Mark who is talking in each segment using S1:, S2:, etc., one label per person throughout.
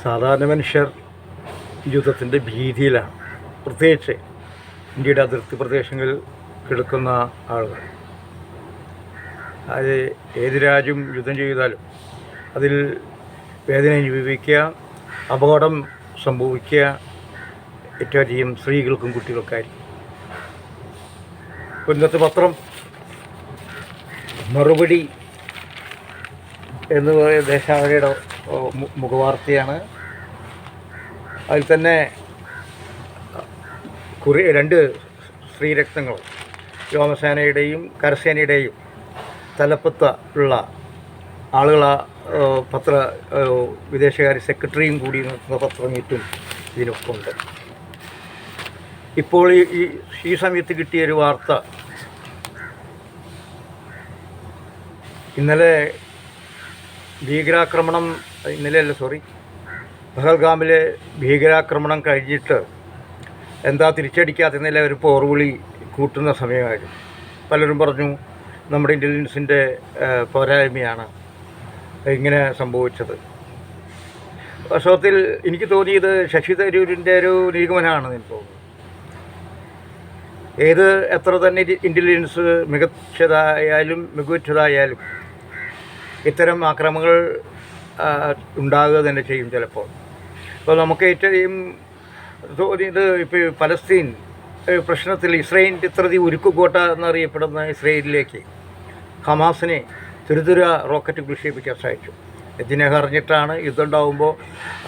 S1: സാധാരണ മനുഷ്യർ യുദ്ധത്തിൻ്റെ ഭീതിയിലാണ്. പ്രത്യേകിച്ച് ഇന്ത്യയുടെ അതിർത്തി പ്രദേശങ്ങളിൽ കിടക്കുന്ന ആളുകൾ. അത് ഏത് രാജ്യം യുദ്ധം ചെയ്താലും അതിൽ വേദന അനുഭവിക്കുക, അപകടം സംഭവിക്കുക ഏറ്റവും അധികം സ്ത്രീകൾക്കും കുട്ടികൾക്കായിരിക്കും. ഇന്നത്തെ പത്രം മറുപടി എന്ന് പറയുന്ന ദേശാവലിയുടെ മുഖവാർത്തയാണ്. അതിൽ തന്നെ രണ്ട് സ്ത്രീരക്തങ്ങളും വ്യോമസേനയുടെയും കരസേനയുടെയും തലപ്പത്ത് ഉള്ള ആളുകൾ വിദേശകാര്യ സെക്രട്ടറിയും കൂടി നിൽക്കുന്ന പത്രമേറ്റും ഇതിനൊപ്പമുണ്ട്. ഇപ്പോൾ ഈ സമയത്ത് കിട്ടിയൊരു വാർത്ത, പഹൽഗാമിലെ ഭീകരാക്രമണം കഴിഞ്ഞിട്ട് എന്താ തിരിച്ചടിക്കാത്തതിൽ ഒരു പോർവിളി കൂട്ടുന്ന സമയമായിരുന്നു. പലരും പറഞ്ഞു നമ്മുടെ ഇൻ്റലിജൻസിൻ്റെ പോരായ്മയാണ് ഇങ്ങനെ സംഭവിച്ചത്. വാസ്തവത്തിൽ എനിക്ക് തോന്നിയത് ശശി തരൂരിൻ്റെ ഒരു നിഗമനമാണെന്ന് എനിക്ക് തോന്നുന്നു. എത്ര തന്നെ ഇൻ്റലിജൻസ് മികവുറ്റതായാലും ഇത്തരം ആക്രമണങ്ങൾ ഉണ്ടാകുക തന്നെ ചെയ്യും ചിലപ്പോൾ. അപ്പോൾ നമുക്ക് ഏറ്റവും തോന്നിയത് ഇപ്പോൾ പലസ്തീൻ പ്രശ്നത്തിൽ ഇസ്രായേലിൻ്റെ ഇത്രയധികം ഉരുക്കുകോട്ട എന്നറിയപ്പെടുന്ന ഇസ്രായേലിലേക്ക് ഹമാസിനെ തുരുതുര റോക്കറ്റ് വിക്ഷേപിക്കാൻ സാധിച്ചു. നെതന്യാഹു അറിഞ്ഞിട്ടാണ് യുദ്ധം ഉണ്ടാകുമ്പോൾ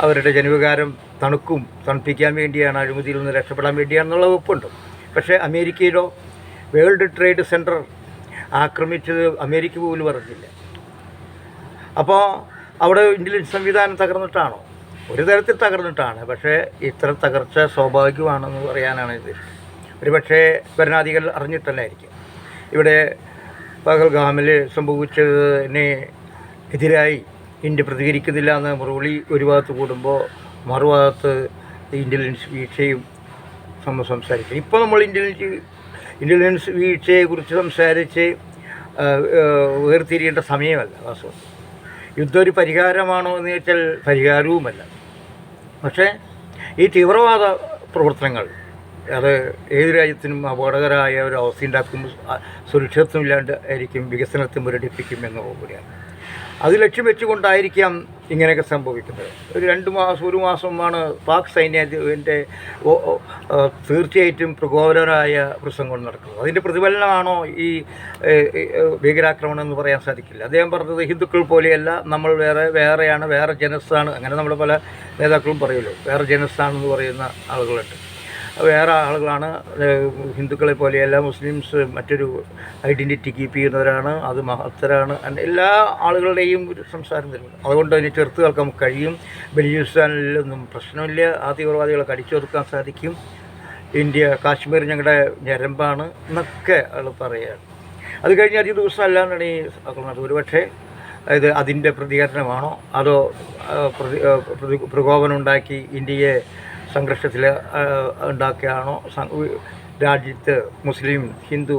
S1: അവരുടെ ജനവികാരം തണുപ്പിക്കാൻ വേണ്ടിയാണ്, അഴിമതിയിൽ നിന്ന് രക്ഷപ്പെടാൻ വേണ്ടിയാണെന്നുള്ള വകുപ്പുണ്ട്. പക്ഷേ അമേരിക്കയിലോ വേൾഡ് ട്രേഡ് സെൻറ്റർ ആക്രമിച്ചത് അമേരിക്ക പോലും പറഞ്ഞില്ല. അപ്പോൾ അവിടെ ഇൻ്റലിജൻസ് സംവിധാനം തകർന്നിട്ടാണോ? ഒരു തരത്തിൽ തകർന്നിട്ടാണ്. പക്ഷേ ഇത്തരം തകർച്ച സ്വാഭാവികമാണെന്ന് പറയാനാണ് ഇത്. ഒരു പക്ഷേ ഭരണാധികൾ അറിഞ്ഞിട്ടല്ലായിരിക്കും. ഇവിടെ പഹൽഗാമിൽ സംഭവിച്ചതിന് എതിരായി ഇന്ത്യ പ്രതികരിക്കുന്നില്ല എന്ന മറുപടി ഒരു ഭാഗത്ത് കൂടുമ്പോൾ മറുഭാഗത്ത് ഇൻ്റലിജൻസ് വീഴ്ചയും സംസാരിക്കും. ഇപ്പോൾ നമ്മൾ ഇൻ്റലിജൻസ് വീഴ്ചയെക്കുറിച്ച് സംസാരിച്ച് വേർതിരിയേണ്ട സമയമല്ല. വാസ്തവം യുദ്ധം ഒരു പരിഹാരമാണോ എന്ന് ചോദിച്ചാൽ പരിഹാരവുമല്ല. പക്ഷേ ഈ തീവ്രവാദ പ്രവർത്തനങ്ങൾ അത് ഏത് രാജ്യത്തിനും അപകടകരമായ ഒരു അവസ്ഥ ഉണ്ടാക്കും, സുരക്ഷിതത്വമില്ലാണ്ട് ആയിരിക്കും, വികസനത്തെ മുരടിപ്പിക്കും എന്നത് കൂടിയാണ്. അത് ലക്ഷ്യം വെച്ചുകൊണ്ടായിരിക്കാം ഇങ്ങനെയൊക്കെ സംഭവിക്കുന്നത്. ഒരു മാസമാണ് പാക് സൈന്യത്തിൻ്റെ തീർച്ചയായിട്ടും പ്രകോപനമായ പ്രസംഗങ്ങൾ നടക്കുന്നത്. അതിൻ്റെ പ്രതിഫലനമാണോ ഈ ഭീകരാക്രമണം എന്ന് പറയാൻ സാധിക്കില്ല. അദ്ദേഹം പറഞ്ഞത് ഹിന്ദുക്കൾ പോലെയല്ല, നമ്മൾ വേറെയാണ്, വേറെ ജനസാണ്. അങ്ങനെ നമ്മൾ പല നേതാക്കളും പറയുമല്ലോ, വേറെ ജനസാണെന്ന് പറയുന്ന ആളുകളുണ്ട്. വേറെ ആളുകളാണ്, ഹിന്ദുക്കളെ പോലെയല്ല, മുസ്ലിംസ് മറ്റൊരു ഐഡൻറ്റിറ്റി കീപ്പ് ചെയ്യുന്നവരാണ്, അത് മഹത്തരാണ്. എല്ലാ ആളുകളുടെയും ഒരു സംസാരം തരുന്നുണ്ട്. അതുകൊണ്ട് അതിനെ ചെറുത്ത് കേൾക്കാൻ നമുക്ക് കഴിയും. ബലൂചിസ്ഥാനിലൊന്നും പ്രശ്നമില്ല, ആ തീവ്രവാദികളെ കടിച്ചൊതുക്കാൻ സാധിക്കും. കാശ്മീർ ഞങ്ങളുടെ ഞരമ്പാണ് എന്നൊക്കെ ആൾ പറയുകയാണ്. അത് കഴിഞ്ഞ് അധികം ദിവസം അല്ലാണ്ടാണ് ഈ ആക്രമണം. ഒരുപക്ഷെ അതിൻ്റെ പ്രതികരണമാണോ അതോ പ്രകോപനം ഉണ്ടാക്കി ഇന്ത്യയെ സംഘർഷത്തിൽ ഉണ്ടാക്കുകയാണോ, രാജ്യത്ത് മുസ്ലിം ഹിന്ദു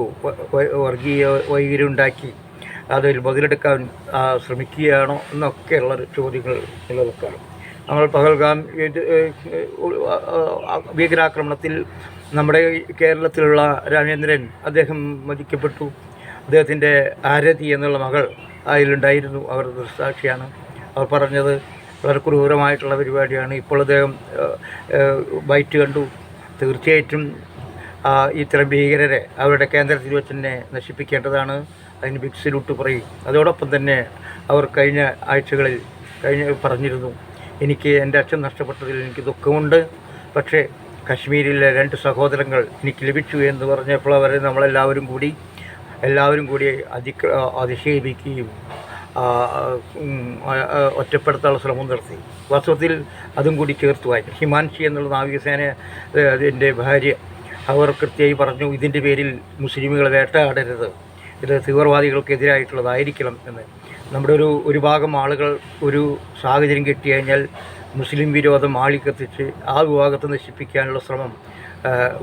S1: വർഗീയ വൈകര്യമുണ്ടാക്കി അതിൽ മുതലെടുക്കാൻ ശ്രമിക്കുകയാണോ എന്നൊക്കെയുള്ള ചോദ്യങ്ങൾ നിലനിൽക്കുകയാണ്. നമ്മൾ പഹൽഗാം ഭീകരാക്രമണത്തിൽ നമ്മുടെ കേരളത്തിലുള്ള രാമേന്ദ്രൻ, അദ്ദേഹം വധിക്കപ്പെട്ടു. അദ്ദേഹത്തിൻ്റെ ആരതി എന്നുള്ള മകൾ അതിലുണ്ടായിരുന്നു, അവർ ദൃക്സാക്ഷിയാണ്. അവർ പറഞ്ഞത് വളരെ ക്രൂരമായിട്ടുള്ള പരിപാടിയാണ്. ഇപ്പോൾ അദ്ദേഹം ബൈറ്റ് കണ്ടു. തീർച്ചയായിട്ടും ഇത്തരം ഭീകരരെ അവരുടെ കേന്ദ്രത്തിൽ വെച്ച് തന്നെ നശിപ്പിക്കേണ്ടതാണ്. അതിന് ബിഗ് സല്യൂട്ട് പറയും. അതോടൊപ്പം തന്നെ അവർ കഴിഞ്ഞ ആഴ്ചകളിൽ പറഞ്ഞിരുന്നു, എനിക്ക് എൻ്റെ അച്ഛൻ നഷ്ടപ്പെട്ടതിൽ എനിക്ക് ദുഃഖമുണ്ട്, പക്ഷേ കശ്മീരിലെ 2 സഹോദരങ്ങൾ എനിക്ക് ലഭിച്ചു എന്ന് പറഞ്ഞപ്പോൾ അവരെ നമ്മളെല്ലാവരും കൂടി അധിക്ഷേപിക്കുകയും ഒറ്റപ്പെടുത്താനുള്ള ശ്രമം നടത്തി. വാസ്തവത്തിൽ അതും കൂടി ചേർത്ത് വായിക്കും. ഹിമാൻഷി എന്നുള്ള നാവികസേനയുടെ ഭാര്യ അവർ കൃത്യമായി പറഞ്ഞു, ഇതിൻ്റെ പേരിൽ മുസ്ലിമുകളെ വേട്ടയാടരുത്, ഇത് തീവ്രവാദികൾക്കെതിരായിട്ടുള്ളതായിരിക്കണം എന്ന്. നമ്മുടെ ഒരു ഭാഗം ആളുകൾ ഒരു സാഹചര്യം കിട്ടിക്കഴിഞ്ഞാൽ മുസ്ലിം വിരോധം ആളിക്കത്തിച്ച് ആ വിഭാഗത്തെ നശിപ്പിക്കാനുള്ള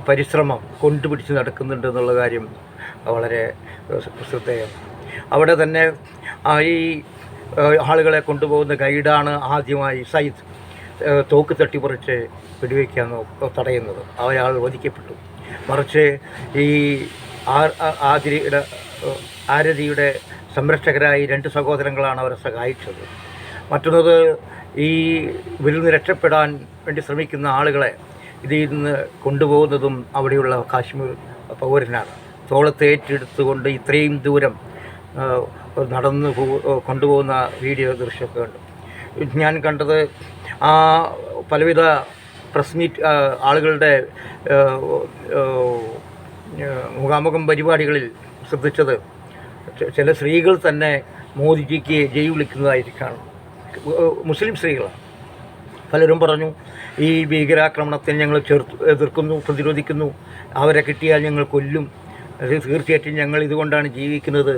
S1: പരിശ്രമം കൊണ്ടുപിടിച്ച് നടക്കുന്നുണ്ട് എന്നുള്ള കാര്യം വളരെ ശ്രദ്ധേയമാണ്. അവിടെ തന്നെ ഈ ആളുകളെ കൊണ്ടുപോകുന്ന ഗൈഡാണ് ആദ്യമായി സയ്യിദ്. തോക്ക് തട്ടിപ്പറിച്ച് വെടിവെക്കാൻ തടയുന്നത്. അയാൾ വധിക്കപ്പെട്ടു. മറിച്ച് ഈ ആരതിയുടെ സംരക്ഷകരായി 2 സഹോദരങ്ങളാണ് അവരെ സഹായിച്ചത്. മറ്റൊന്നത്, ഈ ഇവരിൽ നിന്ന് രക്ഷപ്പെടാൻ വേണ്ടി ശ്രമിക്കുന്ന ആളുകളെ ഇതിൽ നിന്ന് കൊണ്ടുപോകുന്നതും അവിടെയുള്ള കാശ്മീർ പൗരനാണ്. തോളത്ത് ഏറ്റെടുത്തുകൊണ്ട് ഇത്രയും ദൂരം നടന്ന് കൊണ്ടുപോകുന്ന വീഡിയോ ദൃശ്യമൊക്കെ കണ്ടു. ഞാൻ കണ്ടത് ആ പലവിധ പ്രസ് മീറ്റ് ആളുകളുടെ മുഖാമുഖം പരിപാടികളിൽ ശ്രദ്ധിച്ചത് ചില സ്ത്രീകൾ തന്നെ മോദിജിക്ക് ജയ് വിളിക്കുന്നതായിരിക്കാണ്. മുസ്ലിം സ്ത്രീകളാണ്. പലരും പറഞ്ഞു, ഈ ഭീകരാക്രമണത്തിന് ഞങ്ങൾ എതിർക്കുന്നു, പ്രതിരോധിക്കുന്നു, അവരെ കിട്ടിയാൽ ഞങ്ങൾ കൊല്ലും, തീർച്ചയായിട്ടും ഞങ്ങൾ ഇതുകൊണ്ടാണ് ജീവിക്കുന്നത്,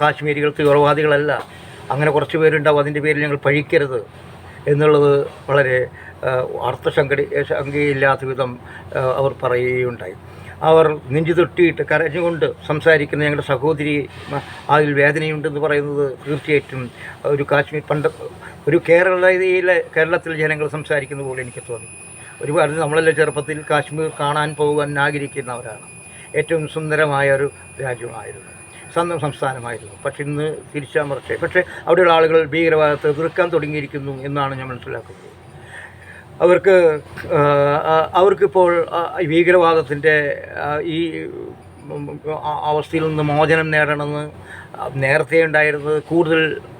S1: കാശ്മീരികൾ തീവ്രവാദികളല്ല, അങ്ങനെ കുറച്ച് പേരുണ്ടാവും, അതിൻ്റെ പേരിൽ ഞങ്ങൾ പഴിക്കരുത് എന്നുള്ളത് വളരെ ശങ്കയില്ലാത്ത വിധം അവർ പറയുകയുണ്ടായി. അവർ നെഞ്ചു തൊട്ടിയിട്ട് കരഞ്ഞുകൊണ്ട് സംസാരിക്കുന്ന ഞങ്ങളുടെ സഹോദരി അതിൽ വേദനയുണ്ടെന്ന് പറയുന്നത് തീർച്ചയായിട്ടും ഒരു കാശ്മീർ ഒരു കേരളത്തിൽ ജനങ്ങൾ സംസാരിക്കുന്ന പോലെ എനിക്ക് തോന്നി. ഒരുപാട് നമ്മളെല്ലാം ചെറുപ്പത്തിൽ കാശ്മീർ കാണാൻ പോകാൻ ആഗ്രഹിക്കുന്നവരാണ്. ഏറ്റവും സുന്ദരമായ ഒരു രാജ്യമായിരുന്നു, സ്വന്തം സംസ്ഥാനമായിരുന്നു. പക്ഷെ ഇന്ന് തിരിച്ചമർച്ചെ. പക്ഷേ അവിടെയുള്ള ആളുകൾ ഭീകരവാദത്തെ എതിർക്കാൻ തുടങ്ങിയിരിക്കുന്നു എന്നാണ് ഞാൻ മനസ്സിലാക്കുന്നത്. അവർക്കിപ്പോൾ ഭീകരവാദത്തിൻ്റെ ഈ അവസ്ഥയിൽ നിന്ന് മോചനം നേടണമെന്ന് നേരത്തെ ഉണ്ടായിരുന്നത്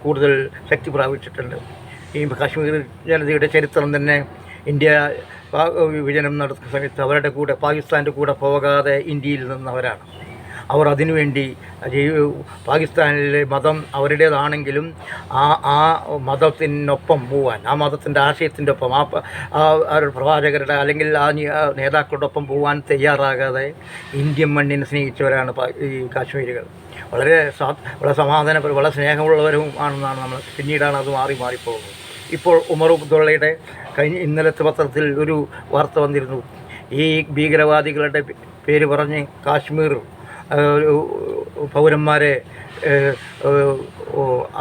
S1: കൂടുതൽ ശക്തി പ്രാപിച്ചിട്ടുണ്ട്. ഈ കാശ്മീർ ജനതയുടെ ചരിത്രം തന്നെ ഇന്ത്യ വിഭജനം നടത്തുന്ന സമയത്ത് അവരുടെ കൂടെ, പാകിസ്ഥാൻ്റെ കൂടെ പോകാതെ ഇന്ത്യയിൽ നിന്നവരാണ്. അവർ അതിനുവേണ്ടി പാകിസ്ഥാനിലെ മതം അവരുടേതാണെങ്കിലും ആ മതത്തിനൊപ്പം പോവാൻ, ആ മതത്തിൻ്റെ ആശയത്തിൻ്റെ ഒപ്പം, ആ പ്രവാചകരുടെ അല്ലെങ്കിൽ ആ നേതാക്കളുടെ ഒപ്പം പോകാൻ തയ്യാറാകാതെ ഇന്ത്യൻ മണ്ണിനെ സ്നേഹിച്ചവരാണ് ഈ കാശ്മീരികൾ. വളരെ സമാധാനപരം, വളരെ സ്നേഹമുള്ളവരും ആണെന്നാണ് നമ്മൾ പിന്നീടാണ് അത് മാറിപ്പോകുന്നത്. ഇപ്പോൾ ഉമർ അബ്ദുള്ളയുടെ ഇന്നലത്തെ പത്രത്തിൽ ഒരു വാർത്ത വന്നിരുന്നു. ഈ ഭീകരവാദികളുടെ പേര് പറഞ്ഞ് കാശ്മീർ പൗരന്മാരെ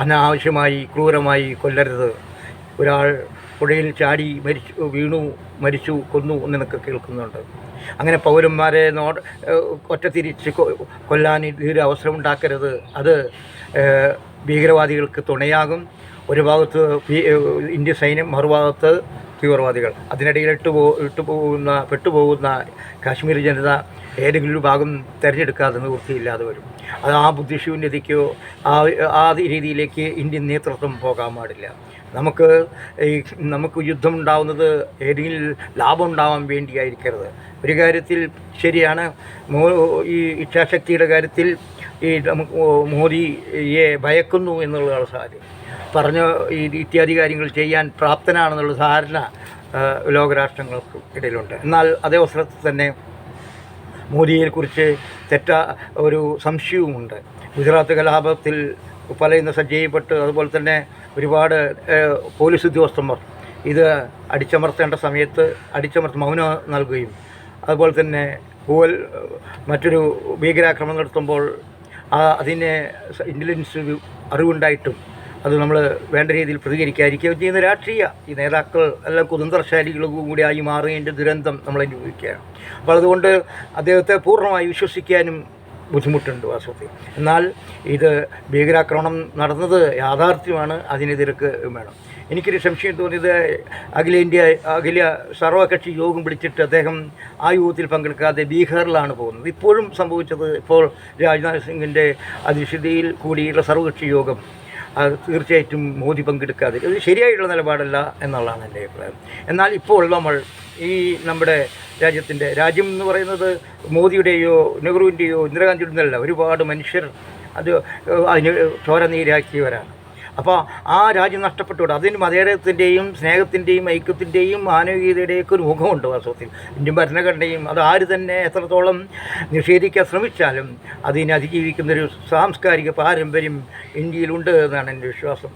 S1: അനാവശ്യമായി ക്രൂരമായി കൊല്ലരുത്, ഒരാൾ പുഴയിൽ ചാടി മരിച്ചു കൊന്നു എന്നൊക്കെ കേൾക്കുന്നുണ്ട്. അങ്ങനെ പൗരന്മാരെ ഒറ്റത്തിരിച്ച് കൊല്ലാൻ ഇതൊരു അവസരം ഉണ്ടാക്കരുത്. അത് ഭീകരവാദികൾക്ക് തുണയാകും. ഒരു ഭാഗത്ത് ഇന്ത്യ സൈന്യം, മറുഭാഗത്ത് തീവ്രവാദികൾ. അതിനിടയിൽ പെട്ടുപോകുന്ന കാശ്മീർ ജനത ഏതെങ്കിലും ഒരു ഭാഗം തിരഞ്ഞെടുക്കാതെ നിവൃത്തിയില്ലാതെ വരും. അത് ആ ബുദ്ധിശൂന്യതയ്ക്കോ ആ രീതിയിലേക്ക് ഇന്ത്യൻ നേതൃത്വം പോകാൻ പാടില്ല. നമുക്ക് യുദ്ധം ഉണ്ടാവുന്നത് ഏതെങ്കിലും ലാഭം ഉണ്ടാവാൻ വേണ്ടിയായിരിക്കരുത്. ഒരു കാര്യത്തിൽ ശരിയാണ്, ഈ ഇച്ഛാശക്തിയുടെ കാര്യത്തിൽ മോദിയെ ഭയക്കുന്നു എന്നുള്ളതാണ് സാധ്യത. പറഞ്ഞ ഇത്യാദി കാര്യങ്ങൾ ചെയ്യാൻ പ്രാപ്തനാണെന്നുള്ള ധാരണ ലോകരാഷ്ട്രങ്ങൾക്ക് ഇടയിലുണ്ട്. എന്നാൽ അതേ അവസരത്തിൽ തന്നെ മോദിയെക്കുറിച്ച് ഒരു സംശയവുമുണ്ട്. ഗുജറാത്ത് കലാപത്തിൽ പലയിന്ന് സജ്ജീകരിക്കപ്പെട്ട്, അതുപോലെ തന്നെ ഒരുപാട് പോലീസ് ഉദ്യോഗസ്ഥന്മാർ ഇത് അടിച്ചമർത്തേണ്ട സമയത്ത് മൗനം നൽകുകയും, അതുപോലെ തന്നെ മറ്റൊരു ഭീകരാക്രമണം നടത്തുമ്പോൾ അതിനെ ഇൻ്റലിജൻസ് അറിവുണ്ടായിട്ടും അത് നമ്മൾ വേണ്ട രീതിയിൽ പ്രതികരിക്കാതിരിക്കുകയും ചെയ്യുന്ന രാഷ്ട്രീയ ഈ നേതാക്കൾ എല്ലാം കുതന്ത്രശാലികളും കൂടിയായി മാറുന്നതിൻ്റെ ദുരന്തം നമ്മൾ അനുഭവിക്കുകയാണ്. അപ്പോൾ അതുകൊണ്ട് അദ്ദേഹത്തെ പൂർണ്ണമായി വിശ്വസിക്കാനും ബുദ്ധിമുട്ടുണ്ട് വാസ്തവത്തിൽ. എന്നാൽ ഇത് ഭീകരാക്രമണം നടന്നത് യാഥാർത്ഥ്യമാണ്, അതിനെതിർക്ക് വേണം. എനിക്കൊരു സംശയം തോന്നിയത് അഖില സർവകക്ഷി യോഗം വിളിച്ചിട്ട് അദ്ദേഹം ആ യോഗത്തിൽ പങ്കെടുക്കാതെ ബീഹാറിലാണ് പോകുന്നത്. ഇപ്പോഴും സംഭവിച്ചത്, ഇപ്പോൾ രാജ്നാഥ് സിംഗിൻ്റെ അധ്യക്ഷതയിൽ കൂടിയുള്ള സർവകക്ഷി യോഗം തീർച്ചയായിട്ടും മോദി പങ്കെടുക്കാതെ ഇത് ശരിയായിട്ടുള്ള നിലപാടല്ല എന്നുള്ളതാണ് എൻ്റെ അഭിപ്രായം. എന്നാൽ ഇപ്പോൾ നമ്മൾ നമ്മുടെ രാജ്യം എന്ന് പറയുന്നത് മോദിയുടെയോ നെഹ്റുവിൻ്റെയോ ഇന്ദിരാഗാന്ധിയുടെയോ ഒരുപാട് മനുഷ്യർ അതിന് ചോര നീരാക്കിയവരാണ്. അപ്പോൾ ആ രാജ്യം നഷ്ടപ്പെട്ടുകൂടെ. അതിന് മതേതരത്തിൻ്റെയും സ്നേഹത്തിൻ്റെയും ഐക്യത്തിൻ്റെയും മാനവികതയുടെയൊക്കെ ഒരു മുഖമുണ്ട് വാസ്തവത്തിൽ. ഇന്ത്യൻ ഭരണഘടനയും അത് ആര് തന്നെ എത്രത്തോളം നിഷേധിക്കാൻ ശ്രമിച്ചാലും അതിനെ അതിജീവിക്കുന്നൊരു സാംസ്കാരിക പാരമ്പര്യം ഇന്ത്യയിലുണ്ട് എന്നാണ് എൻ്റെ വിശ്വാസം.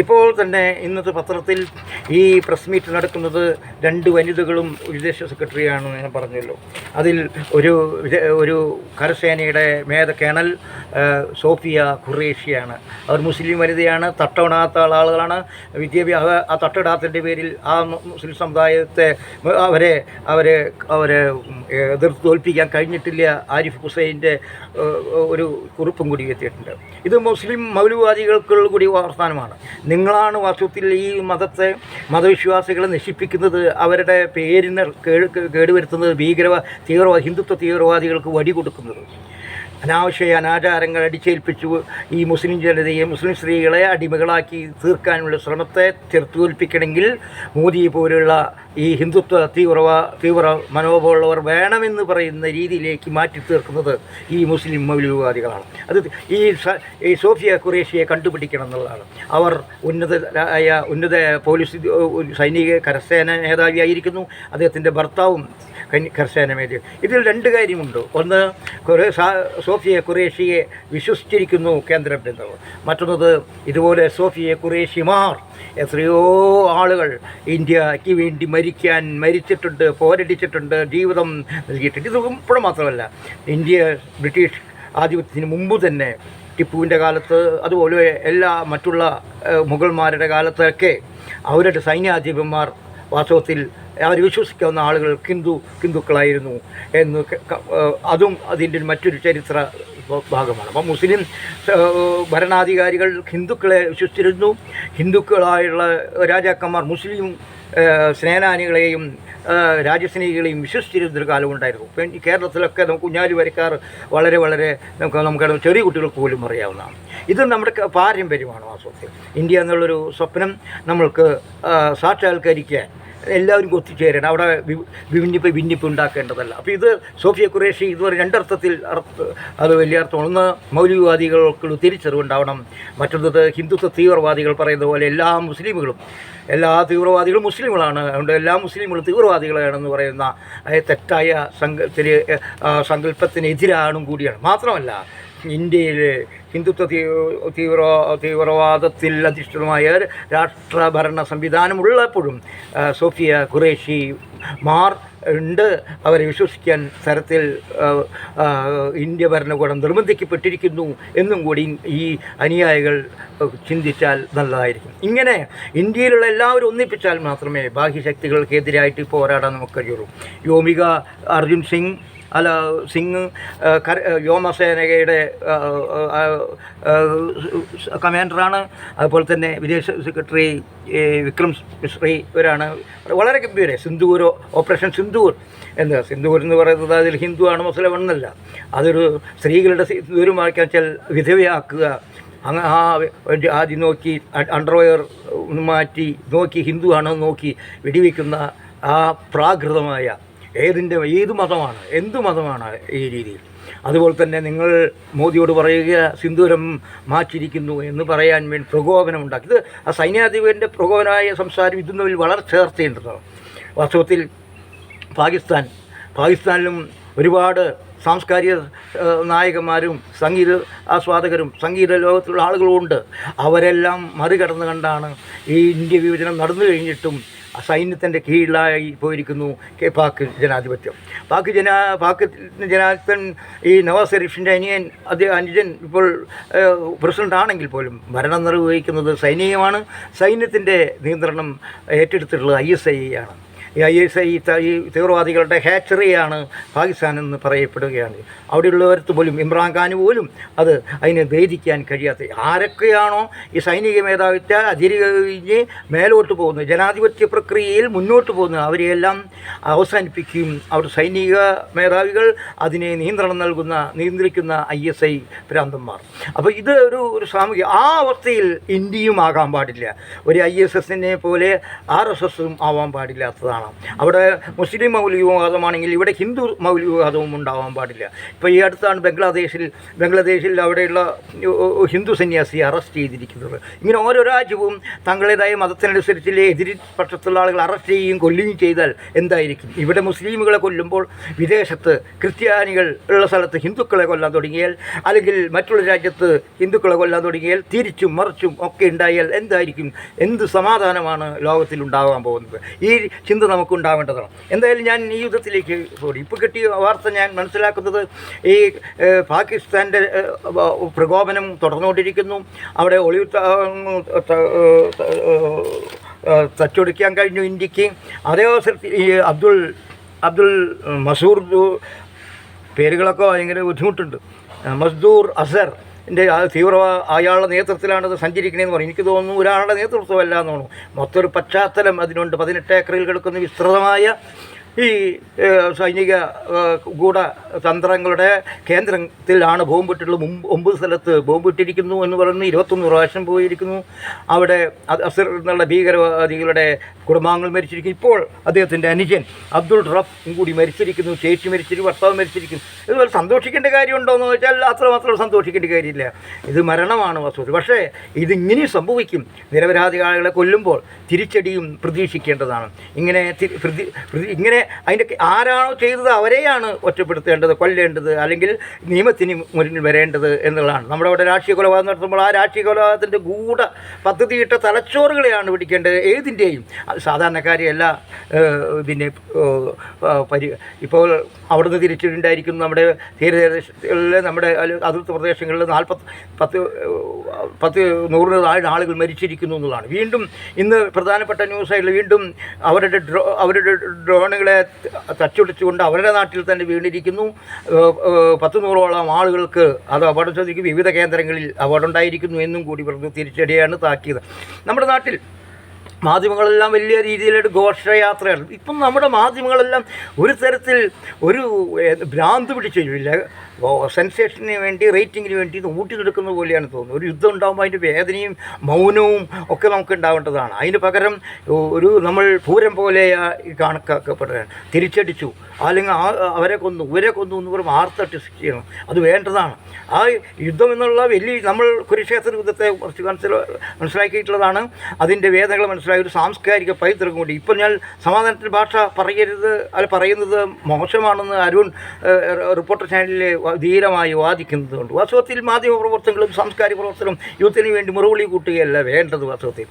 S1: ഇപ്പോൾ തന്നെ ഇന്നത്തെ പത്രത്തിൽ ഈ പ്രസ് മീറ്റ് നടക്കുന്നത് 2 വനിതകളും വിദേശ സെക്രട്ടറിയാണെന്ന് ഞാൻ പറഞ്ഞല്ലോ. അതിൽ ഒരു കരസേനയുടെ കേണൽ സോഫിയ ഖുറേഷിയാണ്. അവർ മുസ്ലിം വനിതയാണ്, തട്ടമിടാത്ത ആളുകളാണ്. ആ തട്ടിടാത്തതിൻ്റെ പേരിൽ ആ മുസ്ലിം സമുദായത്തെ അവരെ എതിർത്ത് തോൽപ്പിക്കാൻ കഴിഞ്ഞിട്ടില്ല. ആരിഫ് ഹുസൈൻ്റെ ഒരു കുറിപ്പും കൂടി എത്തിയിട്ടുണ്ട്. ഇത് മുസ്ലിം മൗലവാദികൾക്കുള്ള കൂടി വർത്തമാനമാണ്. നിങ്ങളാണ് വാസ്തവത്തിൽ ഈ മതവിശ്വാസികളെ നശിപ്പിക്കുന്നത്, അവരുടെ പേരിന് കേടുവരുത്തുന്നത്, ഹിന്ദുത്വ തീവ്രവാദികൾക്ക് വടി കൊടുക്കുന്നത്. അനാചാരങ്ങൾ അടിച്ചേൽപ്പിച്ചു ഈ മുസ്ലിം ജനതയെ, മുസ്ലിം സ്ത്രീകളെ അടിമകളാക്കി തീർക്കാനുള്ള ശ്രമത്തെ ചെറുത്തുതോൽപ്പിക്കണമെങ്കിൽ മോദിയെ പോലുള്ള ഈ ഹിന്ദുത്വ തീവ്ര മനോഭാവമുള്ളവർ വേണമെന്ന് പറയുന്ന രീതിയിലേക്ക് മാറ്റി തീർക്കുന്നത് ഈ മുസ്ലിം മൗലവിവാദികളാണ്. അത് ഈ സോഫിയ ഖുറേഷിയെ കണ്ടുപിടിക്കണം എന്നുള്ളതാണ്. അവർ ഉന്നത പോലീസ് സൈനിക കരസേന മേധാവിയായിരിക്കുന്നു. അദ്ദേഹത്തിൻ്റെ ഭർത്താവും കരസേന മേധാവി. ഇതിൽ 2 കാര്യമുണ്ട്. ഒന്ന്, സോഫിയ ഖുറേഷിയെ വിശ്വസിച്ചിരിക്കുന്നു കേന്ദ്രം എന്നത്. മറ്റൊന്നത്, ഇതുപോലെ സോഫിയ ഖുറേഷിമാർ എത്രയോ ആളുകൾ ഇന്ത്യക്ക് വേണ്ടി മരിച്ചിട്ടുണ്ട്, പോരടിച്ചിട്ടുണ്ട്, ജീവിതം നൽകിയിട്ടുണ്ട്. ഇത് ഇപ്പോഴും മാത്രമല്ല, ബ്രിട്ടീഷ് ആധിപത്യത്തിന് മുമ്പ് തന്നെ ടിപ്പുവിൻ്റെ കാലത്ത്, അതുപോലെ മറ്റുള്ള മുഗൾമാരുടെ കാലത്തൊക്കെ അവരുടെ സൈന്യാധിപന്മാർ വാസ്തവത്തിൽ അവർ വിശ്വസിക്കാവുന്ന ആളുകൾ ഹിന്ദുക്കളായിരുന്നു എന്ന് അതും അതിൻ്റെ മറ്റൊരു ചരിത്ര ഭാഗമാണ്. അപ്പം മുസ്ലിം ഭരണാധികാരികൾ ഹിന്ദുക്കളെ വിശ്വസിച്ചിരുന്നു. ഹിന്ദുക്കളായുള്ള രാജാക്കന്മാർ മുസ്ലിം സേനാനികളെയും രാജ്യസ്നേഹികളെയും വിശ്വസിച്ചിരുന്നൊരു കാലമുണ്ടായിരുന്നു. ഇപ്പം ഈ കേരളത്തിലൊക്കെ നമുക്ക് ഊഞ്ഞാലി വരക്കാർ വളരെ നമുക്ക് ചെറിയ കുട്ടികൾക്ക് പോലും അറിയാവുന്നതാണ്. ഇത് നമ്മുടെ പാരമ്പര്യമാണ് വാസ്തവത്തിൽ. ഇന്ത്യ എന്നുള്ളൊരു സ്വപ്നം നമ്മൾക്ക് സാക്ഷാത്കരിക്കാൻ എല്ലാവരും ഒത്തുചേരണം. അവിടെ ഭിന്നിപ്പ് ഉണ്ടാക്കേണ്ടതല്ല. അപ്പോൾ ഇത് സോഫിയ ഖുറേഷി ഇതുവരെ 2 അർത്ഥത്തിൽ അത് വലിയ അർത്ഥമാണ്. ഒന്ന്, മൗലവിവാദികൾക്കുള്ള തിരിച്ചറിവുണ്ടാവണം. മറ്റൊന്നത്, ഹിന്ദുത്വ തീവ്രവാദികൾ പറയുന്ന പോലെ എല്ലാ തീവ്രവാദികളും മുസ്ലിങ്ങളാണ്, അതുകൊണ്ട് എല്ലാ മുസ്ലിങ്ങളും തീവ്രവാദികളാണെന്ന് പറയുന്ന തെറ്റായ സങ്കല്പത്തിനെതിരാണും കൂടിയാണ്. മാത്രമല്ല, ഇന്ത്യയിൽ ഹിന്ദുത്വ തീവ്രവാദത്തിൽ അധിഷ്ഠിതമായ രാഷ്ട്രഭരണ സംവിധാനമുള്ളപ്പോഴും സോഫിയ ഖുറേഷി ഉണ്ട്. അവരെ വിശ്വസിക്കാൻ തരത്തിൽ ഇന്ത്യ ഭരണകൂടം നിർബന്ധിക്കപ്പെട്ടിരിക്കുന്നു എന്നും കൂടി ഈ അനുയായികൾ ചിന്തിച്ചാൽ നല്ലതായിരിക്കും. ഇങ്ങനെ ഇന്ത്യയിലുള്ള എല്ലാവരും ഒന്നിപ്പിച്ചാൽ മാത്രമേ ബാഹ്യശക്തികൾക്കെതിരായിട്ട് പോരാടാൻ നമുക്ക് കഴിയുള്ളൂ. വ്യോമിക അർജുൻ സിംഗ് വ്യോമസേനയുടെ കമാൻഡറാണ്. അതുപോലെ തന്നെ വിദേശ സെക്രട്ടറി വിക്രം മിശ്രി ഇവരാണ് വളരെ ഗംഭീര ഓപ്പറേഷൻ സിന്ദൂർ എന്ന് പറയുന്നത് അതിൽ ഹിന്ദുവാണ് മുസ്ലിം എന്നല്ല. അതൊരു സ്ത്രീകളുടെ സിന്ദൂരമാക്കാൻ വെച്ചാൽ വിധവയാക്കുക, ആദ്യം നോക്കി അണ്ടർവെയർ മാറ്റി നോക്കി ഹിന്ദുവാണെന്ന് നോക്കി വെടിവെക്കുന്ന ആ പ്രാകൃതമായ എന്ത് മതമാണ് ഈ രീതിയിൽ. അതുപോലെ തന്നെ നിങ്ങൾ മോദിയോട് പറയുക സിന്ദൂരം മാറ്റിയിരിക്കുന്നു എന്ന് പറയാൻ വേണ്ടി പ്രകോപനമുണ്ടാക്കി. ഇത് ആ സൈന്യാധിപൻ്റെ പ്രകോപനമായ സംസാരം ഇതും തമ്മിൽ വളരെ ചേർത്തേണ്ടതാണ്. വാസ്തവത്തിൽ പാകിസ്ഥാനിലും ഒരുപാട് സാംസ്കാരിക നായകന്മാരും സംഗീത ആസ്വാദകരും സംഗീത ലോകത്തിലുള്ള ആളുകളുമുണ്ട്. അവരെല്ലാം മറികടന്ന് കണ്ടാണ് ഈ ഇന്ത്യ വിഭജനം നടന്നു കഴിഞ്ഞിട്ടും സൈന്യത്തിൻ്റെ കീഴിലായി പോയിരിക്കുന്നു പാക് ജനാധിപത്യം. പാക് ജനാധിപത്യം ഈ നവാസ് ഷെരീഫിൻ്റെ അനുജൻ ഇപ്പോൾ പ്രസിഡന്റ് ആണെങ്കിൽ പോലും ഭരണം നിർവഹിക്കുന്നത് സൈനികമാണ്. സൈന്യത്തിൻ്റെ നിയന്ത്രണം ഏറ്റെടുത്തിട്ടുള്ളത് ISI ആണ്. ഈ ISI ഈ തീവ്രവാദികളുടെ ഹാച്ചറിയാണ് പാകിസ്ഥാൻ എന്ന് പറയപ്പെടുകയാണ്. അവിടെയുള്ളവർക്ക് പോലും ഇമ്രാൻഖാന് പോലും അതിനെ ഭേദിക്കാൻ കഴിയാത്ത ആരൊക്കെയാണോ ഈ സൈനിക മേധാവിത്വ അതിരുകഴിഞ്ഞ് മേലോട്ട് പോകുന്നത്, ജനാധിപത്യ പ്രക്രിയയിൽ മുന്നോട്ട് പോകുന്നത്, അവരെയെല്ലാം അവസാനിപ്പിക്കുകയും അവർ സൈനിക മേധാവികൾ അതിനെ നിയന്ത്രിക്കുന്ന ISI ഭ്രാന്തന്മാർ. അപ്പോൾ ഇത് ഒരു സാമൂഹിക ആ അവസ്ഥയിൽ ഇന്ത്യയും ആകാൻ പാടില്ല. ഒരു ISSനെ പോലെ RSSും ആവാൻ പാടില്ലാത്തതാണ്. ഉണ്ടാവണം. അവിടെ മുസ്ലിം മൗലികവാദമാണെങ്കിൽ ഇവിടെ ഹിന്ദു മൗലികവാദവും ഉണ്ടാവാൻ പാടില്ല. ഇപ്പോൾ ഈ അടുത്താണ് ബംഗ്ലാദേശിൽ അവിടെയുള്ള ഹിന്ദു സന്യാസിയെ അറസ്റ്റ് ചെയ്തിരിക്കുന്നത്. ഇങ്ങനെ ഓരോ രാജ്യവും തങ്ങളുടേതായ മതത്തിനനുസരിച്ചുള്ള എതിർപക്ഷത്തുള്ള ആളുകൾ അറസ്റ്റ് ചെയ്യുകയും കൊല്ലുകയും ചെയ്താൽ എന്തായിരിക്കും? ഇവിടെ മുസ്ലിമുകളെ കൊല്ലുമ്പോൾ വിദേശത്ത് ക്രിസ്ത്യാനികൾ ഉള്ള സ്ഥലത്ത് ഹിന്ദുക്കളെ കൊല്ലാൻ തുടങ്ങിയാൽ, അല്ലെങ്കിൽ മറ്റുള്ള രാജ്യത്ത് ഹിന്ദുക്കളെ കൊല്ലാൻ തുടങ്ങിയാൽ, തിരിച്ചും മറിച്ചും ഒക്കെ ഉണ്ടായാൽ എന്തായിരിക്കും? എന്ത് സമാധാനമാണ് ലോകത്തിൽ ഉണ്ടാകാൻ പോകുന്നത്? ഈ ചിന്ത നമുക്ക് ഉണ്ടാവേണ്ടതാണ്. എന്തായാലും ഞാൻ ഈ യുദ്ധത്തിലേക്ക് പോയി. ഇപ്പോൾ കിട്ടിയ വാർത്ത ഞാൻ മനസ്സിലാക്കുന്നത് ഈ പാകിസ്ഥാൻ്റെ പ്രകോപനം തുടർന്നുകൊണ്ടിരിക്കുന്നു. അവിടെ ഒളിവ് തച്ചൊടിക്കാൻ കഴിഞ്ഞു ഇന്ത്യക്ക്. അതേ അവസരത്തിൽ ഈ അബ്ദുൾ മസൂദ്, പേരുകളൊക്കെ ഭയങ്കര ബുദ്ധിമുട്ടുണ്ട്, മസ്ദൂർ അസർ അയാളുടെ നേതൃത്വത്തിലാണത് സഞ്ചരിക്കണേന്ന് പറയും. എനിക്ക് തോന്നുന്നു ഒരാളുടെ നേതൃത്വമല്ല എന്ന് തോന്നുന്നു. മൊത്തമൊരു പശ്ചാത്തലം അതിനുണ്ട്. 18 ഏക്കറിൽ കിടക്കുന്ന വിസ്തൃതമായ ഈ സൈനിക ഗൂഢതന്ത്രങ്ങളുടെ കേന്ദ്രത്തിലാണ് ബോംബിട്ടുള്ളത്. 9 സ്ഥലത്ത് ബോംബിട്ടിരിക്കുന്നു എന്ന് പറയുന്നു. 21 പ്രാവശ്യം പോയിരിക്കുന്നു. അവിടെ അസർ എന്നുള്ള ഭീകരവാദികളുടെ കുടുംബാംഗങ്ങൾ മരിച്ചിരിക്കുന്നു. ഇപ്പോൾ അദ്ദേഹത്തിൻ്റെ അനുജൻ അബ്ദുൾ റഫ് കൂടി മരിച്ചിരിക്കുന്നു. ചേച്ചി മരിച്ചിരിക്കും, ഭർത്താവ് മരിച്ചിരിക്കുന്നു. ഇതുപോലെ സന്തോഷിക്കേണ്ട കാര്യമുണ്ടോ എന്ന് വെച്ചാൽ അത്രമാത്രം സന്തോഷിക്കേണ്ട കാര്യമില്ല. ഇത് മരണമാണ് വസ്തുത. പക്ഷേ ഇതിങ്ങനെ സംഭവിക്കും. നിരപരാധി ആളുകളെ കൊല്ലുമ്പോൾ തിരിച്ചടിയും പ്രതീക്ഷിക്കേണ്ടതാണ്. ഇങ്ങനെ അതിൻ്റെ ആരാണോ ചെയ്തത് അവരെയാണ് ഒറ്റപ്പെടുത്തേണ്ടത്, കൊല്ലേണ്ടത്, അല്ലെങ്കിൽ നിയമത്തിന് മുന്നിൽ വരേണ്ടത് എന്നുള്ളതാണ്. നമ്മുടെ അവിടെ രാഷ്ട്രീയ കൊലപാതകം നടത്തുമ്പോൾ ആ രാഷ്ട്രീയ കൊലപാതകത്തിൻ്റെ ഗൂഢ പദ്ധതിയിട്ട തലച്ചോറുകളെയാണ് പിടിക്കേണ്ടത്. ഏതിൻ്റെയും സാധാരണക്കാരെയല്ല. പിന്നെ ഇപ്പോൾ അവിടുന്ന് തിരിച്ചുണ്ടായിരിക്കുന്നു നമ്മുടെ തീരദേശങ്ങളിൽ, നമ്മുടെ അതിർത്തി പ്രദേശങ്ങളിൽ 100 ആളുകൾ മരിച്ചിരിക്കുന്നു എന്നുള്ളതാണ്. വീണ്ടും ഇന്ന് പ്രധാനപ്പെട്ട ന്യൂസായിട്ട് വീണ്ടും അവരുടെ ഡ്രോണുകളെ തച്ചുടിച്ചുകൊണ്ട് അവരുടെ നാട്ടിൽ തന്നെ വീണിരിക്കുന്നു. 100-100ഓളം ആളുകൾക്ക് അത് അപകടം ചോദിക്കും. വിവിധ കേന്ദ്രങ്ങളിൽ അപകടമുണ്ടായിരിക്കുന്നു എന്നും കൂടി പറഞ്ഞു. തിരിച്ചടിയാണ് താക്കിയത്. നമ്മുടെ നാട്ടിൽ മാധ്യമങ്ങളെല്ലാം വലിയ രീതിയിലൊരു ഘോഷയാത്രയാണ്. ഇപ്പം നമ്മുടെ മാധ്യമങ്ങളെല്ലാം ഒരു തരത്തിൽ ഒരു ഭ്രാന്ത് പിടിച്ചില്ല. സെൻസേഷന് വേണ്ടി, റേറ്റിങ്ങിന് വേണ്ടി ഊട്ടി നിൽക്കുന്ന പോലെയാണ് തോന്നുന്നത്. ഒരു യുദ്ധം ഉണ്ടാകുമ്പോൾ അതിൻ്റെ വേദനയും മൗനവും ഒക്കെ നമുക്ക് ഉണ്ടാവേണ്ടതാണ്. അതിന് പകരം നമ്മൾ പൂരം പോലെ കണക്കാക്കപ്പെടുകയാണ്. തിരിച്ചടിച്ചു, അല്ലെങ്കിൽ അവരെ കൊന്നു എന്ന് പറഞ്ഞ് വാർത്തട്ട് ചെയ്യണം. അത് വേണ്ടതാണ്. ആ യുദ്ധം എന്നുള്ള നമ്മൾ കുരുക്ഷേത്ര യുദ്ധത്തെ കുറച്ച് മനസ്സിലാക്കിയിട്ടുള്ളതാണ്. അതിൻ്റെ വേദനകൾ മനസ്സിലായ ഒരു സാംസ്കാരിക പൈതൃകം കൂടി. ഇപ്പോൾ ഞാൻ സമാധാനത്തിൽ ഭാഷ പറയുന്നത് മോശമാണെന്ന് അരുൺ റിപ്പോർട്ടർ ചാനലിൽ ധീരമായി വാദിക്കുന്നതുകൊണ്ട് വാസ്തവത്തിൽ മാധ്യമപ്രവർത്തനങ്ങളും സാംസ്കാരിക പ്രവർത്തനം യുദ്ധത്തിന് വേണ്ടി മുറവിളി കൂട്ടുകയല്ല വേണ്ടത്. വാസ്തവത്തിൽ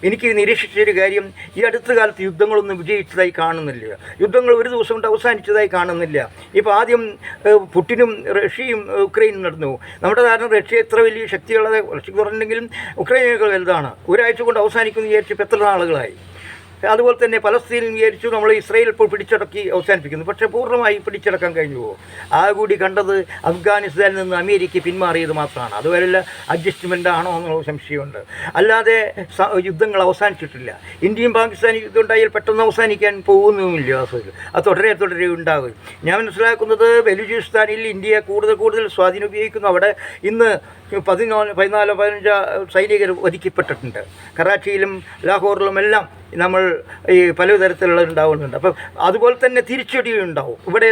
S1: എനിക്ക് നിരീക്ഷിച്ചൊരു കാര്യം, ഈ അടുത്ത കാലത്ത് യുദ്ധങ്ങളൊന്നും വിജയിച്ചതായി കാണുന്നില്ല. യുദ്ധങ്ങൾ ഒരു ദിവസം കൊണ്ട് അവസാനിച്ചതായി കാണുന്നില്ല. ഇപ്പോൾ ആദ്യം പുടിനും റഷ്യയും ഉക്രൈനും നടന്നു. നമ്മുടെ കാരണം റഷ്യ എത്ര വലിയ ശക്തിയുള്ളത്, റഷ്യ പറഞ്ഞെങ്കിലും ഉക്രൈനേക്കാൾ വലുതാണ്. ഒരാഴ്ച കൊണ്ട് അവസാനിക്കുമെന്ന് വിചാരിച്ചപ്പോൾ എത്ര നാളുകളായി. അതുപോലെ തന്നെ പലസ്തീനിൽ വിചാരിച്ചു നമ്മൾ ഇസ്രായേൽ ഇപ്പോൾ പിടിച്ചടക്കി അവസാനിപ്പിക്കുന്നു. പക്ഷേ പൂർണ്ണമായി പിടിച്ചടക്കാൻ കഴിഞ്ഞുവോ? ആ കൂടി കണ്ടത് അഫ്ഗാനിസ്ഥാനിൽ നിന്ന് അമേരിക്ക പിന്മാറിയത് മാത്രമാണ്. അതുവരെയുള്ള അഡ്ജസ്റ്റ്മെൻ്റ് ആണോ എന്നുള്ള സംശയമുണ്ട്. അല്ലാതെ യുദ്ധങ്ങൾ അവസാനിച്ചിട്ടില്ല. ഇന്ത്യയും പാകിസ്ഥാനും യുദ്ധം ഉണ്ടായാൽ പെട്ടെന്ന് അവസാനിക്കാൻ പോകുന്നുമില്ല. അത് തുടരെ ഉണ്ടാകും. ഞാൻ മനസ്സിലാക്കുന്നത് ബലൂചിസ്ഥാനിൽ ഇന്ത്യ കൂടുതൽ സ്വാധീനം ഉപയോഗിക്കുന്നു. അവിടെ ഇന്ന് 14-15 സൈനികർ വധിക്കപ്പെട്ടിട്ടുണ്ട്. കറാച്ചിയിലും ലാഹോറിലുമെല്ലാം നമ്മൾ ഈ പലതരത്തിലുള്ള ഉണ്ടാവുന്നുണ്ട്. അപ്പം അതുപോലെ തന്നെ തിരിച്ചടിയുണ്ടാവും. ഇവിടെ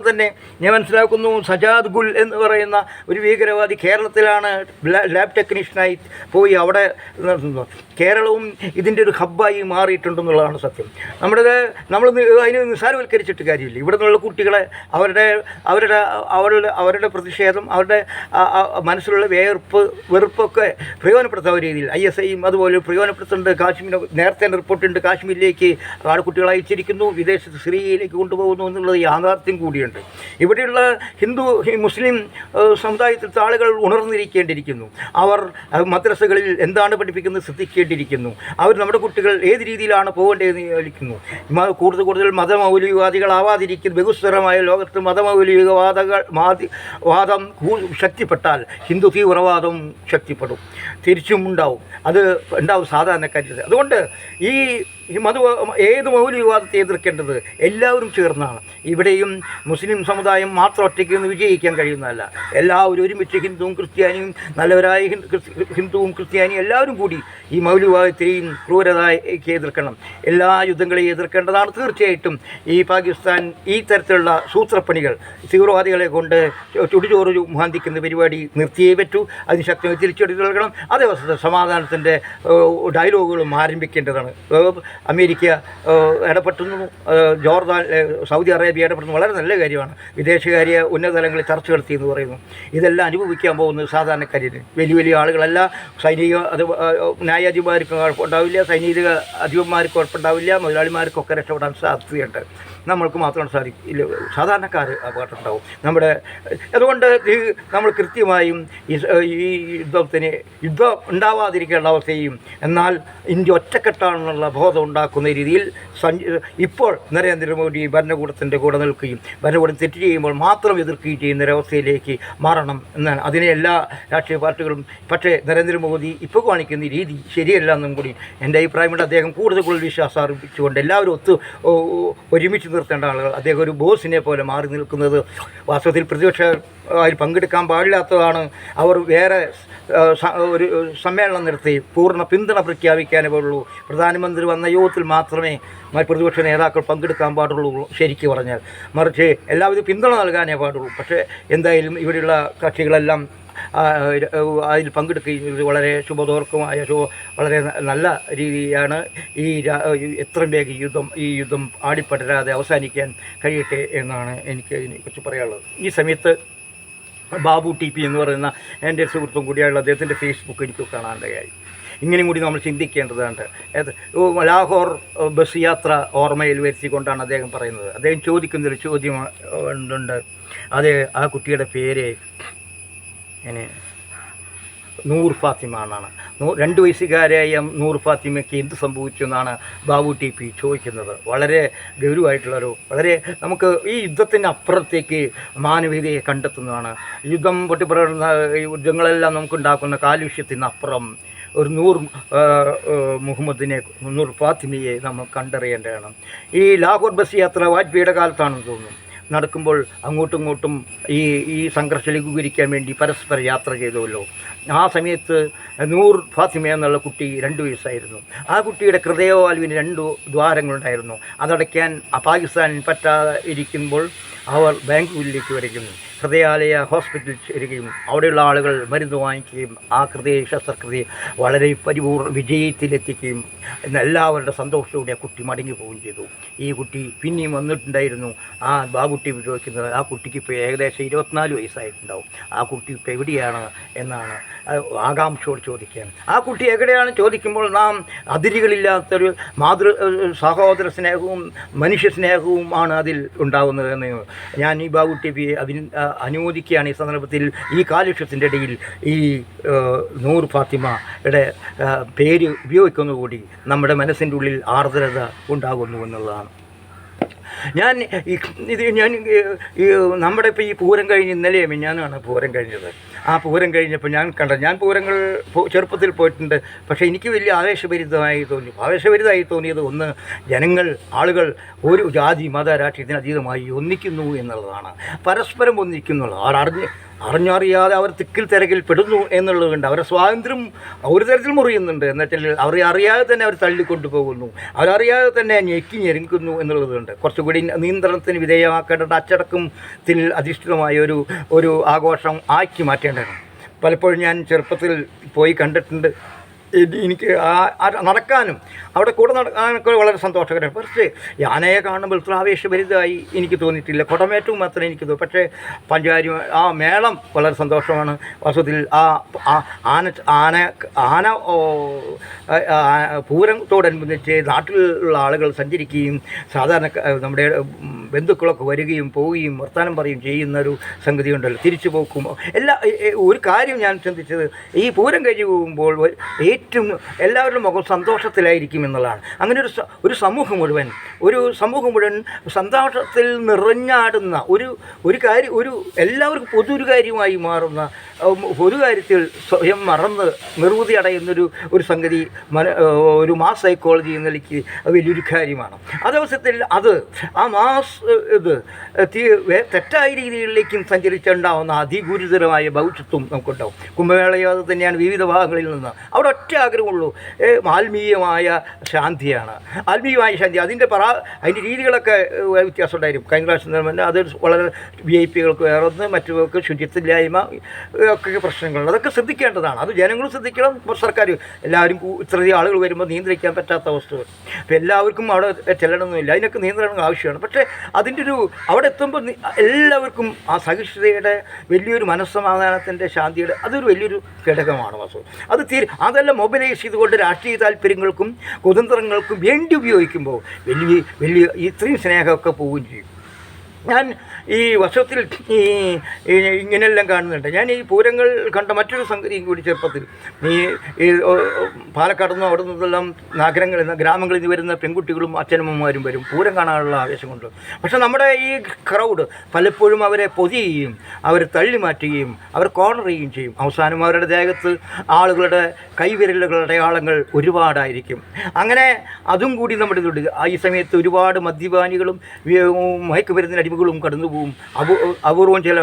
S1: തന്നെ ഞാൻ മനസ്സിലാക്കുന്നു സജാദ് ഗുൽ എന്ന് പറയുന്ന ഒരു ഭീകരവാദി കേരളത്തിലാണ് ലാബ് ടെക്നീഷ്യനായി പോയി അവിടെ നടത്തുന്നത്. കേരളവും ഇതിൻ്റെ ഒരു ഹബ്ബായി മാറിയിട്ടുണ്ടെന്നുള്ളതാണ് സത്യം. നമ്മൾ അതിന് നിസ്സാരവൽക്കരിച്ചിട്ട് കാര്യമില്ല. ഇവിടെ നിന്നുള്ള കുട്ടികളെ അവരുടെ പ്രതിഷേധം, അവരുടെ മനസ്സിലുള്ള വെറുപ്പൊക്കെ പ്രയോജനപ്പെടുത്താവുന്ന രീതിയിൽ ISIയും അതുപോലെ പ്രയോജനപ്പെടുത്തുന്നുണ്ട്. കാശ്മീർ നേരത്തെ റിപ്പോർട്ടുണ്ട്, കാശ്മീരിലേക്ക് ആൺകുട്ടികളെ അയച്ചിരിക്കുന്നു, വിദേശത്ത് സിറിയയിലേക്ക് കൊണ്ടുപോകുന്നു എന്നുള്ളത് യാഥാർത്ഥ്യം കൂടിയുണ്ട്. ഇവിടെയുള്ള മുസ്ലിം സമുദായത്തിലത്തെ ആളുകൾ ഉണർന്നിരിക്കേണ്ടിയിരിക്കുന്നു. അവർ മദ്രസകളിൽ എന്താണ് പഠിപ്പിക്കുന്നത് ശ്രദ്ധിക്കേണ്ടിയിരിക്കുന്നു. അവർ നമ്മുടെ കുട്ടികൾ ഏത് രീതിയിലാണ് പോകേണ്ടതെന്ന് ചോദിക്കുന്നു. കൂടുതൽ മതമൗലികവാദികളാവാതിരിക്കുന്ന ബഹുസ്വരമായ ലോകത്ത് വാദം ശക്തിപ്പെട്ടാൽ ഹിന്ദു തീവ്രവാദം ശക്തിപ്പെടും, തിരിച്ചും ഉണ്ടാവും. അത് ഉണ്ടാവും സാധാരണക്കാരിൽ. അതുകൊണ്ട് ഈ ഈ ഏത് മൗലിക വിവാദത്തെ എതിർക്കേണ്ടത് എല്ലാവരും ചേർന്നാണ്. ഇവിടെയും മുസ്ലിം സമുദായം മാത്രം ഒറ്റയ്ക്ക് നിന്ന് വിജയിക്കാൻ കഴിയുന്നതല്ല. എല്ലാവരും ഒരുമിച്ച് ഹിന്ദുവും ക്രിസ്ത്യാനിയും നല്ലവരായ ഹിന്ദുവും ക്രിസ്ത്യാനിയും എല്ലാവരും കൂടി ഈ മൗലിക വിവാദത്തെയും ക്രൂരതയ്ക്ക് എതിർക്കണം. എല്ലാ യുദ്ധങ്ങളെയും എതിർക്കേണ്ടതാണ്. തീർച്ചയായിട്ടും ഈ പാകിസ്ഥാൻ ഈ തരത്തിലുള്ള സൂത്രപ്പണികൾ തീവ്രവാദികളെ കൊണ്ട് ചുടുചോറ് മുഹാന്തിക്കുന്ന പരിപാടി നിർത്തിയേ പറ്റൂ. അതിന് ശക്തമായി തിരിച്ചടി നൽകണം. അതേവസരത്തിൽ സമാധാനത്തിൻ്റെ ഡയലോഗുകളും ആരംഭിക്കേണ്ടതാണ്. അമേരിക്ക ഇടപെട്ടുന്നു, ജോർദാൻ, സൗദി അറേബ്യ ഇടപെടുന്നു, വളരെ നല്ല കാര്യമാണ്. വിദേശകാര്യ ഉന്നതതലങ്ങളിൽ ചർച്ച നടത്തി എന്ന് പറയുന്നു. ഇതെല്ലാം അനുഭവിക്കാൻ പോകുന്നത് സാധാരണക്കാരിന് വലിയ വലിയ ആളുകളല്ല. സൈനിക ന്യായാധിപന്മാർക്ക് കുഴപ്പമുണ്ടാവില്ല, സൈനിക അധിപന്മാർക്ക് കുഴപ്പമുണ്ടാവില്ല, മുതലാളിമാർക്കൊക്കെ രക്ഷപ്പെടാൻ സാധ്യതയുണ്ട്. നമ്മൾക്ക് മാത്രമാണ് സാധിക്കില്ല, സാധാരണക്കാർ അപകടമുണ്ടാവും. അതുകൊണ്ട് നമ്മൾ കൃത്യമായും ഈ യുദ്ധം ഉണ്ടാവാതിരിക്കേണ്ട അവസ്ഥയും എന്നാൽ ഇന്ത്യ ഒറ്റക്കെട്ടാണെന്നുള്ള ബോധം ഉണ്ടാക്കുന്ന രീതിയിൽ ഇപ്പോൾ നരേന്ദ്രമോദി ഭരണകൂടത്തിൻ്റെ കൂടെ നിൽക്കുകയും ഭരണകൂടം തെറ്റ് ചെയ്യുമ്പോൾ മാത്രം എതിർക്കുകയും ചെയ്യുന്നൊരവസ്ഥയിലേക്ക് മാറണം എന്നാണ്. അതിനെ എല്ലാ രാഷ്ട്രീയ പാർട്ടികളും, പക്ഷേ നരേന്ദ്രമോദി ഇപ്പോൾ കാണിക്കുന്ന രീതി ശരിയല്ല എന്നും കൂടി എൻ്റെ അഭിപ്രായമുണ്ട്. അദ്ദേഹം കൂടുതൽ വിശ്വാസം അർപ്പിച്ചുകൊണ്ട് എല്ലാവരും ഒരുമിച്ച് നിർത്തേണ്ട ആളുകൾ. അദ്ദേഹം ഒരു ബോസിനെ പോലെ മാറി നിൽക്കുന്നത് വാസ്തവത്തിൽ പ്രതിപക്ഷ അതിൽ പങ്കെടുക്കാൻ പാടില്ലാത്തതാണ്. അവർ വേറെ ഒരു സമ്മേളനം നടത്തി പൂർണ്ണ പിന്തുണ പ്രഖ്യാപിക്കാനേ പാടുള്ളൂ. പ്രധാനമന്ത്രി വന്ന യോഗത്തിൽ മാത്രമേ പ്രതിപക്ഷ നേതാക്കൾ പങ്കെടുക്കാൻ പാടുള്ളൂ ശരിക്കും പറഞ്ഞാൽ. മറിച്ച് എല്ലാവരും പിന്തുണ നൽകാനേ പാടുള്ളൂ. പക്ഷേ എന്തായാലും ഇവിടെയുള്ള കക്ഷികളെല്ലാം അതിൽ പങ്കെടുക്കുകയും വളരെ ശുഭദോർക്കമായ വളരെ നല്ല രീതിയാണ്. എത്രയും വേഗം ഈ യുദ്ധം ആടിപ്പടരാതെ അവസാനിക്കാൻ കഴിയട്ടെ എന്നാണ് എനിക്ക് ഇതിനെക്കുറിച്ച് പറയാനുള്ളത്. ഈ സമയത്ത് ബാബു ടി പി എന്ന് പറയുന്ന എൻ്റെ സുഹൃത്തും കൂടിയായുള്ള അദ്ദേഹത്തിൻ്റെ ഫേസ്ബുക്ക് എനിക്ക് കാണാണ്ടായി. ഇങ്ങനെയും കൂടി നമ്മൾ ചിന്തിക്കേണ്ടതുണ്ട്. ലാഹോർ ബസ് യാത്ര ഓർമ്മയിൽ വരുത്തിക്കൊണ്ടാണ് അദ്ദേഹം പറയുന്നത്. അദ്ദേഹം ചോദിക്കുന്നൊരു ചോദ്യം ഉണ്ട്. അത് ആ കുട്ടിയുടെ പേര് നൂർ ഫാത്തിമ എന്നാണ്. 2 വയസ്സുകാരായ നൂർ ഫാത്തിമയ്ക്ക് എന്ത് സംഭവിച്ചു എന്നാണ് ബാബു ടി പി ചോദിക്കുന്നത്. വളരെ ഗൗരവമായിട്ടുള്ളൊരു വളരെ നമുക്ക് ഈ യുദ്ധത്തിൻ്റെ അപ്പുറത്തേക്ക് മാനവികതയെ കണ്ടെത്തുന്നതാണ്. യുദ്ധം പൊട്ടിപ്പറയുന്ന യുദ്ധങ്ങളെല്ലാം നമുക്കുണ്ടാക്കുന്ന കാലുഷ്യത്തിനപ്പുറം ഒരു നൂർ ഫാത്തിമയെ നമ്മൾ കണ്ടറിയേണ്ടതാണ്. ഈ ലാഹോർ ബസ് യാത്ര വാജ്പേയിയുടെ കാലത്താണെന്ന് തോന്നുന്നു. നടക്കുമ്പോൾ അങ്ങോട്ടും ഇങ്ങോട്ടും ഈ സംഘർഷം ലഘൂകരിക്കാൻ വേണ്ടി പരസ്പരം യാത്ര ചെയ്തുവല്ലോ. ആ സമയത്ത് നൂർ ഫാത്തിമ എന്നുള്ള കുട്ടി 2 വയസ്സായിരുന്നു. ആ കുട്ടിയുടെ ഹൃദയവാൽവിന് 2 ദ്വാരങ്ങളുണ്ടായിരുന്നു. അതടയ്ക്കാൻ പാകിസ്ഥാനിൽ പറ്റാതെ ഇരിക്കുമ്പോൾ അവർ ബാംഗ്ലൂരിലേക്ക് വരികയും ഹൃദയാലയ ഹോസ്പിറ്റലിൽ ചേരുകയും അവിടെയുള്ള ആളുകൾ മരുന്ന് വാങ്ങിക്കുകയും ആ ഹൃദയ ശസ്ത്രക്രിയ വളരെ വിജയത്തിലെത്തിക്കുകയും എല്ലാവരുടെ സന്തോഷത്തോടെ ആ കുട്ടി മടങ്ങി പോവുകയും ചെയ്തു. ഈ കുട്ടി പിന്നെയും വന്നിട്ടുണ്ടായിരുന്നു. ആ ബാബുട്ടി ചോദിക്കുന്നത് ആ കുട്ടിക്ക് ഇപ്പോൾ ഏകദേശം 24 വയസ്സായിട്ടുണ്ടാവും. ആ കുട്ടി ഇപ്പോൾ എവിടെയാണ് എന്നാണ് ആകാംക്ഷയോട് ചോദിക്കാൻ. ആ കുട്ടി എവിടെയാണ് ചോദിക്കുമ്പോൾ നാം അതിരുകളില്ലാത്തൊരു സഹോദര സ്നേഹവും മനുഷ്യ സ്നേഹവും ആണ് അതിൽ ഉണ്ടാകുന്നതെന്ന് ഞാൻ ഈ ബാബുട്ടി അനുമോദിക്കുകയാണ്. ഈ സന്ദർഭത്തിൽ ഈ കാലുഷ്യത്തിൻ്റെ ഇടയിൽ ഈ നൂർ ഫാത്തിമയുടെ പേര് ഉപയോഗിക്കുന്നതുകൂടി നമ്മുടെ മനസ്സിൻ്റെ ഉള്ളിൽ ആർദ്രത ഉണ്ടാകുന്നു എന്നുള്ളതാണ്. നമ്മുടെ ഇപ്പോൾ ഈ പൂരം കഴിഞ്ഞ് ഇന്നലെ മിഞ്ഞാന്നാണ് പൂരം കഴിഞ്ഞത്. ആ പൂരം കഴിഞ്ഞപ്പോൾ ഞാൻ പൂരങ്ങൾ ചെറുപ്പത്തിൽ പോയിട്ടുണ്ട്. പക്ഷേ എനിക്ക് വലിയ ആവേശഭരിതമായി തോന്നിയത് ഒന്ന് ആളുകൾ ഒരു ജാതി മത രാഷ്ട്രീയത്തിന് അതീതമായി ഒന്നിക്കുന്നു എന്നുള്ളതാണ്. പരസ്പരം ഒന്നിക്കുന്നുള്ളത്. അറിഞ്ഞറിയാതെ അവർ തിക്കിൽ തിരക്കിൽ പെടുന്നു എന്നുള്ളതുകൊണ്ട് അവരുടെ സ്വാതന്ത്ര്യം ഒരു തരത്തിൽ മുറിയുന്നുണ്ട്. എന്നുവെച്ചാൽ അവരെ അറിയാതെ തന്നെ അവർ തള്ളിക്കൊണ്ടു പോകുന്നു, അവരറിയാതെ തന്നെ ഞെരിക്കുന്നു എന്നുള്ളതുകൊണ്ട് കുറച്ചുകൂടി നിയന്ത്രണത്തിന് വിധേയമാക്കേണ്ട അച്ചടക്കത്തിൽ അധിഷ്ഠിതമായ ഒരു ആഘോഷം ആക്കി മാറ്റേണ്ടതാണ്. പലപ്പോഴും ഞാൻ ചെറുപ്പത്തിൽ പോയി കണ്ടിട്ടുണ്ട്. എനിക്ക് നടക്കാനും അവിടെ കൂടെ നടക്കാനൊക്കെ വളരെ സന്തോഷകരമാണ്. പക്ഷേ ആനയെ കാണുമ്പോൾ ഇത്ര ആവേശഭരിതമായി എനിക്ക് തോന്നിയിട്ടില്ല. കുടമേറ്റവും മാത്രമേ എനിക്ക് തോന്നി. പക്ഷേ പഞ്ചാരി ആ മേളം വളരെ സന്തോഷമാണ്. വാസ്തവത്തിൽ ആന പൂരത്തോടനുബന്ധിച്ച് നാട്ടിലുള്ള ആളുകൾ സഞ്ചരിക്കുകയും സാധാരണ നമ്മുടെ ബന്ധുക്കളൊക്കെ വരികയും പോവുകയും വർത്തമാനം പറയുകയും ചെയ്യുന്നൊരു സംഗതി ഉണ്ടല്ലോ, തിരിച്ചു പോക്കുമ്പോൾ ഒരു കാര്യം ഞാൻ ചിന്തിച്ചത്, ഈ പൂരം കഴിഞ്ഞ് പോകുമ്പോൾ ഏറ്റവും എല്ലാവരുടെ മുഖം സന്തോഷത്തിലായിരിക്കും എന്നുള്ളതാണ്. അങ്ങനെ ഒരു സമൂഹം മുഴുവൻ സന്തോഷത്തിൽ നിറഞ്ഞാടുന്ന ഒരു കാര്യം, എല്ലാവർക്കും പൊതു കാര്യമായി മാറുന്ന, ഒരു കാര്യത്തിൽ സ്വയം മറന്ന് നിർവൃതി അടയുന്നൊരു സംഗതി ഒരു മാസ് സൈക്കോളജി എന്ന നിലയ്ക്ക് വലിയൊരു കാര്യമാണ്. അതവസരത്തിൽ ആ മാസ് തെറ്റായ രീതികളിലേക്കും സഞ്ചരിച്ചുണ്ടാവുന്ന അതിഗുരുതരമായ ഭവിഷ്യത്വം നമുക്കുണ്ടാവും. കുംഭമേളയോ അത് തന്നെയാണ്. വിവിധ ഭാഗങ്ങളിൽ നിന്ന് അവിടെ ഒറ്റ ആഗ്രഹമുള്ളൂ, ആത്മീയമായ ശാന്തിയാണ്. ആത്മീയമായ ശാന്തി അതിൻ്റെ രീതികളൊക്കെ വ്യത്യാസം ഉണ്ടായിരിക്കും. കഴിഞ്ഞ പ്രാവശ്യം അത് വളരെ VIP-കൾക്ക് വേറൊന്ന്, മറ്റുള്ളവർക്ക് ശുചിത്വമില്ലായ്മ ഒക്കെ പ്രശ്നങ്ങളുണ്ട്. അതൊക്കെ ശ്രദ്ധിക്കേണ്ടതാണ്. അത് ജനങ്ങളും ശ്രദ്ധിക്കണം, സർക്കാർ എല്ലാവരും ഇത്രയധികം ആളുകൾ വരുമ്പോൾ നിയന്ത്രിക്കാൻ പറ്റാത്ത അവസ്ഥകൾ. അപ്പോൾ എല്ലാവർക്കും അവിടെ ചെല്ലണമെന്നില്ല, അതിനൊക്കെ നിയന്ത്രണം ആവശ്യമാണ്. പക്ഷേ അതിൻ്റെ അവിടെ എത്തുമ്പോൾ എല്ലാവർക്കും ആ സഹിഷ്ണുതയുടെ വലിയൊരു മനസ്സമാധാനത്തിൻ്റെ ശാന്തിയുടെ അതൊരു വലിയൊരു ഘടകമാണ് വസ്തു. അതെല്ലാം മൊബിലൈസ് ചെയ്തുകൊണ്ട് രാഷ്ട്രീയ താല്പര്യങ്ങൾക്കും കുതന്ത്രങ്ങൾക്കും വേണ്ടി ഉപയോഗിക്കുമ്പോൾ വലിയ ഇത്രയും സ്നേഹമൊക്കെ പോവുകയും ചെയ്യും. ഞാൻ ഈ വർഷത്തിൽ ഇങ്ങനെയെല്ലാം കാണുന്നുണ്ട്. ഞാൻ ഈ പൂരങ്ങൾ കണ്ട മറ്റൊരു സംഗതിയും കൂടി ചെറുപ്പത്തിൽ, ഈ പാലക്കാട് നിന്നും അവിടെ നിന്നെല്ലാം ഗ്രാമങ്ങളിൽ നിന്ന് വരുന്ന പെൺകുട്ടികളും അച്ഛനമ്മമാരും വരും പൂരം കാണാനുള്ള ആവേശം കൊണ്ട്. പക്ഷെ നമ്മുടെ ഈ ക്രൗഡ് പലപ്പോഴും അവരെ പൊതിയുകയും അവരെ തള്ളി മാറ്റുകയും അവർ കോർണർ ചെയ്യുകയും ചെയ്യും. അവസാനം അവരുടെ ദേഹത്ത് ആളുകളുടെ കൈവിരലുകളുടെ അടയാളങ്ങൾ ഒരുപാടായിരിക്കും. അങ്ങനെ അതും കൂടി നമ്മുടെ ഇതുണ്ട്. ഈ സമയത്ത് ഒരുപാട് മദ്യപാനികളും മയക്കുമരുന്നിന് അടിമകളും കടന്നു പോകും. അപൂർവം ചില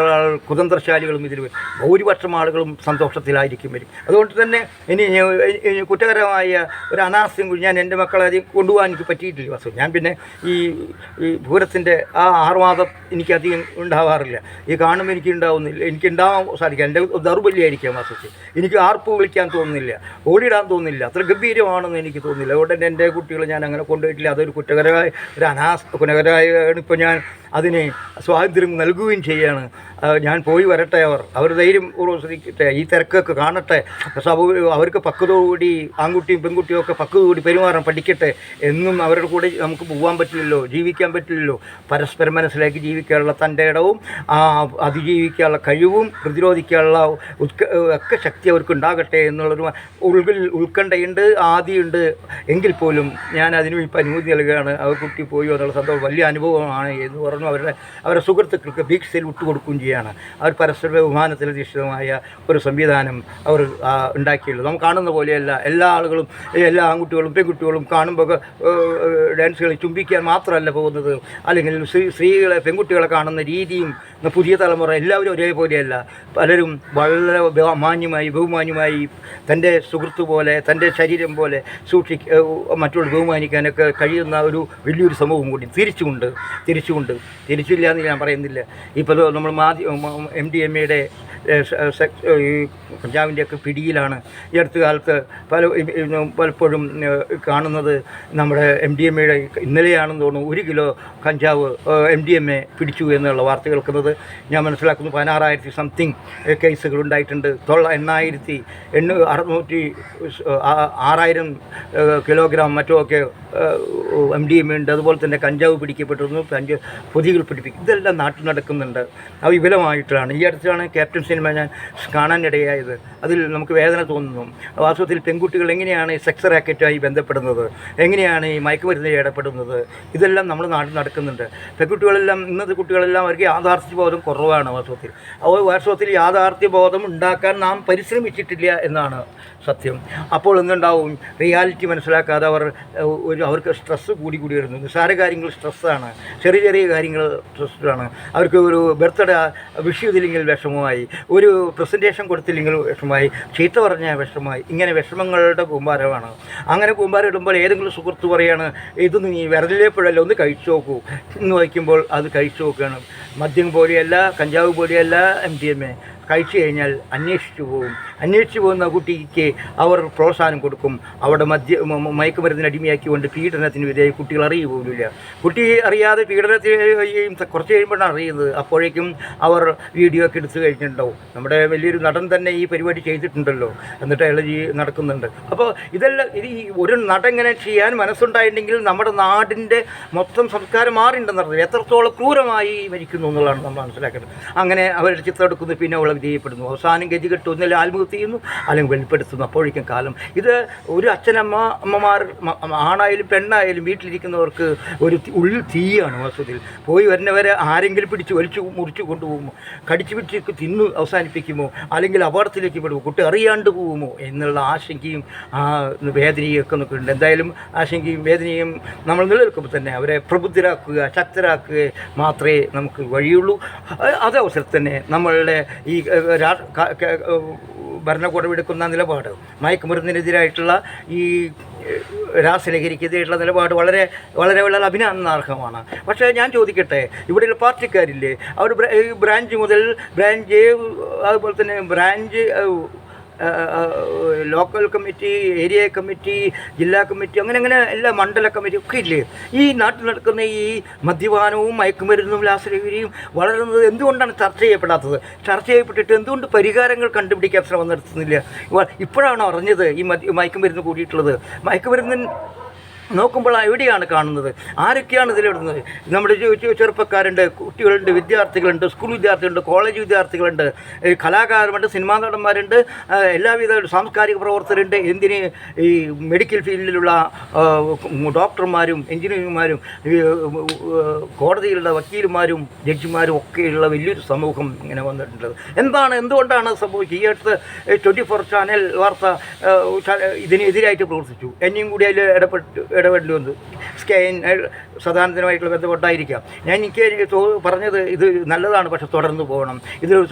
S1: കുതന്ത്രശാലികളും ഇതിൽ വരും. ഭൂരിപക്ഷം ആളുകളും സന്തോഷത്തിലായിരിക്കും വരും. അതുകൊണ്ട് തന്നെ ഇനി കുറ്റകരമായ ഒരു അനാസ്ഥയും കൂടി ഞാൻ എൻ്റെ മക്കളെ അധികം കൊണ്ടുപോകാൻ എനിക്ക് പറ്റിയിട്ടില്ല വസ്തു. ഞാൻ പിന്നെ ഈ പൂരത്തിൻ്റെ ആ ആർവാദം എനിക്കധികം ഉണ്ടാവാറില്ല. ഈ കാണുമ്പോൾ എനിക്ക് ഉണ്ടാവാൻ സാധിക്കുക. എൻ്റെ ദൗർബല്യമായിരിക്കാം വസ്തുക്ക്. എനിക്ക് ആർപ്പ് വിളിക്കാൻ തോന്നുന്നില്ല, ഓടിയിടാൻ തോന്നുന്നില്ല, അത്ര ഗംഭീരമാണെന്ന് എനിക്ക് തോന്നുന്നില്ല. അതുകൊണ്ട് തന്നെ എൻ്റെ കുട്ടികളെ ഞാൻ അങ്ങനെ കൊണ്ടുപോയിട്ടില്ല. അതൊരു കുറ്റകരമായ കുറ്റകരമായാണ്. ഇപ്പോൾ ഞാൻ അതിന് സ്വാതന്ത്ര്യം നൽകുകയും ചെയ്യാണ്. ഞാൻ പോയി വരട്ടെ, അവർ ധൈര്യം ശ്രദ്ധിക്കട്ടെ, ഈ തിരക്കൊക്കെ കാണട്ടെ, അവർക്ക് പക്വതയോടുകൂടി ആൺകുട്ടിയും പെൺകുട്ടിയും ഒക്കെ പക്വതയോടുകൂടി പെരുമാറാൻ പഠിക്കട്ടെ. എന്നും അവരുടെ കൂടെ നമുക്ക് പോകാൻ പറ്റില്ലല്ലോ, ജീവിക്കാൻ പറ്റില്ലല്ലോ. പരസ്പരം മനസ്സിലാക്കി ജീവിക്കാനുള്ള തൻ്റെ ഇടവും അതിജീവിക്കാനുള്ള കഴിവും പ്രതിരോധിക്കാനുള്ള ഒക്കെ ശക്തി അവർക്ക് ഉണ്ടാകട്ടെ എന്നുള്ളൊരു ഉത്കണ്ഠയുണ്ട്, ആദിയുണ്ട്. എങ്കിൽ പോലും ഞാൻ അതിനും ഇപ്പോൾ അനുമതി നൽകുകയാണ്. അവർ കുട്ടി പോയി എന്നുള്ള സന്തോഷം വലിയ അനുഭവമാണ് എന്ന് പറഞ്ഞു അവരുടെ സുഹൃത്തുക്കൾക്ക് ബിഗ് സെൽ വിട്ടുകൊടുക്കുകയും ചെയ്യുകയാണ്. അവർ പരസ്പര ബഹുമാനത്തിൽ അധിഷ്ഠിതമായ ഒരു സംവിധാനം അവർ ഉണ്ടാക്കിയുള്ളൂ. നമുക്ക് കാണുന്ന പോലെയല്ല. എല്ലാ ആളുകളും, എല്ലാ ആൺകുട്ടികളും പെൺകുട്ടികളും കാണുമ്പോൾ ഡാൻസുകളെ ചുംബിക്കാൻ മാത്രമല്ല പോകുന്നത്. അല്ലെങ്കിൽ സ്ത്രീകളെ പെൺകുട്ടികളെ കാണുന്ന രീതിയും പുതിയ തലമുറ എല്ലാവരും ഒരേപോലെയല്ല. പലരും വളരെ ബഹുമാന്യമായി തൻ്റെ സുഹൃത്ത് പോലെ, തൻ്റെ ശരീരം പോലെ മറ്റുള്ള ബഹുമാനിക്കാനൊക്കെ കഴിയുന്ന ഒരു വലിയൊരു സമൂഹം കൂടി തിരിച്ചില്ല എന്ന് ഞാൻ പറയുന്നില്ല. ഇപ്പോൾ നമ്മൾ MDMA-യുടെ പഞ്ചാബിൻ്റെയൊക്കെ പിടിയിലാണ്. ഈ അടുത്ത കാലത്ത് പലപ്പോഴും കാണുന്നത് നമ്മുടെ MDMA-യുടെ ഇന്നലെയാണെന്ന് തോന്നുന്നു 1 കിലോ കഞ്ചാവ് MDMA പിടിച്ചു എന്നുള്ള വാർത്ത കേൾക്കുന്നത്. ഞാൻ മനസ്സിലാക്കുന്നു 16,000 സംതിങ് കേസുകൾ ഉണ്ടായിട്ടുണ്ട്. 6,000 കിലോഗ്രാം മറ്റുമൊക്കെ MDMA ഉണ്ട്. അതുപോലെ തന്നെ കഞ്ചാവ് പിടിക്കപ്പെട്ടിരുന്നു, പൊതികൾ പിടിപ്പിക്കും. ഇതെല്ലാം നാട്ടിൽ നടക്കുന്നുണ്ട്. അത് വിപുലമായിട്ടാണ്. ഈ അടുത്താണ് ക്യാപ്റ്റൻ സിനിമ ഞാൻ കാണാനിടയായത്. അതിൽ നമുക്ക് വേദന തോന്നുന്നു. വാസ്തവത്തിൽ പെൺകുട്ടികൾ എങ്ങനെയാണ് ഈ സെക്സ് റാക്കറ്റുമായി ബന്ധപ്പെടുന്നത്, എങ്ങനെയാണ് ഈ മയക്കുമരുന്നിൽ ഇടപെടുന്നത്, ഇതെല്ലാം നമ്മുടെ നാട്ടിൽ നടക്കുന്നുണ്ട്. ഇന്നത്തെ കുട്ടികളെല്ലാം അവർക്ക് യാഥാർത്ഥ്യബോധം കുറവാണ്. വാസ്തവത്തിൽ യാഥാർത്ഥ്യബോധം ഉണ്ടാക്കാൻ നാം പരിശ്രമിച്ചിട്ടില്ല എന്നാണ് സത്യം. അപ്പോൾ എന്തുണ്ടാവും? റിയാലിറ്റി മനസ്സിലാക്കാതെ അവർക്ക് സ്ട്രെസ്സ് കൂടി വരുന്നു. നിസ്സാര കാര്യങ്ങൾ സ്ട്രെസ്സാണ്, ചെറിയ കാര്യങ്ങൾ സ്ട്രെസ്സാണ്. അവർക്ക് ഒരു ബർത്ത്ഡേ വിഷ് ചെയ്തില്ലെങ്കിൽ വിഷമമായി, ഒരു പ്രസൻറ്റേഷൻ കൊടുത്തില്ലെങ്കിൽ വിഷമമായി, ചീത്ത പറഞ്ഞാൽ വിഷമമായി. ഇങ്ങനെ വിഷമങ്ങളുടെ കൂമ്പാരമാണ്. അങ്ങനെ കൂമ്പാരം ഇടുമ്പോൾ ഏതെങ്കിലും സുഹൃത്ത് പറയാണ്, ഇത് നീ വിരലിലേപ്പോഴല്ല ഒന്ന് കഴിച്ചു നോക്കൂ എന്ന് വയ്ക്കുമ്പോൾ അത് കഴിച്ചു നോക്കുകയാണ്. മദ്യം പോലെയല്ല, കഞ്ചാവ് പോലെയല്ല MDMA. കഴിച്ചു കഴിഞ്ഞാൽ അന്വേഷിച്ചു പോകുന്ന കുട്ടിക്ക് അവർ പ്രോത്സാഹനം കൊടുക്കും. അവിടെ മയക്കുമരുന്നിന് അടിമയാക്കിക്കൊണ്ട് പീഡനത്തിന് വിധേയ കുട്ടികൾ അറിയുക പോലുമില്ല. കുട്ടി അറിയാതെ പീഡനത്തിന് കുറച്ച് കഴിയുമ്പോഴാണ് അറിയുന്നത്. അപ്പോഴേക്കും അവർ വീഡിയോ ഒക്കെ എടുത്തു കഴിഞ്ഞിട്ടുണ്ടാവും. നമ്മുടെ വലിയൊരു നടൻ തന്നെ ഈ പരിപാടി ചെയ്തിട്ടുണ്ടല്ലോ, എന്നിട്ട് അയാൾ നടക്കുന്നുണ്ട്. അപ്പോൾ ഇതെല്ലാം ഈ ഒരു നടൻ ഇങ്ങനെ ചെയ്യാൻ മനസ്സുണ്ടായിട്ടുണ്ടെങ്കിൽ നമ്മുടെ നാടിൻ്റെ മൊത്തം സംസ്കാരം മാറിയിട്ടുണ്ടെന്നറിയാം. എത്രത്തോളം ക്രൂരമായി മരിക്കുന്നു എന്നുള്ളതാണ് നമ്മൾ മനസ്സിലാക്കേണ്ടത്. അങ്ങനെ അവരുടെ ചിത്രം എടുക്കുന്നു, പിന്നെ അവളെ വിധേയപ്പെടുന്നു, അവസാനം ഗതി കിട്ടും, ഒന്നിൽ ആത്മഹത്യ ചെയ്യുന്നു, അല്ലെങ്കിൽ വെളിപ്പെടുത്തുന്നു. അപ്പോഴേക്കും കാലം ഇത് ഒരു അമ്മമാർ ആണായാലും പെണ്ണായാലും വീട്ടിലിരിക്കുന്നവർക്ക് ഒരു ഉള്ളിൽ തീയാണ്. വസ്തുതയിൽ പോയി വരുന്നവരെ ആരെങ്കിലും പിടിച്ച് വലിച്ചു മുറിച്ച് കൊണ്ടുപോകുമോ, കടിച്ചു പിടിച്ച് തിന്നു അവസാനിപ്പിക്കുമോ, അല്ലെങ്കിൽ അപകടത്തിലേക്ക് വിടുമോ, കുട്ടി അറിയാണ്ട് പോകുമോ എന്നുള്ള ആശങ്കയും വേദനയും ഒക്കെ നോക്കുന്നുണ്ട്. എന്തായാലും ആശങ്കയും വേദനയും നമ്മൾ നിലനിൽക്കുമ്പോൾ തന്നെ അവരെ പ്രബുദ്ധരാക്കുക, ശക്തരാക്കുക മാത്രമേ നമുക്ക് വഴിയുള്ളൂ. അതേ അവസരത്തിൽ തന്നെ നമ്മളുടെ ഈ ഭരണകൂടം എടുക്കുന്ന നിലപാട്, മയക്കുമരുന്നിനെതിരായിട്ടുള്ള ഈ രാസലഹരിക്കെതിരായിട്ടുള്ള നിലപാട് വളരെ വളരെ വളരെ അഭിനന്ദനാർഹമാണ്. പക്ഷേ ഞാൻ ചോദിക്കട്ടെ, ഇവിടെയുള്ള പാർട്ടിക്കാരില്ലേ, അവർ ബ്രാഞ്ച് മുതൽ ബ്രാഞ്ച്, അതുപോലെ തന്നെ branch, local committee, area committee, ജില്ലാ കമ്മിറ്റി, അങ്ങനെ എല്ലാ മണ്ഡല കമ്മിറ്റി ഒക്കെ ഇല്ലേ? ഈ നാട്ടിൽ നടക്കുന്ന ഈ മദ്യപാനവും മയക്കുമരുന്നും രാസലഹരിയും വളരുന്നത് എന്തുകൊണ്ടാണ് ചർച്ച ചെയ്യപ്പെടാത്തത്? ചർച്ച ചെയ്യപ്പെട്ടിട്ട് എന്തുകൊണ്ട് പരിഹാരങ്ങൾ കണ്ടുപിടിക്കാൻ ശ്രമം നടത്തുന്നില്ല? ഇപ്പോഴാണ് അറിഞ്ഞത് ഈ മയക്കുമരുന്ന് കൂടിയിട്ടുള്ളത്. മയക്കുമരുന്ന് നോക്കുമ്പോൾ എവിടെയാണ് കാണുന്നത്? ആരൊക്കെയാണ് ഇതിലിടുന്നത്? നമ്മുടെ ചെറുപ്പക്കാരുണ്ട്, കുട്ടികളുണ്ട്, വിദ്യാർത്ഥികളുണ്ട്, സ്കൂൾ വിദ്യാർത്ഥികളുണ്ട്, കോളേജ് വിദ്യാർത്ഥികളുണ്ട്, കലാകാരന്മാരുണ്ട്, സിനിമാ നടന്മാരുണ്ട്, എല്ലാവിധ സാംസ്കാരിക പ്രവർത്തകരുണ്ട്. എന്തിന് ഈ മെഡിക്കൽ ഫീൽഡിലുള്ള ഡോക്ടർമാരും എഞ്ചിനീയർമാരും കോടതിയിലുള്ള വക്കീലുമാരും ജഡ്ജിമാരും ഒക്കെയുള്ള വലിയൊരു സമൂഹം ഇങ്ങനെ വന്നിട്ടുണ്ട്. എന്തുകൊണ്ടാണ് സംഭവിക്കുക? ഈ അടുത്ത് 24 ചാനൽ വാർത്ത ഇതിനെതിരായിട്ട് പ്രവർത്തിച്ചു. എന്നെയും കൂടി അതിൽ ഇടപെടേണ്ടി വന്നു. സ്കെയിൻ സദാനന്ദനുമായിട്ടുള്ള ബന്ധപ്പെട്ടായിരിക്കാം. എനിക്ക് പറഞ്ഞത് ഇത് നല്ലതാണ്, പക്ഷെ തുടർന്ന് പോകണം, ഇതൊരു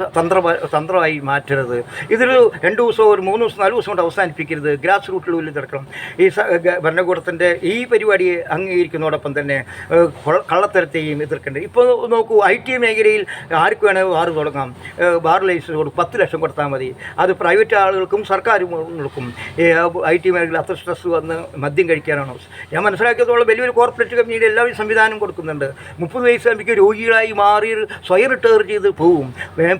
S1: തന്ത്രമായി മാറ്റരുത്, ഇതൊരു 2 ദിവസമോ ഒരു 3 ദിവസം 4 ദിവസം കൊണ്ട് അവസാനിപ്പിക്കരുത്, ഗ്രാസ് റൂട്ടിൽ ഉള്ളിൽ നടക്കണം. ഈ ഭരണകൂടത്തിൻ്റെ ഈ പരിപാടിയെ അംഗീകരിക്കുന്നതോടൊപ്പം തന്നെ കള്ളത്തരത്തെയും എതിർക്കേണ്ടത്. ഇപ്പോൾ നോക്കൂ, IT മേഖലയിൽ ആർക്ക് വേണമെങ്കിൽ ബാർ തുടങ്ങാം, ബാർ ലൈസൻസ് കൊടുക്കും, 10 ലക്ഷം കൊടുത്താൽ മതി. അത് പ്രൈവറ്റ് ആളുകൾക്കും സർക്കാരുകൾക്കും. IT മേഖല അത്ര സ്ട്രെസ് വന്ന് മദ്യം കഴിക്കാനാണോ? ഞാൻ മനസ്സിലാക്കിയതോളം വലിയൊരു കോർപ്പറേറ്റ് കമ്പനിയുടെ എല്ലാവരും സംവിധാനം കൊടുക്കുന്നുണ്ട്. 30 വയസ്സാകുമ്പോൾ രോഗികളായി മാറി സ്വയം റിട്ടയർ ചെയ്ത് പോവും.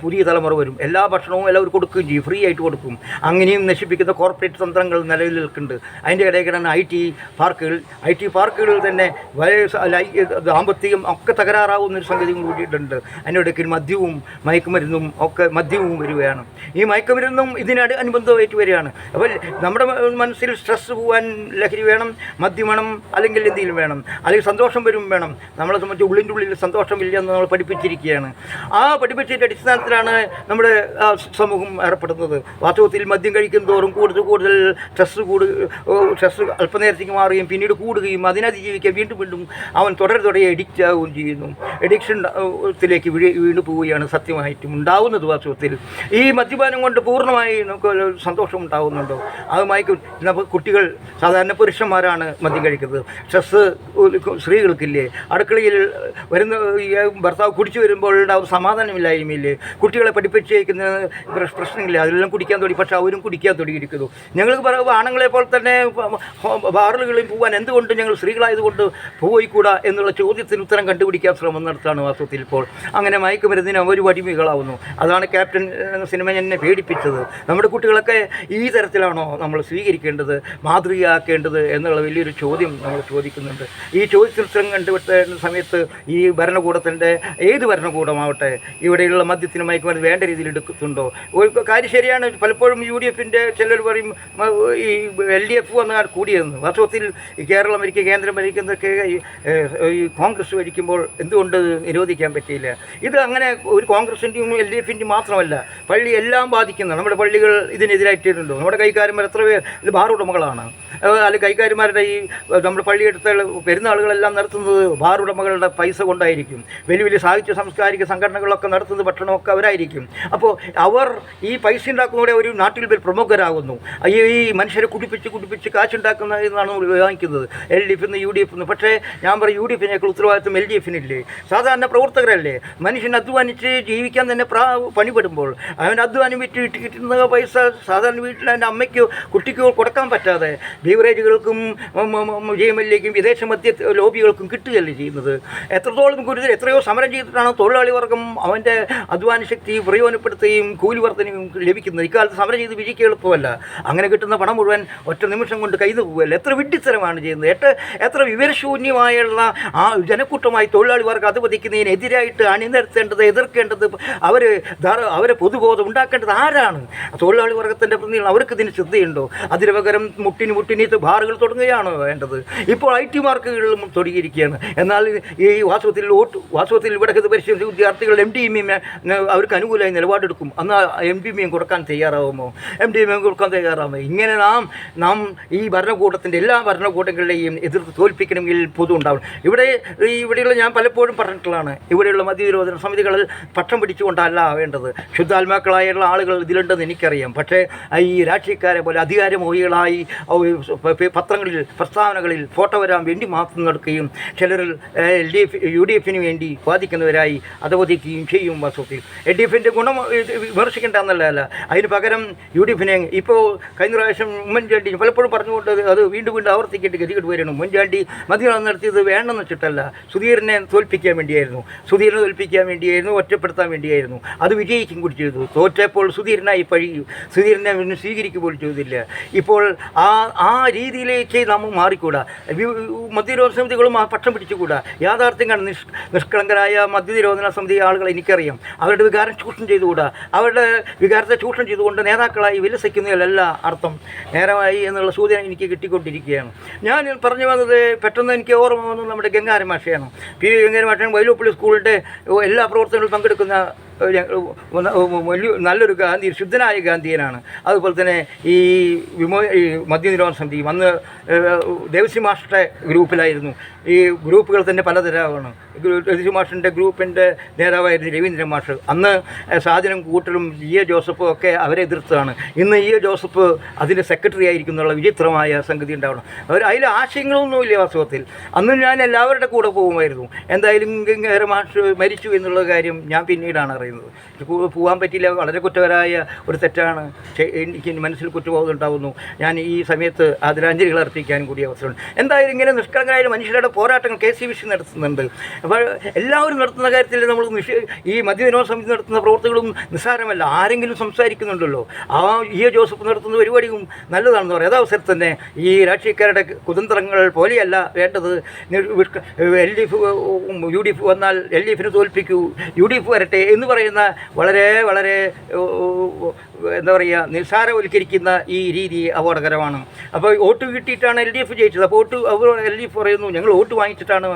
S1: പുതിയ തലമുറ വരും, എല്ലാ ഭക്ഷണവും എല്ലാവരും കൊടുക്കുകയും ചെയ്യും, ഫ്രീ ആയിട്ട് കൊടുക്കും. അങ്ങനെയും നശിപ്പിക്കുന്ന കോർപ്പറേറ്റ് തന്ത്രങ്ങൾ നിലവിൽ നിൽക്കുന്നുണ്ട്. അതിൻ്റെ ഇടയ്ക്കാണ് IT പാർക്കുകളിൽ തന്നെ ദാമ്പത്യം ഒക്കെ തകരാറാവുന്നൊരു സംഗതി കൂടിയിട്ടുണ്ട്. അതിൻ്റെ ഇടയ്ക്ക് മദ്യവും മയക്കുമരുന്നും വരികയാണ്. ഈ മയക്കുമരുന്നും അനുബന്ധമായിട്ട് വരികയാണ്. അപ്പോൾ നമ്മുടെ മനസ്സിൽ സ്ട്രെസ് പോകാൻ ലഹരി വേണം, മദ്യം വേണം, അല്ലെങ്കിൽ എന്തെങ്കിലും വേണം, അല്ലെങ്കിൽ സന്തോഷം വരും വേണം. നമ്മളെ സംബന്ധിച്ച് ഉള്ളിൻ്റെ ഉള്ളിൽ സന്തോഷമില്ല എന്ന് നമ്മൾ പഠിപ്പിച്ചിരിക്കുകയാണ്. ആ പഠിപ്പിച്ചതിൻ്റെ അടിസ്ഥാനത്തിലാണ് നമ്മുടെ സമൂഹം ഏർപ്പെടുന്നത്. വാസ്തവത്തിൽ മദ്യം കഴിക്കും തോറും കൂടുതൽ സ്ട്രെസ് അല്പനേരത്തേക്ക് മാറുകയും പിന്നീട് കൂടുകയും അതിനതിജീവിക്കാൻ വീണ്ടും അവൻ തുടരെ എഡിക്റ്റ് ആവുകയും ചെയ്യുന്നു. എഡിക്ഷനിലേക്ക് വീണ്ടും പോവുകയാണ് സത്യമായിട്ടും ഉണ്ടാവുന്നത്. വാസ്തവത്തിൽ ഈ മദ്യപാനം കൊണ്ട് പൂർണ്ണമായി നമുക്ക് സന്തോഷം ഉണ്ടാകുന്നുണ്ടോ? അതുമായി കുട്ടികൾ, സാധാരണ പുരുഷന്മാരാണ് മദ്യം കഴിക്കുന്നത്. സ്ട്രെസ് സ്ത്രീകൾക്കില്ലേ? അടുക്കളയിൽ വരുന്ന ഭർത്താവ് കുടിച്ചു വരുമ്പോൾ ഉണ്ടാവും സമാധാനമില്ലായ്മയില്ലേ? കുട്ടികളെ പഠിപ്പിച്ചേക്കുന്ന പ്രശ്നങ്ങളില്ല, അതെല്ലാം കുടിക്കാൻ തുടങ്ങി. പക്ഷേ അവരും കുടിക്കാൻ തുടങ്ങിയിരിക്കുന്നു. ഞങ്ങൾക്ക് പറയുമ്പോൾ ആണുങ്ങളെ പോലെ തന്നെ ബാറുകളിൽ പോകാൻ എന്തുകൊണ്ട് ഞങ്ങൾ സ്ത്രീകളായതുകൊണ്ട് പോയിക്കൂടാ എന്നുള്ള ചോദ്യത്തിന് ഉത്തരം കണ്ടുപിടിക്കാൻ ശ്രമം നടത്താണ് വാസ്തവത്തിൽ ഇപ്പോൾ. അങ്ങനെ മയക്കുമരുന്നിന് അവർ അടിമകളാവുന്നു. അതാണ് ക്യാപ്റ്റൻ എന്ന സിനിമ എന്നെ പേടിപ്പിച്ചത്. നമ്മുടെ കുട്ടികളൊക്കെ ഈ തരത്തിലാണോ നമ്മൾ സ്വീകരിക്കേണ്ടത്, മാതൃകയാക്കേണ്ടത് എന്നുള്ള വലിയൊരു ചോദ്യം നമ്മൾ ചോദിക്കുന്നുണ്ട്. ഈ ചോദ്യത്തിന് ഉത്തരം കണ്ടുപിടുത്തുന്ന സമയത്ത് ഈ ഭരണകൂടത്തിൻ്റെ ഏത് ഭരണകൂടമാവട്ടെ ഇവിടെയുള്ള മദ്യത്തിന് മയക്കുമരുന്ന് വേണ്ട രീതിയിൽ എടുക്കുന്നുണ്ടോ? ഒരു കാര്യം ശരിയാണ്, പലപ്പോഴും UDFൻ്റെ ചിലർ പറയും ഈ LDF വന്ന കൂടിയെന്ന്. വാസ്തവത്തിൽ ഈ കേരളം ഭരിക്കുക, കേന്ദ്രം ഭരിക്കുന്നതൊക്കെ ഈ കോൺഗ്രസ് ഭരിക്കുമ്പോൾ എന്തുകൊണ്ട് നിരോധിക്കാൻ പറ്റിയില്ല? ഇത് അങ്ങനെ ഒരു കോൺഗ്രസിൻ്റെയും LDFൻ്റെയും മാത്രമല്ല, പള്ളി എല്ലാം ബാധിക്കുന്നു. നമ്മുടെ പള്ളികൾ ഇതിനെതിരായിട്ടുണ്ടോ? നമ്മുടെ കൈക്കാരന്മാർ എത്ര പേർ ഇത് ബാർ ഉടമകളാണ്, അല്ലെങ്കിൽ കൈക്കാരന്മാരുടെ ഈ നമ്മുടെ പള്ളിയെടുത്ത പെരുന്നാളുകളെല്ലാം നടത്തുന്നത് ബാറുടമകളുടെ പൈസ കൊണ്ടായിരിക്കും. വലിയ വലിയ സാഹിത്യ സാംസ്കാരിക സംഘടനകളൊക്കെ നടത്തുന്നത് ഭക്ഷണമൊക്കെ അവരായിരിക്കും. അപ്പോൾ അവർ ഈ പൈസ ഉണ്ടാക്കുന്നതോടെ ഒരു നാട്ടിൽ പ്രമുഖരാകുന്നു. ഈ മനുഷ്യരെ കുടിപ്പിച്ച് കാശുണ്ടാക്കുന്ന എന്നാണ് വാങ്ങിക്കുന്നത് LDF എന്ന് UDF എന്ന്. പക്ഷേ ഞാൻ പറയും UDFിനേക്കാൾ ഉത്തരവാദിത്വം LDFിനില്ലേ? സാധാരണ പ്രവർത്തകരല്ലേ? മനുഷ്യൻ അധ്വാനിച്ച് ജീവിക്കാൻ തന്നെ പണിപ്പെടുമ്പോൾ അവൻ അധ്വാനം വിറ്റ് കിട്ടുന്ന പൈസ സാധാരണ വീട്ടിൽ അവൻ്റെ അമ്മയ്ക്കോ കുട്ടിക്കോ കൊടുക്കാൻ പറ്റാതെ ബീവറേജുകൾക്കും JMLക്കും വിദേശ മദ്യ ലോബികൾക്കും കിട്ടുകയല്ലേ ചെയ്യുന്നത്. എത്രത്തോളം കൂടുതൽ എത്രയോ സമരം ചെയ്തിട്ടാണ് തൊഴിലാളി വർഗം അവൻ്റെ അധ്വാന ശക്തി പ്രയോജനപ്പെടുത്തുകയും കൂലി വർധനയും ലഭിക്കുന്നത്. ഇക്കാലത്ത് സമരം ചെയ്ത് വിജയിക്കുക എളുപ്പമല്ല. അങ്ങനെ കിട്ടുന്ന പണം മുഴുവൻ ഒറ്റ നിമിഷം കൊണ്ട് കയ്യിൽ പോകുകയല്ല. എത്ര വിഡ്ഢിത്തരമാണ് ചെയ്യുന്നത്. എത്ര വിവരശൂന്യമായുള്ള ആ ജനക്കൂട്ടമായി തൊഴിലാളി വർഗം അധപതിക്കുന്നതിനെതിരായിട്ട് അണിനിരത്തേണ്ടത്, എതിർക്കേണ്ടത്, അവരെ പൊതുബോധം ഉണ്ടാക്കേണ്ടത് ആരാണ്? തൊഴിലാളി വർഗത്തിൻ്റെ പ്രതിനിധികൾ. അവർക്ക് ഇതിന് ശ്രദ്ധയുണ്ടോ? അതിന് പകരം മുട്ടിനി ബാറുകൾ തുടങ്ങുകയാണ് വേണ്ടത്. ഇപ്പോൾ IT മാർക്കുകളിലും തുടങ്ങിയിരിക്കുകയാണ്. എന്നാൽ ഈ വാസ്തവത്തിൽ ഇവിടെ പരിശീലിച്ച വിദ്യാർത്ഥികൾ MDMA അവർക്ക് അനുകൂലമായി നിലപാടെടുക്കും. എന്നാൽ MDMA കൊടുക്കാൻ തയ്യാറാവുമോ? MDMA കൊടുക്കാൻ തയ്യാറാവുമോ? ഇങ്ങനെ നാം ഈ ഭരണകൂടത്തിൻ്റെ എല്ലാ ഭരണകൂടങ്ങളിലെയും എതിർത്ത് തോൽപ്പിക്കണമെങ്കിൽ പൊതു ഉണ്ടാവണം. ഇവിടെയുള്ള ഞാൻ പലപ്പോഴും പറഞ്ഞിട്ടുള്ളതാണ്, ഇവിടെയുള്ള മദ്യനിരോധന സമിതികളിൽ പക്ഷം പിടിച്ചുകൊണ്ടല്ല വേണ്ടത്. ശുദ്ധാത്മാക്കളായുള്ള ആളുകൾ ഇതിലുണ്ടെന്ന് എനിക്കറിയാം. പക്ഷേ ഈ രാഷ്ട്രീയക്കാരെ പോലെ അധികാരമോഹികളായി പത്രങ്ങളിൽ പ്രസ്താവനകളിൽ ഫോട്ടോ വരാൻ വേണ്ടി മാത്രം നടക്കുകയും ചിലരിൽ UDFിന് വേണ്ടി വാദിക്കുന്നവരായി അധപതിക്കുകയും ചെയ്യും. വാസ്തവത്തിൽ LDFിൻ്റെ ഗുണം വിമർശിക്കേണ്ട എന്നല്ല, അതിന് പകരം UDFിനെ ഇപ്പോൾ കഴിഞ്ഞ പ്രാവശ്യം ഉമ്മൻചാണ്ടി പലപ്പോഴും പറഞ്ഞുകൊണ്ട് അത് വീണ്ടും ആവർത്തിക്കേണ്ടി ഗതികെട്ട് വരണം. ഉമ്മൻചാണ്ടി മദ്യനിരോധനം നടത്തിയത് വേണ്ടെന്ന് വെച്ചിട്ടല്ല, സുധീരനെ തോൽപ്പിക്കാൻ വേണ്ടിയായിരുന്നു, ഒറ്റപ്പെടുത്താൻ വേണ്ടിയായിരുന്നു. അത് വിജയിക്കും കൂടി ചെയ്തു. തോറ്റപ്പോൾ സുധീരനായി പഴിയും, സുധീരനെ സ്വീകരിക്കുക പോലും ചെയ്തില്ല. ഇപ്പോൾ ആ രീതിയിലേക്ക് നാം മാറിക്കൂടാ. മദ്യനിരോധന സമിതികളും ആ പക്ഷം പിടിച്ചുകൂടാ. യാഥാർത്ഥ്യം കണ്ട് നിഷ്കളങ്കരായ മദ്യനിരോധന സമിതി ആളുകൾ എനിക്കറിയാം. അവരുടെ വികാരം ചൂഷണം ചെയ്തുകൂടാ. അവരുടെ വികാരത്തെ ചൂഷണം ചെയ്തുകൊണ്ട് നേതാക്കളായി വിലസിക്കുന്നതിലല്ല അർത്ഥം. നേരമായി എന്നുള്ള സൂചന എനിക്ക് കിട്ടിക്കൊണ്ടിരിക്കുകയാണ്. ഞാൻ പറഞ്ഞു വന്നത് പെട്ടെന്ന് എനിക്ക് ഓർമ്മ വന്നത് നമ്മുടെ ഗംഗാരം മാഷയാണ്. PV ഗംഗാരം മാഷയാണ്. വൈലോപ്പള്ളി സ്കൂളിൻ്റെ എല്ലാ പ്രവർത്തനങ്ങളും പങ്കെടുക്കുന്ന നല്ലൊരു ഗാന്ധി, ശുദ്ധനായ ഗാന്ധിയനാണ്. അതുപോലെ തന്നെ ഈ മദ്യനിരോധന സമിതി അന്ന് ദേവസ്വം മാസ്റ്ററുടെ ഗ്രൂപ്പിലായിരുന്നു. ഈ ഗ്രൂപ്പുകൾ തന്നെ പലതരമാണ്. ദേവസ്വം മാഷിൻ്റെ ഗ്രൂപ്പിൻ്റെ നേതാവായിരുന്നു രവീന്ദ്രൻ മാഷ്. അന്ന് സാധനം കൂട്ടലും EA ജോസഫും ഒക്കെ അവരെ എതിർത്തതാണ്. ഇന്ന് EA ജോസഫ് അതിൻ്റെ സെക്രട്ടറി ആയിരിക്കും എന്നുള്ള വിചിത്രമായ സംഗതി ഉണ്ടാവണം. അതിൽ ആശയങ്ങളൊന്നുമില്ല. വാസ്തവത്തിൽ അന്ന് ഞാൻ എല്ലാവരുടെ കൂടെ പോകുമായിരുന്നു. എന്തായാലും ഗംഗാധര മാഷ് മരിച്ചു എന്നുള്ള കാര്യം ഞാൻ പിന്നീടാണ് അറിയുന്നത്. പോകാൻ പറ്റിയില്ല, വളരെ കുറ്റകരമായ ഒരു തെറ്റാണ്. എനിക്ക് മനസ്സിൽ കുറ്റബോധം ഉണ്ടാകുന്നു. ഞാൻ ഈ സമയത്ത് ആദരാഞ്ജലികൾ അർപ്പിക്കാനും കൂടി അവസരമുണ്ട്. എന്തായാലും ഇങ്ങനെ നിഷ്കളങ്കരായ മനുഷ്യരുടെ പോരാട്ടങ്ങൾ KCVC നടത്തുന്നുണ്ട്. അപ്പോൾ എല്ലാവരും നടത്തുന്ന കാര്യത്തിൽ നമ്മൾ ഈ മദ്യനിരോധന സമിതി നടത്തുന്ന പ്രവർത്തനങ്ങളും നിസ്സാരമല്ല. ആരെങ്കിലും സംസാരിക്കുന്നുണ്ടല്ലോ. EA ജോസഫ് നടത്തുന്ന പരിപാടിയും നല്ലതാണെന്ന് പറയാം. അതവസരത്തിൽ തന്നെ ഈ രാഷ്ട്രീയക്കാരുടെ കുതന്ത്രങ്ങൾ പോലെയല്ല വേണ്ടത്. LDF UDF വന്നാൽ LDFിനെ തോൽപ്പിക്കൂ, UDF വരട്ടെ എന്ന് പറയുന്ന വളരെ വളരെ എന്താ പറയുക, നിസ്സാരവൽക്കരിക്കുന്ന ഈ രീതി അപകടകരമാണ്. അപ്പോൾ വോട്ട് കിട്ടിയിട്ടാണ് LDF ജയിച്ചത്. അപ്പോൾ LDF പറയുന്നു ഞങ്ങൾ വോട്ട് വാങ്ങിച്ചിട്ടാണ്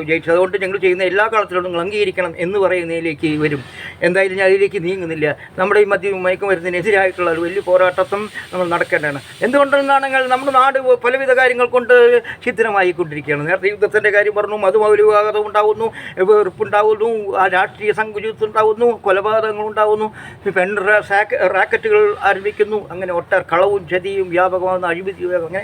S1: ജയിച്ചത്, അതുകൊണ്ട് ഞങ്ങൾ ചെയ്യുന്ന എല്ലാ കാലത്തിലും നിങ്ങൾ അംഗീകരിക്കണം എന്ന് പറയുന്നതിലേക്ക് വരും. എന്തായാലും ഞാൻ അതിലേക്ക് നീങ്ങുന്നില്ല. നമ്മുടെ ഈ മയക്കുമരുന്നിനെതിരായിട്ടുള്ള ഒരു വലിയ പോരാട്ടം നമ്മൾ നടക്കേണ്ടതാണ്. എന്തുകൊണ്ടെന്നാണെങ്കിൽ നമ്മുടെ നാട് പലവിധ കാര്യങ്ങൾ കൊണ്ട് ഛിദ്രമായിക്കൊണ്ടിരിക്കുകയാണ്. നേരത്തെ യുദ്ധത്തിൻ്റെ കാര്യം പറഞ്ഞു, മതമൗലികവാദം ഉണ്ടാകുന്നു, വെറുപ്പുണ്ടാകുന്നു, രാഷ്ട്രീയ സങ്കുചിതത്വം ഉണ്ടാകുന്നു, കൊലപാതകങ്ങൾ ഉണ്ടാകുന്നു, റാക്കറ്റുകൾ ആരംഭിക്കുന്നു. അങ്ങനെ കളവും ചതിയും വ്യാപകമാകുന്ന അഴിമതി അങ്ങനെ.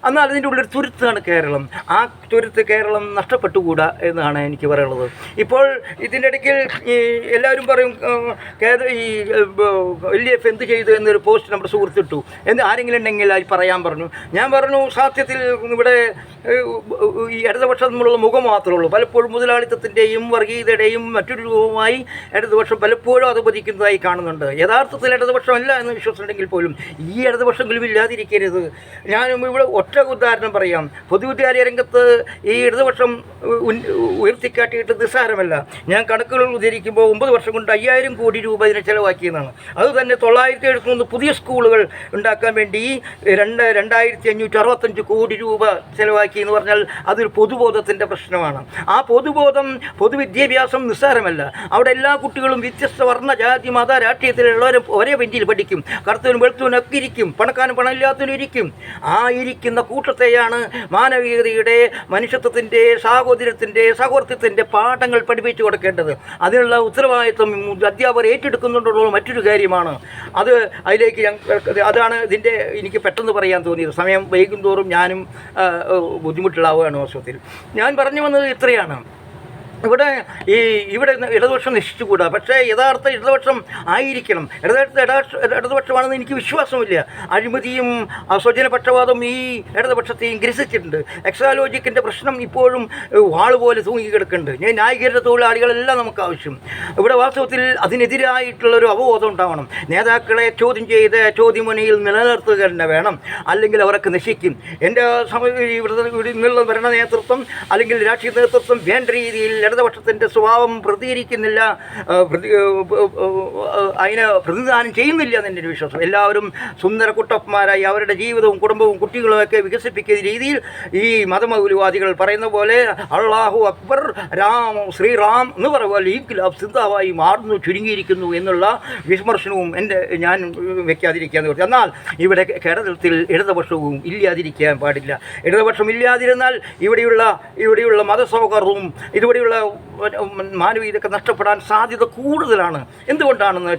S1: എന്നാൽ അതിൻ്റെ ഉള്ളിൽ തുരുത്താണ് കേരളം. ആ തുരുത്ത് കേരളം നഷ്ടപ്പെട്ടുകൂടാ എന്നാണ് എനിക്ക് പറയാനുള്ളത്. ഇപ്പോൾ ഇതിൻ്റെ ഇടയ്ക്ക് എല്ലാവരും പറയും ഈ LDF എന്ത് ചെയ്തു എന്നൊരു പോസ്റ്റ് നമ്മുടെ സുഹൃത്തിട്ടു ആരെങ്കിലും ഉണ്ടെങ്കിൽ അത് പറയാൻ പറഞ്ഞു. ഞാൻ പറഞ്ഞു സത്യത്തിൽ ഇവിടെ ഈ ഇടതുപക്ഷം തമ്മിലുള്ള മുഖം മാത്രമേ ഉള്ളൂ. പലപ്പോഴും മുതലാളിത്തത്തിൻ്റെയും വർഗീയതയുടെയും മറ്റൊരു രൂപമായി ഇടതുപക്ഷം പലപ്പോഴും അധപതിക്കുന്നതായി കാണുന്നുണ്ട്. യഥാർത്ഥത്തിൽ ഇടതുപക്ഷമല്ല എന്ന് വിശ്വസിച്ചിട്ടുണ്ടെങ്കിൽ പോലും ഈ ഇടതുപക്ഷങ്ങളും ഇല്ലാതിരിക്കരുത്. ഞാനും ഇവിടെ ഒറ്റ ഉദാഹരണം പറയാം. പൊതുവിദ്യാലയ രംഗത്ത് ഈ ഇടതുപക്ഷം ഉയർത്തിക്കാട്ടിയിട്ട് നിസ്സാരമല്ല. ഞാൻ കണക്കുകൾ ഉദ്ധരിക്കുമ്പോൾ 9 വർഷം കൊണ്ട് 5000 കോടി രൂപ ഇതിനെ ചിലവാക്കിയതാണ്. അതുതന്നെ 973 പുതിയ സ്കൂളുകൾ ഉണ്ടാക്കാൻ വേണ്ടി 2565 കോടി രൂപ ചിലവാക്കി എന്ന് പറഞ്ഞാൽ അതൊരു പൊതുബോധത്തിൻ്റെ പ്രശ്നമാണ്. ആ പൊതുബോധം, പൊതുവിദ്യാഭ്യാസം നിസ്സാരമല്ല. അവിടെ എല്ലാ കുട്ടികളും വ്യത്യസ്ത വർണ്ണ, ജാതി, മത, രാഷ്ട്രീയത്തിലുള്ളവരും ഒരേ ബെഞ്ചിൽ പഠിക്കും. കറുത്തവനും വെളുത്തവനും ഒക്കെ ഇരിക്കും, പണക്കാരനും പണമില്ലാത്തവനും ഇരിക്കും. ആ നശിക്കുന്ന കൂട്ടത്തെയാണ് മാനവികതയുടെ, മനുഷ്യത്വത്തിൻ്റെ, സാഹോദര്യത്തിൻ്റെ, സഹോദര്യത്തിൻ്റെ പാഠങ്ങൾ പഠിപ്പിച്ചു കൊടുക്കേണ്ടത്. അതിനുള്ള ഉത്തരവാദിത്വം അധ്യാപകർ ഏറ്റെടുക്കുന്നുണ്ടുള്ള മറ്റൊരു കാര്യമാണ്. അതിലേക്ക് അതാണ് ഇതിൻ്റെ എനിക്ക് പെട്ടെന്ന് പറയാൻ തോന്നിയത്. സമയം വൈകുന്തോറും ഞാനും ബുദ്ധിമുട്ടിലാവുകയാണ് വാസ്തവത്തിൽ. ഞാൻ പറഞ്ഞു വന്നത് ഇത്രയാണ്. ഇവിടെ ഇടതുപക്ഷം നശിച്ചുകൂടാ, പക്ഷേ യഥാർത്ഥ ഇടതുപക്ഷം ആയിരിക്കണം. ഇടതുപക്ഷമാണെന്ന് എനിക്ക് വിശ്വാസമില്ല. അഴിമതിയും സ്വജനപക്ഷപാതവും ഈ ഇടതുപക്ഷത്തെയും ഗ്രസിച്ചിട്ടുണ്ട്. എക്സാലോജിക്കിൻ്റെ പ്രശ്നം ഇപ്പോഴും വാളുപോലെ തൂങ്ങിക്കിടക്കുന്നുണ്ട്. ന്യായീകരണ തൊഴിലാളികളെല്ലാം നമുക്ക് ആവശ്യം. ഇവിടെ വാസ്തവത്തിൽ അതിനെതിരായിട്ടുള്ളൊരു അവബോധം ഉണ്ടാവണം. നേതാക്കളെ ചോദ്യം ചെയ്ത് ചോദ്യമുനയിൽ നിലനിർത്തുക തന്നെ വേണം, അല്ലെങ്കിൽ അവരൊക്കെ നശിക്കും. എൻ്റെ ഇവിടെ നിന്നുള്ള ഭരണ നേതൃത്വം അല്ലെങ്കിൽ രാഷ്ട്രീയ നേതൃത്വം വേണ്ട രീതിയിൽ ഇടതുപക്ഷത്തിൻ്റെ സ്വഭാവം പ്രതികരിക്കുന്നില്ല, അതിനെ പ്രതിനിധാനം ചെയ്യുന്നില്ല എന്നെൻ്റെ വിശ്വാസം. എല്ലാവരും സുന്ദര കുട്ടപ്പന്മാരായി അവരുടെ ജീവിതവും കുടുംബവും കുട്ടികളുമൊക്കെ വികസിപ്പിക്കുന്ന രീതിയിൽ ഈ മതമൗലവാദികൾ പറയുന്ന പോലെ അള്ളാഹു അക്ബർ, ശ്രീറാം എന്ന് പറയുമ്പോൾ ഈ ഇൻക്ലാബ് സിന്ദാബാദ് മാറുന്നു, ചുരുങ്ങിയിരിക്കുന്നു എന്നുള്ള വിമർശനവും ഞാൻ വെക്കാതിരിക്കാന്ന് പറഞ്ഞു. എന്നാൽ ഇവിടെ കേരളത്തിൽ ഇടതുപക്ഷവും ഇല്ലാതിരിക്കാൻ പാടില്ല. ഇടതുപക്ഷം ഇല്ലാതിരുന്നാൽ ഇവിടെയുള്ള മതസൗഹാർദ്ദവും ഇതുവരെയുള്ള മാനവീയതയൊക്കെ നഷ്ടപ്പെടാൻ സാധ്യത കൂടുതലാണ്. എന്തുകൊണ്ടാണെന്ന്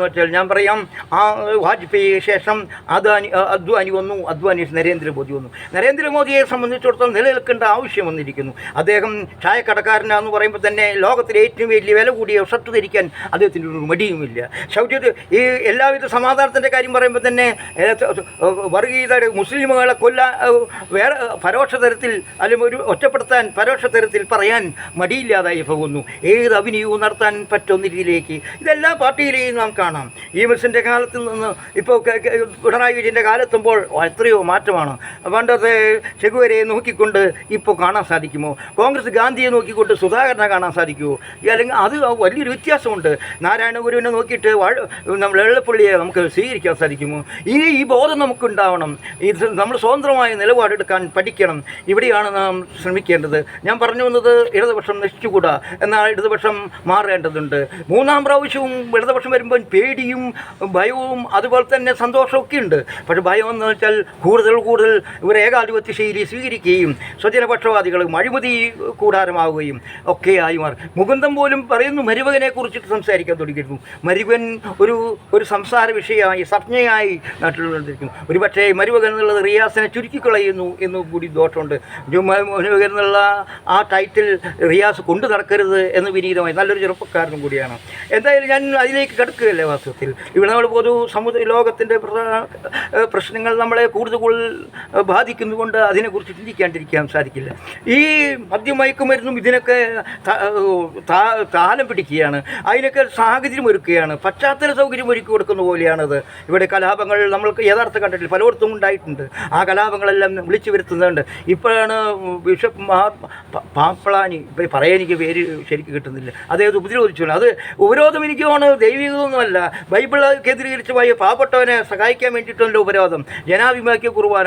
S1: വെച്ചാൽ ഞാൻ പറയാം, ആ വാജ്പേയി ശേഷം അദ്വാനി വന്നു, അദ്വാനി നരേന്ദ്രമോദി വന്നു. നരേന്ദ്രമോദിയെ സംബന്ധിച്ചിടത്തോളം നിലനിൽക്കേണ്ട ആവശ്യം വന്നിരിക്കുന്നു. അദ്ദേഹം ചായക്കടക്കാരനാണെന്ന് പറയുമ്പോൾ തന്നെ ലോകത്തിലെ ഏറ്റവും വലിയ വില കൂടിയ ഷർട്ട് ധരിക്കാൻ അദ്ദേഹത്തിൻ്റെ ഒരു മടിയുമില്ല. ഈ എല്ലാവിധ സമാധാനത്തിൻ്റെ കാര്യം പറയുമ്പോൾ തന്നെ വർഗീയത, മുസ്ലിമുകളെ വേറെ പരോക്ഷ തരത്തിൽ അല്ലെങ്കിൽ ഒരു ഒറ്റപ്പെടുത്താൻ പരോക്ഷ തരത്തിൽ പറയാൻ മടിയില്ലാതായി പോകുന്നു. ഏത് അഭിനയവും നടത്താൻ പറ്റുന്ന രീതിയിലേക്ക് ഇതെല്ലാ പാർട്ടിയിലെയും നാം കാണാം. EMSൻ്റെ കാലത്തിൽ നിന്ന് ഇപ്പോൾ പിണറായി വിജയൻ്റെ കാലെത്തുമ്പോൾ എത്രയോ മാറ്റമാണ്. പണ്ടത്തെ ചെഗുവേരയെ നോക്കിക്കൊണ്ട് ഇപ്പോൾ കാണാൻ സാധിക്കുമോ? കോൺഗ്രസ് ഗാന്ധിയെ നോക്കിക്കൊണ്ട് സുധാകരനെ കാണാൻ സാധിക്കുമോ? അല്ലെങ്കിൽ അത് വലിയൊരു വ്യത്യാസമുണ്ട്. നാരായണ ഗുരുവിനെ നോക്കിയിട്ട് നമ്മൾ വെള്ളപ്പള്ളിയെ നമുക്ക് സ്വീകരിക്കാൻ സാധിക്കുമോ? ഇനി ഈ ബോധം നമുക്കുണ്ടാവണം. ഇത് നമ്മൾ സ്വതന്ത്രമായ നിലപാടെടുക്കാൻ പഠിക്കണം. ഇവിടെയാണ് നാം ശ്രമിക്കേണ്ടത്. ഞാൻ പറഞ്ഞു വന്നത് ഇടതുപക്ഷം നശിച്ചുകൂടാ, എന്നാൽ ഇടതുപക്ഷം മാറേണ്ടതുണ്ട്. മൂന്നാം പ്രാവശ്യവും ഇടതുപക്ഷം വരുമ്പോൾ പേടിയും ഭയവും അതുപോലെ തന്നെ സന്തോഷമൊക്കെ ഉണ്ട്. പക്ഷേ ഭയം എന്ന് വെച്ചാൽ കൂടുതൽ ഇവർ ഏകാധിപത്യ ശൈലി സ്വീകരിക്കുകയും സ്വജനപക്ഷവാദികളും അഴിമതി കൂടാരമാവുകയും ഒക്കെയായി മാറി. മുകുന്ദൻ പോലും പറയുന്നു മരുമകനെ കുറിച്ചിട്ട് സംസാരിക്കാൻ തുടങ്ങിയിരുന്നു. മരുമകൻ ഒരു സംസാര വിഷയമായി സംജ്ഞയായി നാട്ടിലുണ്ടിരിക്കുന്നു. ഒരു പക്ഷേ മരുമകൻ എന്നുള്ളത് റിയാസിനെ ചുരുക്കിക്കളയുന്നു എന്ന് കൂടി ദോഷമുണ്ട്. മരുമകൻ എന്നുള്ള ആ ടൈറ്റിൽ റിയാസ് കൊണ്ടു നടക്കരുത് എന്ന് വിനീതമായി നല്ലൊരു ചെറുപ്പക്കാരനും കൂടിയാണ്. എന്തായാലും ഞാൻ അതിലേക്ക് കിടക്കുകയല്ലേ. വാസ്തവത്തിൽ ഇവിടെ നമ്മൾ ലോകത്തിൻ്റെ പ്രശ്നങ്ങൾ നമ്മളെ കൂടുതൽ ബാധിക്കുന്നതുകൊണ്ട് അതിനെക്കുറിച്ച് ചിന്തിക്കാണ്ടിരിക്കാൻ സാധിക്കില്ല. ഈ മദ്യമയക്കുമരുന്നും ഇതിനൊക്കെ താലം പിടിക്കുകയാണ്, അതിനൊക്കെ സാഹചര്യം ഒരുക്കുകയാണ്, പശ്ചാത്തല സൗകര്യം ഒരുക്കി കൊടുക്കുന്ന പോലെയാണത്. ഇവിടെ കലാപങ്ങൾ നമ്മൾക്ക് യഥാർത്ഥ കണ്ടിട്ടില്ല, പലയിടത്തും ഉണ്ടായിട്ടുണ്ട്. ആ കലാപങ്ങളെല്ലാം വിളിച്ചു വരുത്തുന്നുണ്ട്. ഇപ്പോഴാണ് ബിഷപ്പ് പാപ്പളാനി, പറയാൻ എനിക്ക് പേര് ശരിക്കും കിട്ടുന്നില്ല, അദ്ദേഹത്തെ ഉപരോധിച്ചു. അത് ഉപരോധം എനിക്കാണ് ദൈവികമൊന്നുമല്ല, ബൈബിള് കേന്ദ്രീകരിച്ച് പാവപ്പെട്ടവനെ സഹായിക്കാൻ വേണ്ടിയിട്ടുള്ള ഉപരോധം. ജനാഭിമാക്കിയ കുർബാന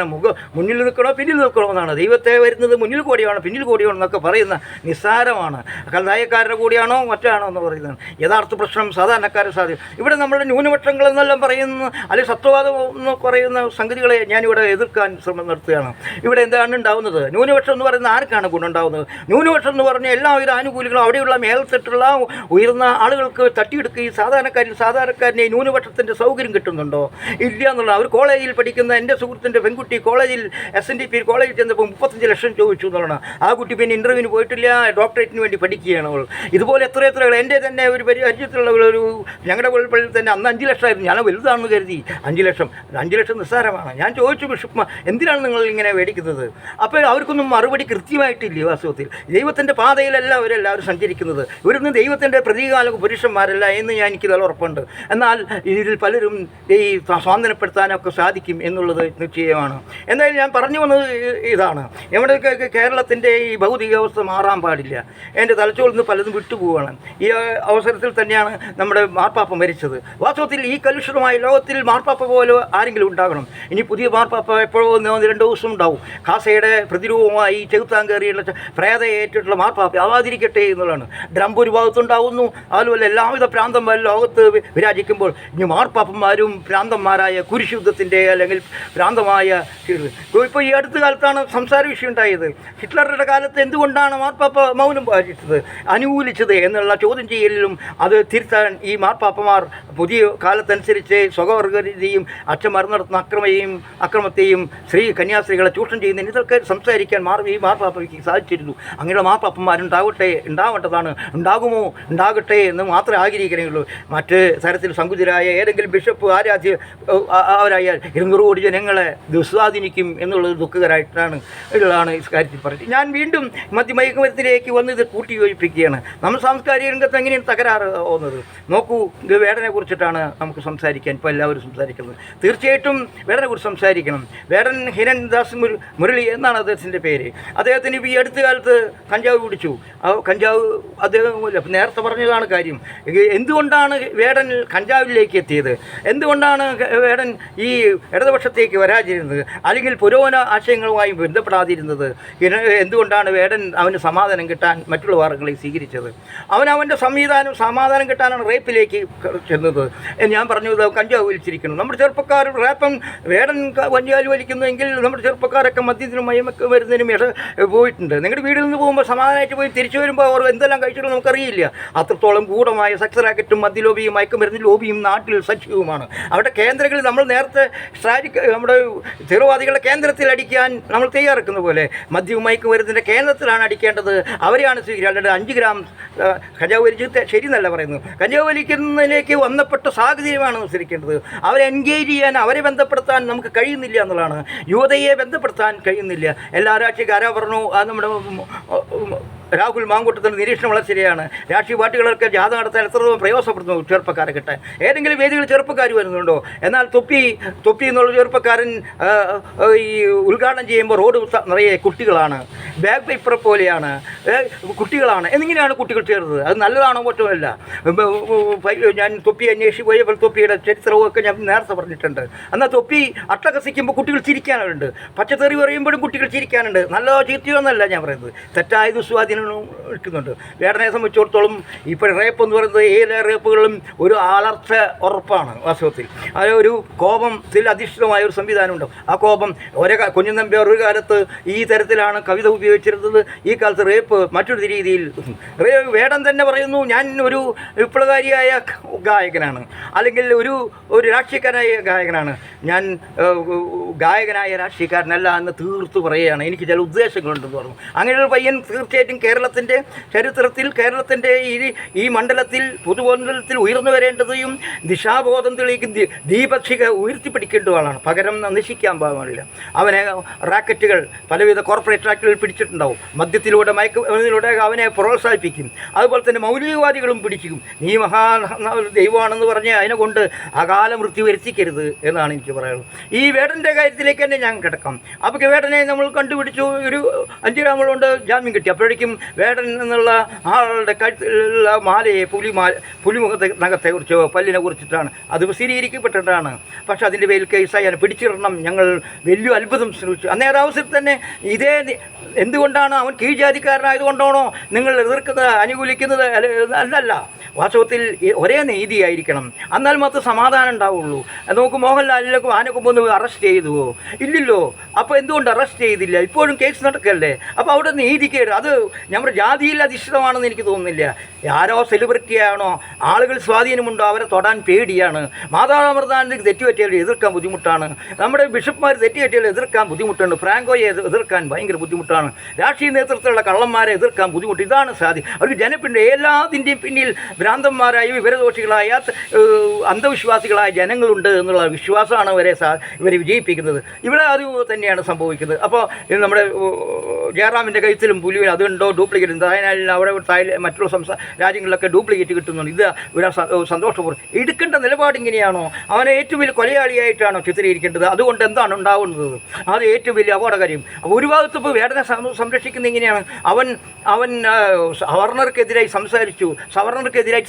S1: മുന്നിൽ നിൽക്കണോ പിന്നിൽ നിൽക്കണോ എന്നാണ്. ദൈവത്തെ വരുന്നത് മുന്നിൽ കൂടിയാണോ പിന്നിൽ കൂടിയാണോ എന്നൊക്കെ പറയുന്ന നിസ്സാരമാണ്. കൽതായക്കാരുടെ കൂടിയാണോ മറ്റാണോ എന്ന് പറയുന്നത്. യഥാർത്ഥ പ്രശ്നം സാധാരണക്കാരെ സാധ്യം. ഇവിടെ നമ്മുടെ ന്യൂനപക്ഷങ്ങൾ എന്നെല്ലാം പറയുന്ന അല്ലെങ്കിൽ സത്വവാദം എന്ന് പറയുന്ന സംഗതികളെ ഞാനിവിടെ എതിർക്കാൻ ശ്രമം നടത്തുകയാണ്. ഇവിടെ എന്താണ് ഉണ്ടാവുന്നത്? ന്യൂനപക്ഷം എന്ന് പറയുന്ന ആർക്കാണ് ഗുണമുണ്ടാവുന്നത്? ന്യൂനപക്ഷം എന്ന് പറഞ്ഞാൽ എല്ലാവിധ ആനുകൂല്യങ്ങളും അവിടെയുള്ള മേൽത്തട്ടുള്ള ഉയർന്ന ആളുകൾക്ക് തട്ടിയെടുക്കുകയും സാധാരണക്കാരനെ ന്യൂനപക്ഷത്തിൻ്റെ സൗകര്യം കിട്ടുന്നുണ്ടോ? ഇല്ല എന്നുള്ള. അവർ കോളേജിൽ പഠിക്കുന്ന എൻ്റെ സുഹൃത്തിൻ്റെ പെൺകുട്ടി കോളേജിൽ SNDP കോളേജിൽ ചെന്നപ്പോൾ 35 ലക്ഷം ചോദിച്ചു എന്നുള്ളതാണ്. ആ കുട്ടി പിന്നെ ഇൻ്റർവ്യൂവിന് പോയിട്ടില്ല, ഡോക്ടറേറ്റിന് വേണ്ടി പഠിക്കുകയാണ് അവൾ. ഇതുപോലെ എത്ര എൻ്റെ തന്നെ ഒരു പരിചയത്തിലുള്ള ഒരു ഞങ്ങളുടെ പള്ളിയിൽ തന്നെ അന്ന് 5 ലക്ഷമായിരുന്നു. ഞാൻ വലുതാണെന്ന് കരുതി 5 ലക്ഷം നിസ്സാരമാണ്. ഞാൻ ചോദിച്ചു, ബിഷപ്പ് എന്തിനാണ് നിങ്ങൾ ഇങ്ങനെ മേടിക്കുന്നത്? അപ്പോൾ അവർക്കൊന്നും മറുപടി കൃത്യമായിട്ടില്ല. വാസ്തവത്തിൽ ദൈവത്തിൻ്റെ പാതയിലല്ല അവരെല്ലാവരും സഞ്ചരിക്കുന്നത്. ഇവരൊന്നും ദൈവത്തിൻ്റെ പ്രതീകാല പുരുഷന്മാരല്ല എന്ന് എനിക്ക് നല്ല ഉറപ്പുണ്ട്. എന്നാൽ ഇതിൽ പലരും ഈ സ്വാതന്ത്ര്യപ്പെടുത്താനൊക്കെ സാധിക്കും എന്നുള്ളത് നിശ്ചയമാണ്. എന്തായാലും ഞാൻ പറഞ്ഞു വന്നത് ഇതാണ്. നമ്മുടെ കേരളത്തിൻ്റെ ഈ ഭൗതിക അവസ്ഥ മാറാൻ പാടില്ല. എൻ്റെ തലച്ചോറിൽ നിന്ന് പലതും വിട്ടുപോവുകയാണ്. ഈ അവസരത്തിൽ തന്നെയാണ് നമ്മുടെ മാർപ്പാപ്പ മരിച്ചത്. വാസ്തവത്തിൽ ഈ കലുഷിതമായ ലോകത്തിൽ മാർപ്പാപ്പ പോലെ ആരെങ്കിലും ഉണ്ടാകണം. ഇനി പുതിയ മാർപ്പാപ്പ എപ്പോഴോ 2 ദിവസം ഉണ്ടാവും. ഖാസയുടെ പ്രതിരൂപമായി ചെകുത്താൻ കയറിയുള്ള പ്രേതയേറ്റിട്ടുള്ള ബഹുമാനപ്പെട്ട മാർപ്പാപ്പ ആവാതിരിക്കട്ടെ എന്നുള്ളതാണ്. ട്രംപ് ഒരു ഭാഗത്തുണ്ടാവുന്നു, അതുപോലെ എല്ലാവിധ ഭ്രാന്തന്മാരും ലോകത്ത് വിരാജിക്കുമ്പോൾ ഇനി മാർപ്പാപ്പന്മാരും ഭ്രാന്തന്മാരായ കുരിശുദ്ധത്തിൻ്റെ അല്ലെങ്കിൽ ഭ്രാന്തമായ ഇപ്പോൾ ഈ അടുത്ത കാലത്താണ് സംസാര വിഷയം ഉണ്ടായത്. ഹിറ്റ്ലറുടെ കാലത്ത് എന്തുകൊണ്ടാണ് മാർപ്പാപ്പ മൗനം പാലിച്ചത്, അനുകൂലിച്ചത് എന്നുള്ള ചോദ്യം ചെയ്യലിലും അത് തിരുത്താൻ ഈ മാർപ്പാപ്പമാർ പുതിയ കാലത്തനുസരിച്ച് സ്വകവർഗരീതിയും അച്ഛന്മാർ നടത്തുന്ന അക്രമത്തെയും കന്യാസ്ത്രീകളെ ചൂഷണം ചെയ്യുന്നതിന് ഇതൊക്കെ സംസാരിക്കാൻ ഈ മാർപ്പാപ്പയ്ക്ക് സാധിച്ചിരുന്നു. അങ്ങനെയുള്ള ഉണ്ടാവേണ്ടതാണ്. ഉണ്ടാകുമോ, ഉണ്ടാകട്ടെ എന്ന് മാത്രമേ ആഗ്രഹിക്കണേയുള്ളൂ. മറ്റ് തരത്തിൽ സങ്കുചിതരായ ഏതെങ്കിലും ബിഷപ്പ് അവരായാൽ 200 കോടി ജനങ്ങളെ സ്വാധീനിക്കും എന്നുള്ളത് ദുഃഖകരമായിട്ടാണ് ഉള്ളതാണ് ഈ കാര്യത്തിൽ പറഞ്ഞത്. ഞാൻ വീണ്ടും മദ്യമയക്കുമരുന്നിലേക്ക് വന്ന് ഇത് കൂട്ടിയോജിപ്പിക്കുകയാണ്. നമ്മൾ സാംസ്കാരിക രംഗത്ത് എങ്ങനെയാണ് തകരാറ് ആവുന്നത്? നോക്കൂ, ഇത് വേടനെ കുറിച്ചിട്ടാണ് നമുക്ക് സംസാരിക്കാൻ ഇപ്പോൾ എല്ലാവരും സംസാരിക്കുന്നത്. തീർച്ചയായിട്ടും വേടനെ കുറിച്ച് സംസാരിക്കണം. വേടൻ ഹിരൺ ദാസ് മുരളി എന്നാണ് അദ്ദേഹത്തിൻ്റെ പേര്. അദ്ദേഹത്തിന് ഇപ്പോൾ ഈ അടുത്ത കാലത്ത് കഞ്ചാവ് പിടിച്ചു. കഞ്ചാവ് അദ്ദേഹം നേരത്തെ പറഞ്ഞതാണ് കാര്യം. എന്തുകൊണ്ടാണ് വേടൻ കഞ്ചാവിലേക്ക് എത്തിയത്? എന്തുകൊണ്ടാണ് വേടൻ ഈ ഇടതുപക്ഷത്തേക്ക് വരാതിരുന്നത്, അല്ലെങ്കിൽ പുരോഗമന ആശയങ്ങളുമായി ബന്ധപ്പെടാതിരുന്നത്? എന്തുകൊണ്ടാണ് വേടൻ അവന് സമാധാനം കിട്ടാൻ മറ്റുള്ള മാർഗങ്ങളെ സ്വീകരിച്ചത്? അവൻ്റെ സമാധാനം കിട്ടാനാണ് റേപ്പിലേക്ക് ചെന്നത്. ഞാൻ പറഞ്ഞത് കഞ്ചാവ് വലിച്ചിരിക്കുന്നു. നമ്മുടെ ചെറുപ്പക്കാർ റേപ്പം വേടൻ കഞ്ചാവ് വലിക്കുന്നുവെങ്കിൽ നമ്മുടെ ചെറുപ്പക്കാരൊക്കെ മദ്യത്തിനും മയക്കുമരുന്നിനും പോയിട്ടുണ്ട്. നിങ്ങളുടെ വീട്ടിൽ നിന്ന് പോകുമ്പോൾ സമാധാനമായിട്ട് പോയി തിരിച്ചു വരുമ്പോൾ അവർ എന്തെല്ലാം കഴിച്ചിട്ടും നമുക്കറിയില്ല. അത്രത്തോളം ഗൂഢമായ സെക്സ് റാക്കറ്റും മദ്യലോബിയും മയക്കുമരുന്ന് ലോബിയും നാട്ടിൽ സജീവമാണ്. അവിടെ കേന്ദ്രങ്ങളിൽ നമ്മൾ നേരത്തെ നമ്മുടെ തീവ്രവാദികളുടെ കേന്ദ്രത്തിൽ അടിക്കാൻ നമ്മൾ തയ്യാറെടുക്കുന്ന പോലെ മദ്യവും മയക്കുമരുന്നിൻ്റെ കേന്ദ്രത്തിലാണ് അടിക്കേണ്ടത്. അവരെയാണ് സ്വീകരിക്കേണ്ടത്. 5 ഗ്രാം കഞ്ചാവ് വലിച്ച് ശരിയെന്നല്ല പറയുന്നത്. കഞ്ചാവ് വലിക്കുന്നതിലേക്ക് വന്നപ്പെട്ട സാഹചര്യമാണ് അനുസരിക്കേണ്ടത്. അവരെ എൻഗേജ് ചെയ്യാൻ, അവരെ ബന്ധപ്പെടുത്താൻ നമുക്ക് കഴിയുന്നില്ല എന്നുള്ളതാണ്. യുവതയെ ബന്ധപ്പെടുത്താൻ കഴിയുന്നില്ല. എല്ലാ രാഷ്ട്രീയക്കാരാ പറഞ്ഞു നമ്മുടെ രാഹുൽ മാങ്കൂട്ടത്തിൻ്റെ നിരീക്ഷണം വളരെ ശരിയാണ്. രാഷ്ട്രീയ പാർട്ടികളൊക്കെ ജാഥ നടത്താൻ എത്രത്തോളം പ്രയോജനപ്പെടുന്നു ചെറുപ്പക്കാരെ കിട്ടാൻ. ഏതെങ്കിലും വേദികളിൽ ചെറുപ്പക്കാർ വരുന്നുണ്ടോ? എന്നാൽ തൊപ്പി എന്നുള്ള ചെറുപ്പക്കാരൻ ഈ ഉദ്ഘാടനം ചെയ്യുമ്പോൾ റോഡ് നിറയെ കുട്ടികളാണ്, ബാഗ് പേപ്പർ പോലെയാണ്, കുട്ടികളാണ്. എന്നിങ്ങനെയാണ് കുട്ടികൾ ചേർന്നത്. അത് നല്ലതാണോ മറ്റുമല്ല. ഞാൻ തൊപ്പി അന്വേഷിച്ച് പോയപ്പോൾ തൊപ്പിയുടെ ചരിത്രമൊക്കെ ഞാൻ നേരത്തെ പറഞ്ഞിട്ടുണ്ട്. എന്നാൽ തൊപ്പി അട്ടഹസിക്കുമ്പോൾ കുട്ടികൾ ചിരിക്കാനുണ്ട്, പച്ചത്തെറി പറയുമ്പോഴും കുട്ടികൾ ചിരിക്കാനുണ്ട്. നല്ലതോ ചീത്തയോ എന്നല്ല ഞാൻ പറയുന്നത്. തെറ്റായ ദുസ്വാധീനം എടുക്കുന്നുണ്ട്. വേടനെ സംബന്ധിച്ചിടത്തോളം ഇപ്പോൾ റേപ്പ് എന്ന് പറയുന്നത് ഏത് റേപ്പുകളിലും ഒരു അലർച്ച ഉറപ്പാണ്. വാസ്തവത്തിൽ അത് ഒരു കോപത്തിൽ അധിഷ്ഠിതമായ ഒരു സംവിധാനം ഉണ്ടാവും. ആ കോപം കുഞ്ഞൻ നമ്പ്യാർ ഒരു കാലത്ത് ഈ തരത്തിലാണ് കവിത ഉപയോഗിച്ചിരുന്നത്. ഈ കാലത്ത് റേപ്പ് മറ്റൊരു രീതിയിൽ. വേടൻ തന്നെ പറയുന്നു, ഞാൻ ഒരു വിപ്ലവകാരിയായ ഗായകനാണ്, അല്ലെങ്കിൽ ഒരു രാഷ്ട്രീയക്കാരായ ഗായകനാണ്. ഞാൻ ഗായകനായ രാഷ്ട്രീയക്കാരനല്ല എന്ന് തീർത്തു പറയുകയാണ്. എനിക്ക് ചില ഉദ്ദേശങ്ങളുണ്ടെന്ന് പറഞ്ഞു. അങ്ങനെയൊരു പയ്യൻ തീർച്ചയായിട്ടും കേരളത്തിൻ്റെ ചരിത്രത്തിൽ, കേരളത്തിൻ്റെ ഈ മണ്ഡലത്തിൽ, പൊതുമണ്ഡലത്തിൽ ഉയർന്നു വരേണ്ടതും ദിശാബോധം തെളിയിക്കും ദീപക്ഷിക ഉയർത്തിപ്പിടിക്കേണ്ടതാണ്. പകരം നശിക്കാൻ പാടില്ല. അവനെ റാക്കറ്റുകൾ പലവിധ കോർപ്പറേറ്റ് ട്രാക്ടുകൾ പിടിച്ചിട്ടുണ്ടാവും. മദ്യത്തിലൂടെ മയക്കുമരുന്നിലൂടെ അവനെ പ്രോത്സാഹിപ്പിക്കും. അതുപോലെ തന്നെ മൗലികവാദികളും പിടിക്കും. നീ ദൈവമാണെന്ന് പറഞ്ഞ് അതിനെ കൊണ്ട് അകാല മൃത്യു വരുത്തിക്കരുത് എന്നാണ് എനിക്ക് പറയുന്നത്. ഈ വേടൻ്റെ കാര്യത്തിലേക്ക് തന്നെ ഞാൻ കിടക്കാം. അപ്പോൾ വേടനെ നമ്മൾ കണ്ടുപിടിച്ചു. ഒരു 5 ഗ്രാം കൊണ്ട് ജാമ്യം കിട്ടി. അപ്പോഴേക്കും വേടൻ എന്നുള്ള ആളുടെ കഴുത്തിലുള്ള മാലയെ പുലിമുഖത്തെ കുറിച്ചോ പല്ലിനെ കുറിച്ചിട്ടാണ് അത് സ്ഥിരീകരിക്കപ്പെട്ടിട്ടാണ്. പക്ഷെ അതിൻ്റെ പേരിൽ കേസായി അതിനെ പിടിച്ചിടണം. ഞങ്ങൾ വലിയ അത്ഭുതം ശ്രമിച്ചു. അന്നേരം അവസരത്തിൽ തന്നെ ഇതേ എന്തുകൊണ്ടാണ് അവൻ കീഴ്ജാതിക്കാരനായതുകൊണ്ടാണോ നിങ്ങൾ എതിർക്കുന്നത്, അനുകൂലിക്കുന്നത്? അല്ലല്ല. വാസ്തവത്തിൽ ഒരേ നീതിയായിരിക്കണം. എന്നാൽ മാത്രം സമാധാനം ഉണ്ടാവുള്ളൂ. നമുക്ക് മോഹൻലാലിലൊക്കെ ആനക്കൊമ്പൊന്ന് അറസ്റ്റ് ചെയ്തുവോ? ഇല്ലല്ലോ. അപ്പോൾ എന്തുകൊണ്ട് അറസ്റ്റ് ചെയ്തില്ല? ഇപ്പോഴും കേസ് നടക്കല്ലേ? അപ്പോൾ അവിടെ നീതിക്കേട്. അത് നമ്മുടെ ജാതിയിൽ അധിഷ്ഠിതമാണെന്ന് എനിക്ക് തോന്നുന്നില്ല. ആരോ സെലിബ്രിറ്റിയാണോ, ആളുകൾ സ്വാധീനമുണ്ടോ, അവരെ തൊടാൻ പേടിയാണ്. മാതാമൃതാനന്ദക്ക് തെറ്റുപറ്റിയാൽ എതിർക്കാൻ ബുദ്ധിമുട്ടാണ്. നമ്മുടെ ബിഷപ്പ്മാർ തെറ്റുപറ്റിയാൽ എതിർക്കാൻ ബുദ്ധിമുട്ടുണ്ട്. ഫ്രാങ്കോയെ എതിർക്കാൻ ഭയങ്കര ബുദ്ധിമുട്ടാണ്. രാഷ്ട്രീയ നേതൃത്വത്തിലുള്ള കള്ളന്മാരെ എതിർക്കാൻ ബുദ്ധിമുട്ട്. ഇതാണ് സാധ്യത. അവർക്ക് ജനപ്പിൻ്റെ എല്ലാത്തിൻ്റെയും പിന്നിൽ ഭ്രാന്തന്മാരായ വിവരദോഷികളായ അന്ധവിശ്വാസികളായ ജനങ്ങളുണ്ട് എന്നുള്ള വിശ്വാസമാണ് ഇവരെ വിജയിപ്പിക്കുന്നത്. ഇവിടെ അത് തന്നെയാണ് സംഭവിക്കുന്നത്. അപ്പോൾ നമ്മുടെ ജയറാമിൻ്റെ കഴുത്തിലും പുലിയും അതുണ്ടോ ഡ്യൂപ്ലിക്കേറ്റ് തായ്ലാൻഡിൽ അവിടെ മറ്റുള്ള രാജ്യങ്ങളിലൊക്കെ ഡ്യൂപ്ലിക്കേറ്റ് കിട്ടുന്നുണ്ട്. ഇത് ഒരു സന്തോഷപൂർവ്വം എടുക്കേണ്ട നിലപാട് ഇങ്ങനെയാണോ? അവനെ ഏറ്റവും വലിയ കൊലയാളിയായിട്ടാണോ ചിത്രീകരിക്കേണ്ടത്? അതുകൊണ്ട് എന്താണ് ഉണ്ടാവുന്നത്? അത് ഏറ്റവും വലിയ അപകടകാര്യം. അപ്പോൾ ഒരു ഭാഗത്ത് ഇപ്പോൾ വേടനെ സംരക്ഷിക്കുന്നത് ഇങ്ങനെയാണ്. അവൻ സവർണർക്കെതിരായി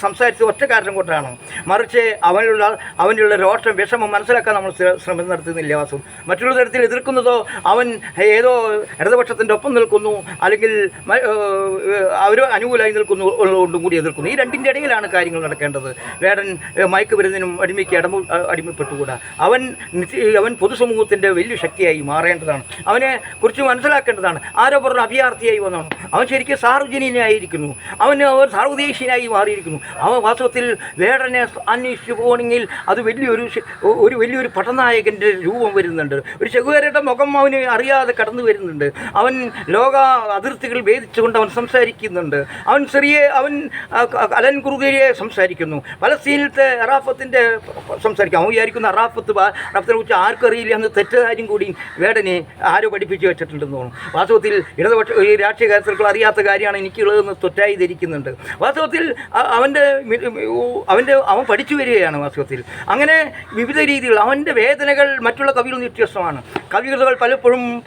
S1: സംസാരിച്ചു ഒറ്റ കാരണം കൊണ്ടാണ്. മറിച്ച് അവനുള്ള രോഷം, വിഷമം മനസ്സിലാക്കാൻ നമ്മൾ ശ്രമം നടത്തുന്നില്ല. വാസം മറ്റുള്ള തരത്തിൽ എതിർക്കുന്നതോ അവൻ ഏതോ ഇടതുപക്ഷത്തിൻ്റെ ഒപ്പം ഒപ്പം നിൽക്കുന്നു, അല്ലെങ്കിൽ അവർ അനുകൂലമായി നിൽക്കുന്നു ഉള്ളതുകൊണ്ടും കൂടി എതിർക്കുന്നു. ഈ രണ്ടിൻ്റെ ഇടയിലാണ് കാര്യങ്ങൾ നടക്കേണ്ടത്. വേടൻ മയക്കുമരുന്നിനും അടിമയ്ക്ക് അടിമപ്പെട്ടുകൂടാ. അവൻ പൊതുസമൂഹത്തിൻ്റെ വലിയ ശക്തിയായി മാറേണ്ടതാണ്. അവനെ കുറിച്ച് മനസ്സിലാക്കേണ്ടതാണ്. ആരോ പറഞ്ഞ അഭയാർത്ഥിയായി വന്നാണ്. അവൻ ശരിക്കും സാർവജനീയനായിരിക്കുന്നു. അവന് സാർവദേശീയനായി മാറിയിരിക്കുന്നു. അവൻ വാസ്തവത്തിൽ വേടനെ അന്വേഷിച്ച് പോകണമെങ്കിൽ അത് വലിയൊരു പടനായകൻ്റെ രൂപം വരുന്നുണ്ട്. ഒരു ചെകുവേരയുടെ മുഖം അവന് അറിയാതെ കടന്നു വരുന്നുണ്ട്. അവൻ ലോക അതിർത്തികൾ ഭേദിച്ചുകൊണ്ട് അവൻ സംസാരിക്കുന്നുണ്ട്. അവൻ അലൻ ഖുർദിയെ സംസാരിക്കുന്നു. പലസ്തീനിലത്തെ അറാഫത്തിൻ്റെ സംസാരിക്കും. അവൻ വിചാരിക്കുന്ന അറാഫത്തിനെ കുറിച്ച് ആർക്കും അറിയില്ല എന്ന് തെറ്റുകാര്യം കൂടി വേടനെ ആരോ പഠിപ്പിച്ച് വെച്ചിട്ടുണ്ടെന്ന് തോന്നുന്നു. വാസ്തവത്തിൽ ഇടതുപക്ഷ ഈ രാഷ്ട്രീയ കാര്യത്തിൽ അറിയാത്ത കാര്യമാണ് എനിക്കുള്ളതെന്ന് തെറ്റായി ധരിക്കുന്നുണ്ട്. വാസ്തവത്തിൽ അവൻ പഠിച്ചു വരികയാണ്. വാസ്തവത്തിൽ അങ്ങനെ വിവിധ രീതികൾ അവൻ്റെ വേദനകൾ മറ്റുള്ള കവികളിൽ നിന്ന് വ്യത്യസ്തമാണ്. കവിതകൾ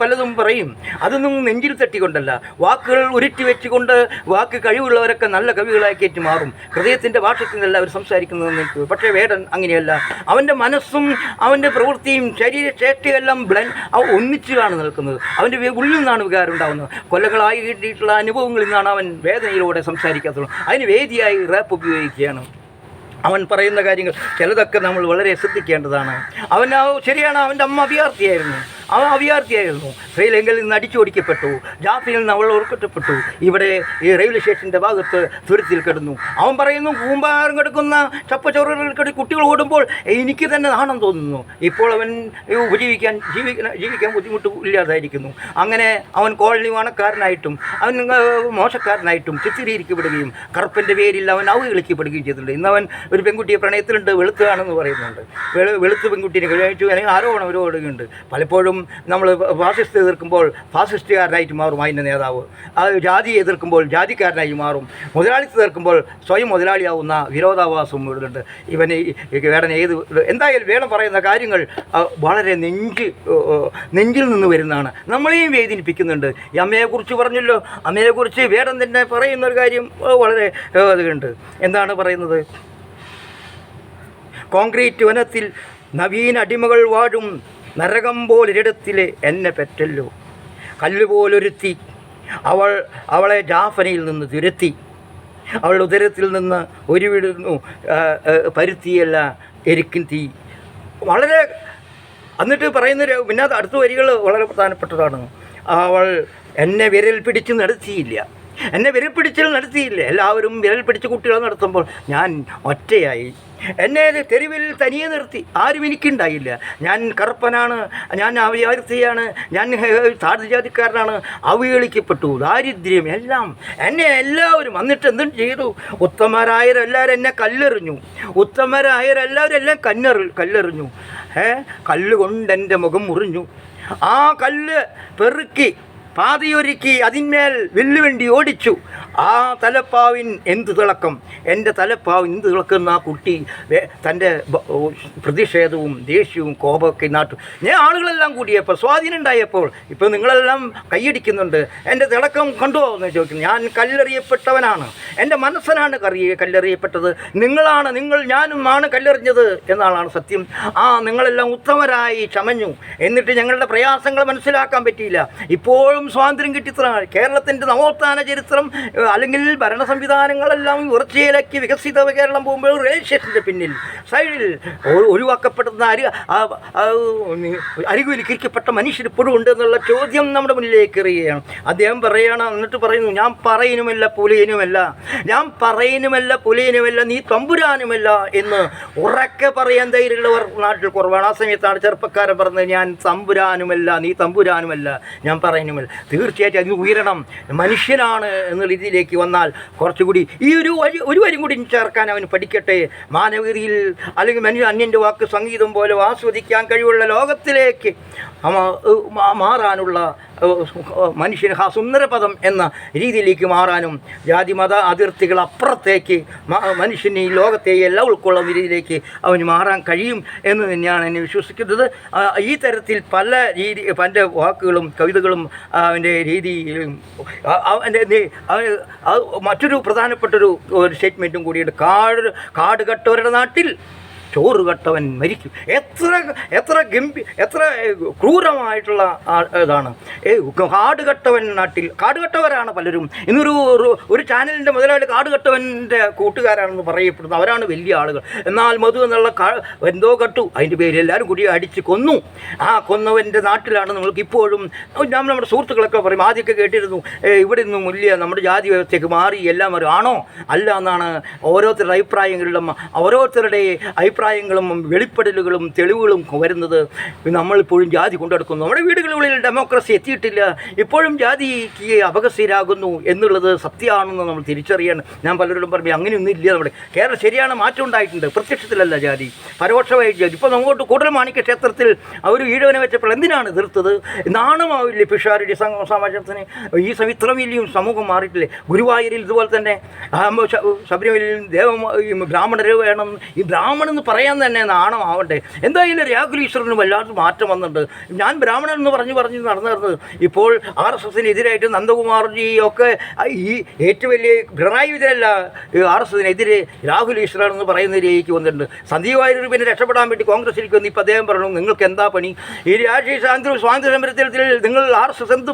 S1: പലതും പറയും. അതൊന്നും നെഞ്ചിൽ തട്ടിക്കൊണ്ടല്ല, വാക്കുകൾ ഉരുട്ടി വെച്ചുകൊണ്ട് വാക്ക് കഴിവുള്ളവരൊക്കെ നല്ല കവികളായി കയറ്റി മാറും. ഹൃദയത്തിൻ്റെ ഭാഷത്തിനല്ല അവർ സംസാരിക്കുന്നതെന്ന് എനിക്ക്. പക്ഷേ വേടൻ അങ്ങനെയല്ല. അവൻ്റെ മനസ്സും അവൻ്റെ പ്രവൃത്തിയും ശരീരചേഷ്ടയെല്ലാം ഒന്നിച്ചാണ് നിൽക്കുന്നത്. അവൻ്റെ ഉള്ളിൽ നിന്നാണ് വികാരം ഉണ്ടാകുന്നത്. കൊല്ലങ്ങളായി കിട്ടിയിട്ടുള്ള അനുഭവങ്ങളിൽ നിന്നാണ് അവൻ വേദനയിലൂടെ സംസാരിക്കാത്തത്. അതിന് വേദിയായി റാപ്പ് ഉപയോഗിക്കുകയാണ്. അവൻ പറയുന്ന കാര്യങ്ങൾ ചിലതൊക്കെ നമ്മൾ വളരെ ശ്രദ്ധിക്കേണ്ടതാണ്. ശരിയാണ്, അവൻ്റെ അമ്മ അഭയാർത്ഥിയായിരുന്നു. ശ്രീലങ്കയിൽ നിന്ന് അടിച്ചോടിക്കപ്പെട്ടു. ജാഫിൽ നിന്ന് അവൾ ഉറക്കപ്പെട്ടു. ഇവിടെ ഈ റെയിൽവേ സ്റ്റേഷൻ്റെ ഭാഗത്ത് തുരുത്തിൽ കിടന്നു. അവൻ പറയുന്നു, കൂമ്പാരം കിടക്കുന്ന ചപ്പച്ചോറുകൾ കുട്ടികൾ ഓടുമ്പോൾ എനിക്ക് തന്നെ നാണം തോന്നുന്നു. ഇപ്പോൾ അവൻ ജീവിക്കാൻ ബുദ്ധിമുട്ട് ഇല്ലാതായിരിക്കുന്നു. അങ്ങനെ അവൻ കോളനി വാണക്കാരനായിട്ടും അവൻ മോശക്കാരനായിട്ടും ചിത്രീകരിക്കപ്പെടുകയും കറുപ്പൻ്റെ പേരിൽ അവൻ അവഹേളിക്കപ്പെടുകയും ചെയ്തിട്ടുണ്ട്. ഇന്നവൻ ഒരു പെൺകുട്ടിയെ പ്രണയത്തിലുണ്ട്, വെളുത്തതാണെന്ന് പറയുന്നുണ്ട്. വെളുത്ത പെൺകുട്ടീനെ കഴിച്ചു ആരോപണം ഒരുപാടുണ്ട്. പലപ്പോഴും നമ്മൾ ഫാസിസ്റ്റ് എതിർക്കുമ്പോൾ ഫാസിസ്റ്റുകാരനായിട്ട് മാറും അതിൻ്റെ നേതാവ്. ജാതിയെ എതിർക്കുമ്പോൾ ജാതിക്കാരനായി മാറും. മുതലാളിത്തം എതിർക്കുമ്പോൾ സ്വയം മുതലാളിയാവുന്ന വിരോധാഭാസം ഇവിടുണ്ട്. വേടൻ എന്തായാലും വേണം പറയുന്ന കാര്യങ്ങൾ വളരെ നെഞ്ചിൽ നിന്ന് വരുന്നതാണ്. നമ്മളെയും വേദനിപ്പിക്കുന്നുണ്ട്. ഈ അമ്മയെക്കുറിച്ച് പറഞ്ഞല്ലോ, അമ്മയെക്കുറിച്ച് വേടൻ തന്നെ പറയുന്നൊരു കാര്യം വളരെ ഇതുണ്ട്. എന്താണ് പറയുന്നത്? കോൺക്രീറ്റ് വനത്തിൽ നവീന അടിമകൾ വാഴും നരകം പോലൊരിടത്തിലെ എന്നെ പെറ്റല്ലോ. കല്ലുപോലൊരുത്തി അവളെ ജാഫനയിൽ നിന്ന് തുരത്തി. അവളുടെ ഉദരത്തിൽ നിന്ന് ഒരുവിടുന്നു പരുത്തിയല്ല എരിക്കും തീ. വളരെ എന്നിട്ട് പറയുന്ന പിന്നെ അടുത്ത വരികൾ വളരെ പ്രധാനപ്പെട്ടതാണ്. അവൾ എന്നെ വിരൽ പിടിച്ച് നടത്തിയില്ല. എല്ലാവരും വിരൽ പിടിച്ച് കുട്ടികളെ നടത്തുമ്പോൾ ഞാൻ ഒറ്റയായി. എന്നെ തെരുവിൽ തനിയെ നിർത്തി. ആരും എനിക്കുണ്ടായില്ല. ഞാൻ കറുപ്പനാണ്, ഞാൻ അഭയാർത്ഥിയാണ്, ഞാൻ താഴ്ജാതിക്കാരനാണ്, അവഹേളിക്കപ്പെട്ടു, ദാരിദ്ര്യം എല്ലാം എന്നെ എല്ലാവരും. എന്നിട്ട് എന്തും ചെയ്തു? ഉത്തമരായവരെല്ലാവരും എന്നെ കല്ലെറിഞ്ഞു. എല്ലാം കല്ലെറിഞ്ഞു. കല്ലുകൊണ്ടെൻ്റെ മുഖം മുറിഞ്ഞു. ആ കല്ല് പെറുക്കി പാതയൊരുക്കി അതിന്മേൽ വില്ലുവണ്ടി ഓടിച്ചു. ആ തലപ്പാവിൻ എന്ത് തിളക്കം! എൻ്റെ തലപ്പാവിൻ എന്ത് തിളക്കുന്ന ആ കുട്ടി തൻ്റെ പ്രതിഷേധവും ദേഷ്യവും കോപമൊക്കെ ഞാൻ ആളുകളെല്ലാം കൂടിയപ്പോൾ സ്വാധീനം ഉണ്ടായപ്പോൾ ഇപ്പോൾ നിങ്ങളെല്ലാം കൈയടിക്കുന്നുണ്ട്. എൻ്റെ തിളക്കം കണ്ടുപോകുമെന്ന് ചോദിക്കുന്നു. ഞാൻ കല്ലെറിയപ്പെട്ടവനാണ്. എൻ്റെ മനസ്സനാണ് കല്ലെറിയപ്പെട്ടത്. ഞാനുമാണ് കല്ലെറിഞ്ഞത് എന്നാണ് സത്യം. നിങ്ങളെല്ലാം ഉത്തമരായി ചമഞ്ഞു. എന്നിട്ട് ഞങ്ങളുടെ പ്രയാസങ്ങൾ മനസ്സിലാക്കാൻ പറ്റിയില്ല. ഇപ്പോഴും സ്വാതന്ത്ര്യം കിട്ടിയതാണ്. കേരളത്തിൻ്റെ നവോത്ഥാന ചരിത്രം അല്ലെങ്കിൽ ഭരണ സംവിധാനങ്ങളെല്ലാം ഉറച്ചയിലേക്ക് വികസിത കേരളം പോകുമ്പോൾ റെയിൽവേ സ്റ്റേഷൻ്റെ പിന്നിൽ സൈഡിൽ ഒഴിവാക്കപ്പെടുന്ന അരികുവലിക്കപ്പെട്ട മനുഷ്യർ ഇപ്പോഴും ഉണ്ട് എന്നുള്ള ചോദ്യം നമ്മുടെ മുന്നിലേക്ക് എറിയുകയാണ്. അദ്ദേഹം എന്നിട്ട് പറയുന്നു, ഞാൻ പറയുന്നുമല്ല പുലയനുമല്ല നീ തമ്പുരാനുമല്ല എന്ന് ഉറക്കെ പറയാൻ ധൈര്യമുള്ളവർ നാട്ടിൽ കുറവാണ്. ആ സമയത്താണ് ചെറുപ്പക്കാരൻ പറഞ്ഞത്, ഞാൻ തമ്പുരാനുമല്ല, നീ തമ്പുരാനുമല്ല, ഞാൻ പറയുന്നുമല്ല. തീർച്ചയായിട്ടും അതിന് ഉയരണം. മനുഷ്യനാണ് എന്നുള്ള രീതിയിലേക്ക് വന്നാൽ കുറച്ചുകൂടി ഈ ഒരു വരും കൂടി ചേർക്കാൻ അവന് പഠിക്കട്ടെ. മാനവീതിയിൽ അല്ലെങ്കിൽ അന്യൻ്റെ വാക്ക് സംഗീതം പോലെ ആസ്വദിക്കാൻ കഴിവുള്ള ലോകത്തിലേക്ക് മാറാനുള്ള മനുഷ്യന് സുന്ദരപദം എന്ന രീതിയിലേക്ക് മാറാനും ജാതിമത അതിർത്തികൾ അപ്പുറത്തേക്ക് മനുഷ്യന് ഈ ലോകത്തെ എല്ലാം ഉൾക്കൊള്ളുന്ന രീതിയിലേക്ക് അവന് മാറാൻ കഴിയും എന്ന് തന്നെയാണ് എന്നെ വിശ്വസിക്കുന്നത്. ഈ തരത്തിൽ പല വാക്കുകളും കവിതകളും അവൻ്റെ രീതിയിലും മറ്റൊരു പ്രധാനപ്പെട്ടൊരു സ്റ്റേറ്റ്മെൻറ്റും കൂടിയുണ്ട്. കാട് കട്ടവരുടെ നാട്ടിൽ ചോറ് കട്ടവൻ മരിക്കും. എത്ര ക്രൂരമായിട്ടുള്ള ഇതാണ്. കാടുകെട്ടവൻ നാട്ടിൽ കാടുകെട്ടവരാണ് പലരും. ഒരു ചാനലിൻ്റെ മുതലാളി കാടുകെട്ടവൻ്റെ കൂട്ടുകാരാണെന്ന് പറയപ്പെടുന്നു. അവരാണ് വലിയ ആളുകൾ. എന്നാൽ മധു എന്നുള്ള എന്തോ കട്ടു, അതിൻ്റെ പേര് എല്ലാവരും കൂടി അടിച്ച് കൊന്നു. ആ കൊന്നവൻ്റെ നാട്ടിലാണ് നമ്മൾക്ക് ഇപ്പോഴും നമ്മുടെ സുഹൃത്തുക്കളൊക്കെ പറയും, ആദ്യമൊക്കെ കേട്ടിരുന്നു ഇവിടെ നിന്നും വലിയ നമ്മുടെ ജാതി വ്യവസ്ഥയ്ക്ക് മാറി എല്ലാം ആണോ? അല്ല എന്നാണ് ഓരോരുത്തരുടെ അഭിപ്രായങ്ങളും വെളിപ്പെടലുകളും തെളിവുകളും വരുന്നത്. നമ്മളിപ്പോഴും ജാതി കൊണ്ടെടുക്കുന്നു. നമ്മുടെ വീടുകളിൽ ഡെമോക്രസി എത്തിയിട്ടില്ല. ഇപ്പോഴും ജാതിക്ക് അപകസ്യരാകുന്നു എന്നുള്ളത് സത്യമാണെന്ന് നമ്മൾ തിരിച്ചറിയാണ്. ഞാൻ പലരോടും പറഞ്ഞു അങ്ങനെയൊന്നും ഇല്ല. നമ്മുടെ കേരളം ശരിയാണ്, മാറ്റം ഉണ്ടായിട്ടുണ്ട്. പ്രത്യക്ഷത്തിലല്ല ജാതി, പരോക്ഷമായി ജാതി. ഇപ്പോൾ അങ്ങോട്ട് കൂടൽമാണിക്യ ക്ഷേത്രത്തിൽ അവർ ഈഴവനെ വെച്ചപ്പോൾ എന്തിനാണ് എതിർത്തത്? നാണമാവില്ലേ പിഷാരടി സമാജത്തിന്? ഈ ഇത്ര വലിയ സമൂഹം മാറിയിട്ടില്ലേ? ഗുരുവായൂരിൽ ഇതുപോലെ തന്നെ ശബരിമലയിൽ ബ്രാഹ്മണർ വേണം. ഈ ബ്രാഹ്മണൻ എന്ന് പറയാൻ തന്നെ നാണമാവട്ടെ. എന്തായാലും രാഹുൽ ഈശ്വറിന് വല്ലാത്ത മാറ്റം വന്നിട്ടുണ്ട്. ഞാൻ ബ്രാഹ്മണൻ എന്ന് പറഞ്ഞ് നടന്നത് ഇപ്പോൾ RSSനെതിരായിട്ട് നന്ദകുമാർജി ഒക്കെ ഈ ഏറ്റവും വലിയ പിണറായി വിജയനല്ല RSSനെതിരെ രാഹുൽ ഈശ്വറാണെന്ന് പറയുന്നതിലേക്ക് വന്നിട്ടുണ്ട്. സന്ദീപ് വാര്യർ പിന്നെ രക്ഷപ്പെടാൻ വേണ്ടി കോൺഗ്രസിലേക്ക് വന്ന് ഇപ്പോൾ അദ്ദേഹം പറഞ്ഞു നിങ്ങൾക്ക് എന്താ പണി? ഈ രാഷ്ട്രീയ സ്വാതന്ത്ര്യ സമരത്തിൽ നിങ്ങൾ RSS എന്ത്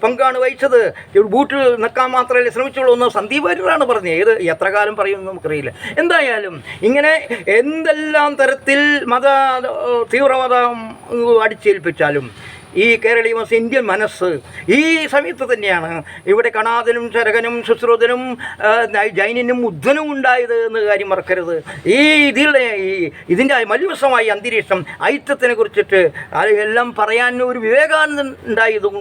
S1: പങ്കാണ് വഹിച്ചത്? ബൂട്ട് നിൽക്കാൻ മാത്രമല്ലേ ശ്രമിച്ചുള്ളൂ എന്ന് സന്ദീപ് വാര്യറാണ് പറഞ്ഞത്. എത്ര കാലം പറയുമെന്ന് നമുക്കറിയില്ല. എന്തായാലും ഇങ്ങനെ എന്തെല്ലാം തരത്തിൽ തീവ്രവാദം അടിച്ചേൽപ്പിച്ചാലും ഈ കേരളീയ ഇന്ത്യൻ മനസ്സ് ഈ സമയത്ത് തന്നെയാണ് ഇവിടെ കണാദനും ചരകനും ശുശ്രൂതനും ജൈനനും ഉദ്ധനും ഉണ്ടായത് എന്ന കാര്യം മറക്കരുത്. ഇതിൻ്റെ മലിവസമായ അന്തരീക്ഷം ഐക്യത്തിനെ കുറിച്ചിട്ട് എല്ലാം പറയാൻ ഒരു വിവേകാനന്ദൻ ഉണ്ടായതും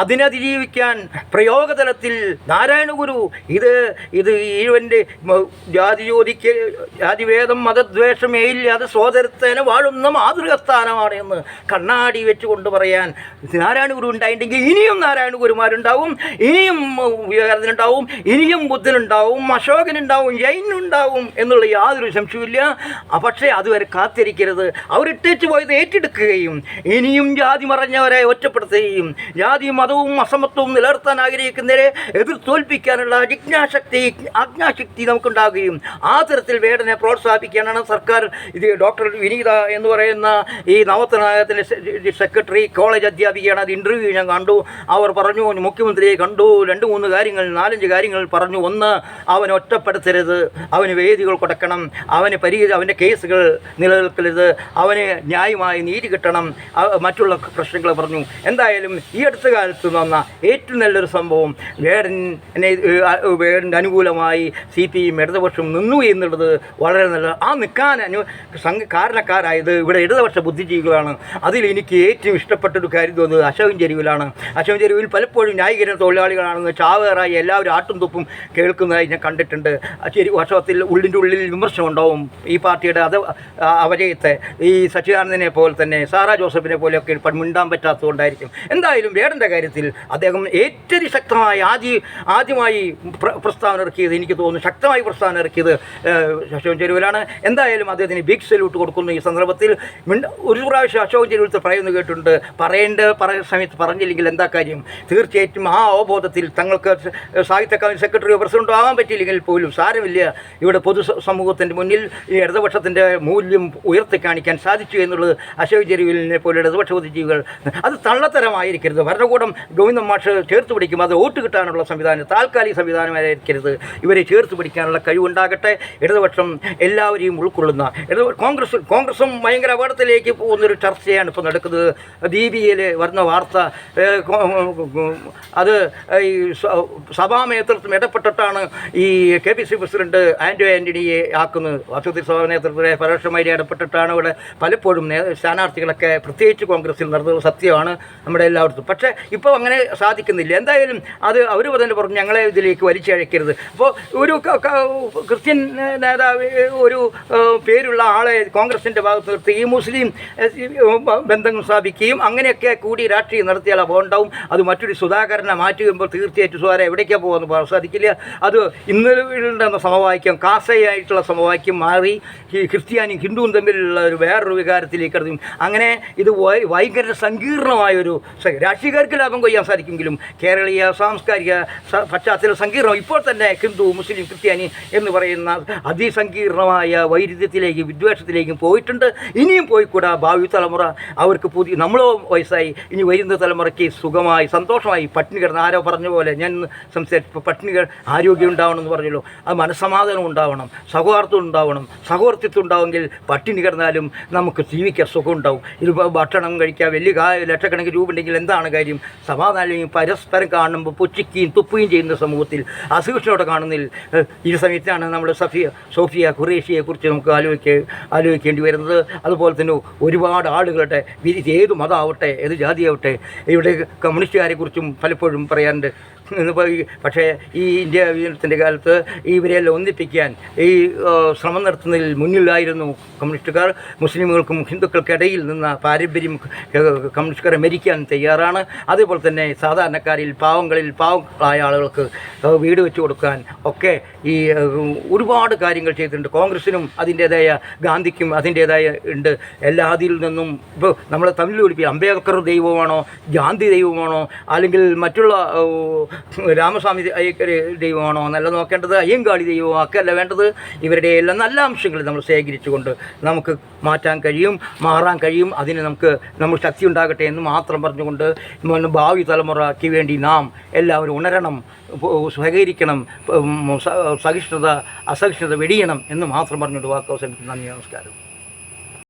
S1: അതിനതിജീവിക്കാൻ പ്രയോഗതലത്തിൽ നാരായണഗുരു ഇത് ഈവൻ്റെ ജാതിവേദം മതദ്വേഷമേ ഇല്ലാതെ സോദരത്തേനെ വാഴുന്ന മാതൃകസ്ഥാനമാണ് എന്ന് കണ്ണാടി വെച്ചുകൊണ്ട് പറയാൻ നാരായണഗുരു ഉണ്ടായിട്ടുണ്ടെങ്കിൽ ഇനിയും നാരായണഗുരുമാരുണ്ടാവും, ഇനിയും വിവേകാനന്ദനുണ്ടാവും, ഇനിയും ബുദ്ധനുണ്ടാവും, അശോകനുണ്ടാവും, ജൈനുണ്ടാവും എന്നുള്ള യാതൊരു സംശയമില്ല. പക്ഷേ അതുവരെ കാത്തിരിക്കരുത്. അവരിട്ടേച്ച് പോയത് ഏറ്റെടുക്കുകയും ഇനിയും ജാതി മറഞ്ഞവരെ ഒറ്റപ്പെടുത്തുകയും ജാതിയും മതവും അസമത്വവും നിലനിർത്താൻ ആഗ്രഹിക്കുന്നവരെ എതിർത്തോൽപ്പിക്കാനുള്ള ആജ്ഞാശക്തി നമുക്കുണ്ടാകുകയും ആ തരത്തിൽ വേടനെ പ്രോത്സാഹിപ്പിക്കാനാണ് സർക്കാർ. ഇത് ഡോക്ടർ വിനീത എന്ന് പറയുന്ന ഈ നവോത്ഥാനത്തിൻ്റെ സെക്രട്ടറി കോളേജ് അധ്യാപികയാണ്. അത് ഇൻ്റർവ്യൂ ഞാൻ കണ്ടു. അവർ പറഞ്ഞു, മുഖ്യമന്ത്രിയെ കണ്ടു, 2-3 കാര്യങ്ങൾ 4-5 കാര്യങ്ങൾ പറഞ്ഞു. ഒന്ന്, അവൻ ഒറ്റപ്പെടുത്തരുത്, അവന് വേദികൾ കൊടുക്കണം, അവൻ്റെ കേസുകൾ നിലനിൽക്കരുത്, അവന് ന്യായമായി നീതി കിട്ടണം, മറ്റുള്ള പ്രശ്നങ്ങൾ പറഞ്ഞു. എന്തായാലും ഈ അടുത്ത കാലത്ത് വന്ന ഏറ്റവും നല്ലൊരു സംഭവം വേടൻ്റെ അനുകൂലമായി CPM ഇടതുപക്ഷം നിന്നു എന്നുള്ളത് വളരെ നല്ല. ആ നിൽക്കാൻ കാരണക്കാരായത് ഇവിടെ ഇടതുപക്ഷ ബുദ്ധിജീവികളാണ്. അതിൽ എനിക്ക് ഏറ്റവും ഇഷ്ടപ്പെട്ടൊരു കാര്യം തോന്നുന്നത് അശോകൻ ചെരുവിലാണ്. അശോകൻ ചെരുവിൽ പലപ്പോഴും ന്യായീകരണ തൊഴിലാളികളാണെന്ന് ചാവേറായി എല്ലാവരും ആട്ടും തുപ്പും കേൾക്കുന്നതായി ഞാൻ കണ്ടിട്ടുണ്ട്. വർഷത്തിൽ ഉള്ളിൽ വിമർശനം ഉണ്ടാവും ഈ പാർട്ടിയുടെ അപജയത്തെ. ഈ സച്ചിദാനന്ദനെ പോലെ തന്നെ സാറാ ജോസഫിനെ പോലെയൊക്കെ മിണ്ടാൻ പറ്റാത്തതുകൊണ്ടായിരിക്കും. എന്തായാലും വേടൻ്റെ കാര്യത്തിൽ അദ്ദേഹം ഏറ്റവും ശക്തമായി ആദ്യമായി പ്രസ്താവന ഇറക്കിയത്, എനിക്ക് തോന്നുന്നു ശക്തമായി പ്രസ്താവന ഇറക്കിയത് അശോകൻ ചെരുവിലാണ്. എന്തായാലും അദ്ദേഹത്തിന് ബിഗ് സല്യൂട്ട് കൊടുക്കുന്നു. ഈ സന്ദർഭത്തിൽ ഒരു പ്രാവശ്യം അശോകൻ ചെരുവിൽ പറയുന്നത് കേട്ടിട്ടുണ്ട്, സമയത്ത് പറഞ്ഞില്ലെങ്കിൽ എന്താ കാര്യം? തീർച്ചയായിട്ടും ആ അവബോധത്തിൽ തങ്ങൾക്ക് സാഹിത്യ അക്കാദമി സെക്രട്ടറിയോ പ്രസിഡന്റോ ആകാൻ പറ്റിയില്ലെങ്കിൽ പോലും സാരമില്ല, ഇവിടെ പൊതുസമൂഹത്തിൻ്റെ മുന്നിൽ ഈ ഇടതുപക്ഷത്തിൻ്റെ മൂല്യം ഉയർത്തി കാണിക്കാൻ സാധിച്ചു എന്നുള്ളത് അശോക് ചെരുവിലിനെ പോലെ ഇടതുപക്ഷ ബുദ്ധിജീവികൾ അത് തള്ളത്തരമായിരിക്കരുത്. ഭരണകൂടം ഗോവിന്ദൻ മാഷ് ചേർത്ത് പിടിക്കും, അത് വോട്ട് കിട്ടാനുള്ള സംവിധാനം താൽക്കാലിക സംവിധാനമായിരിക്കരുത്. ഇവരെ ചേർത്ത് പിടിക്കാനുള്ള കഴിവുണ്ടാകട്ടെ. ഇടതുപക്ഷം എല്ലാവരെയും ഉൾക്കൊള്ളുന്ന കോൺഗ്രസും ഭയങ്കര അപകടത്തിലേക്ക് പോകുന്നൊരു ചർച്ചയാണ് ഇപ്പോൾ നടക്കുന്നത്. ദീപികയിൽ വരുന്ന വാർത്ത അത് ഈ സഭാ നേതൃത്വം ഇടപെട്ടിട്ടാണ് ഈ KPC പ്രസിഡന്റ് ആൻ്റണിയെ ആക്കുന്നത്. വാസ്തവത്തിൽ സഭാ നേതൃത്വത്തെ പരോക്ഷമായി ഇടപെട്ടിട്ടാണ് ഇവിടെ പലപ്പോഴും സ്ഥാനാർത്ഥികളൊക്കെ പ്രത്യേകിച്ച് കോൺഗ്രസിൽ നടന്നത് സത്യമാണ് നമ്മുടെ എല്ലായിടത്തും. പക്ഷേ ഇപ്പോൾ അങ്ങനെ സാധിക്കുന്നില്ല. എന്തായാലും അത് അവർ തന്നെ പറഞ്ഞു ഞങ്ങളെ ഇതിലേക്ക് വലിച്ചഴക്കരുത്. അപ്പോൾ ഒരു ക്രിസ്ത്യൻ നേതാവ് ഒരു പേരുള്ള ആളെ കോൺഗ്രസിൻ്റെ ഭാഗത്ത് നിർത്തി ഈ മുസ്ലിം ബന്ധങ്ങൾ സ്ഥാപിക്കുകയും അങ്ങനെയൊക്കെ ഒരിക്കൽ കൂടി രാഷ്ട്രീയം നടത്തിയാൽ അപ്പോൾ ഉണ്ടാവും. അത് മറ്റൊരു സുധാകരനെ മാറ്റുമ്പോൾ തീർച്ചയായിട്ടും സുധാകരൻ എവിടേക്കാണ് പോകുമെന്ന് പറയാൻ സാധിക്കില്ല. അത് ഇന്നലെ സമവാക്യം കാസയായിട്ടുള്ള സമവാക്യം മാറി ഈ ക്രിസ്ത്യാനിയും ഹിന്ദുവും തമ്മിലുള്ള ഒരു വേറൊരു വികാരത്തിലേക്ക് കടന്നു. അങ്ങനെ ഇത് ഭയങ്കര സങ്കീർണമായൊരു രാഷ്ട്രീയക്കാർക്ക് ലാഭം കൊയ്യാൻ സാധിക്കുമെങ്കിലും കേരളീയ സാംസ്കാരിക പശ്ചാത്തലം സങ്കീർണം. ഇപ്പോൾ തന്നെ ഹിന്ദു മുസ്ലിം ക്രിസ്ത്യാനി എന്ന് പറയുന്ന അതിസങ്കീർണമായ വൈരുദ്ധ്യത്തിലേക്ക് വിദ്വേഷത്തിലേക്കും പോയിട്ടുണ്ട്. ഇനിയും പോയിക്കൂടാ. ഭാവി തലമുറ അവർക്ക് നമ്മളോ വയസ്സായി, ഇനി വരുന്ന തലമുറയ്ക്ക് സുഖമായി സന്തോഷമായി പട്ടിണി കിടന്ന് ആരോ പറഞ്ഞ പോലെ ഞാൻ സംസാരിച്ചപ്പോൾ പട്ടിണികൾ ആരോഗ്യം ഉണ്ടാവണം എന്ന് പറഞ്ഞല്ലോ. അത് മനസ്സമാധാനം ഉണ്ടാവണം, സൗഹാർദ്ദം ഉണ്ടാവണം. സഹോദരത്വം ഉണ്ടാവുമെങ്കിൽ പട്ടിണി കിടന്നാലും നമുക്ക് ജീവിക്കാൻ സുഖം ഉണ്ടാവും. ഇത് ഭക്ഷണം കഴിക്കുക വലിയ ലക്ഷക്കണക്കിന് രൂപ ഉണ്ടെങ്കിൽ എന്താണ് കാര്യം? സമാധാനം പരസ്പരം കാണുമ്പോൾ പുച്ഛിക്കുകയും തുപ്പുകയും ചെയ്യുന്ന സമൂഹത്തിൽ അസഹിഷ്ണുത കാണുന്നതിൽ ഈ സമയത്താണ് നമ്മൾ സോഫിയ ഖുറേഷിയെക്കുറിച്ച് നമുക്ക് ആലോചിക്കേണ്ടി വരുന്നത്. അതുപോലെ തന്നെ ഒരുപാട് ആളുകളുടെ ഏത് മതമാവട്ടെ ഏത് ജാതിയാവട്ടെ ഇവിടെ കമ്മ്യൂണിസ്റ്റുകാരെക്കുറിച്ചും പലപ്പോഴും പറയാറുണ്ട്. പക്ഷേ ഈ ഇന്ത്യ വിഭജനത്തിൻ്റെ കാലത്ത് ഇവരെല്ലാം ഒന്നിപ്പിക്കാൻ ഈ ശ്രമം നടത്തുന്നതിൽ മുന്നിലായിരുന്നു കമ്മ്യൂണിസ്റ്റുകാർ. മുസ്ലിമുകൾക്കും ഹിന്ദുക്കൾക്കിടയിൽ നിന്ന പാരമ്പര്യം കമ്മ്യൂണിസ്റ്റുകാരെ മരിക്കാൻ തയ്യാറാണ്. അതേപോലെ തന്നെ സാധാരണക്കാരിൽ പാവങ്ങളായ ആളുകൾക്ക് വീട് വെച്ച് കൊടുക്കാൻ ഒക്കെ ഈ ഒരുപാട് കാര്യങ്ങൾ ചെയ്തിട്ടുണ്ട്. കോൺഗ്രസിനും അതിൻ്റേതായ, ഗാന്ധിക്കും അതിൻ്റേതായ ഉണ്ട്. എല്ലാ അതിൽ നിന്നും ഇപ്പോൾ നമ്മൾ തമ്മിൽ വിളിപ്പിക്കുക അംബേദ്കർ ദൈവമാണോ, ഗാന്ധി ദൈവമാണോ, അല്ലെങ്കിൽ മറ്റുള്ള രാമസ്വാമി ദൈവമാണോ എന്നല്ല നോക്കേണ്ടത്, അയ്യങ്കാളി ദൈവമോ ഒക്കെ അല്ല വേണ്ടത്. ഇവരുടെ എല്ലാം നല്ല അംശങ്ങൾ നമ്മൾ ശേഖരിച്ചുകൊണ്ട് നമുക്ക് മാറ്റാൻ കഴിയും, മാറാൻ കഴിയും. അതിന് നമ്മൾ ശക്തി ഉണ്ടാകട്ടെ എന്ന് മാത്രം പറഞ്ഞുകൊണ്ട് ഭാവി തലമുറയ്ക്ക് വേണ്ടി നാം എല്ലാവരും ഉണരണം, സഹകരിക്കണം, സഹിഷ്ണുത അസഹിഷ്ണുത വെടിയണം എന്ന് മാത്രം പറഞ്ഞുകൊണ്ട് വാക്ക് അവസാനിപ്പിക്കുന്നു. നന്ദി, നമസ്കാരം.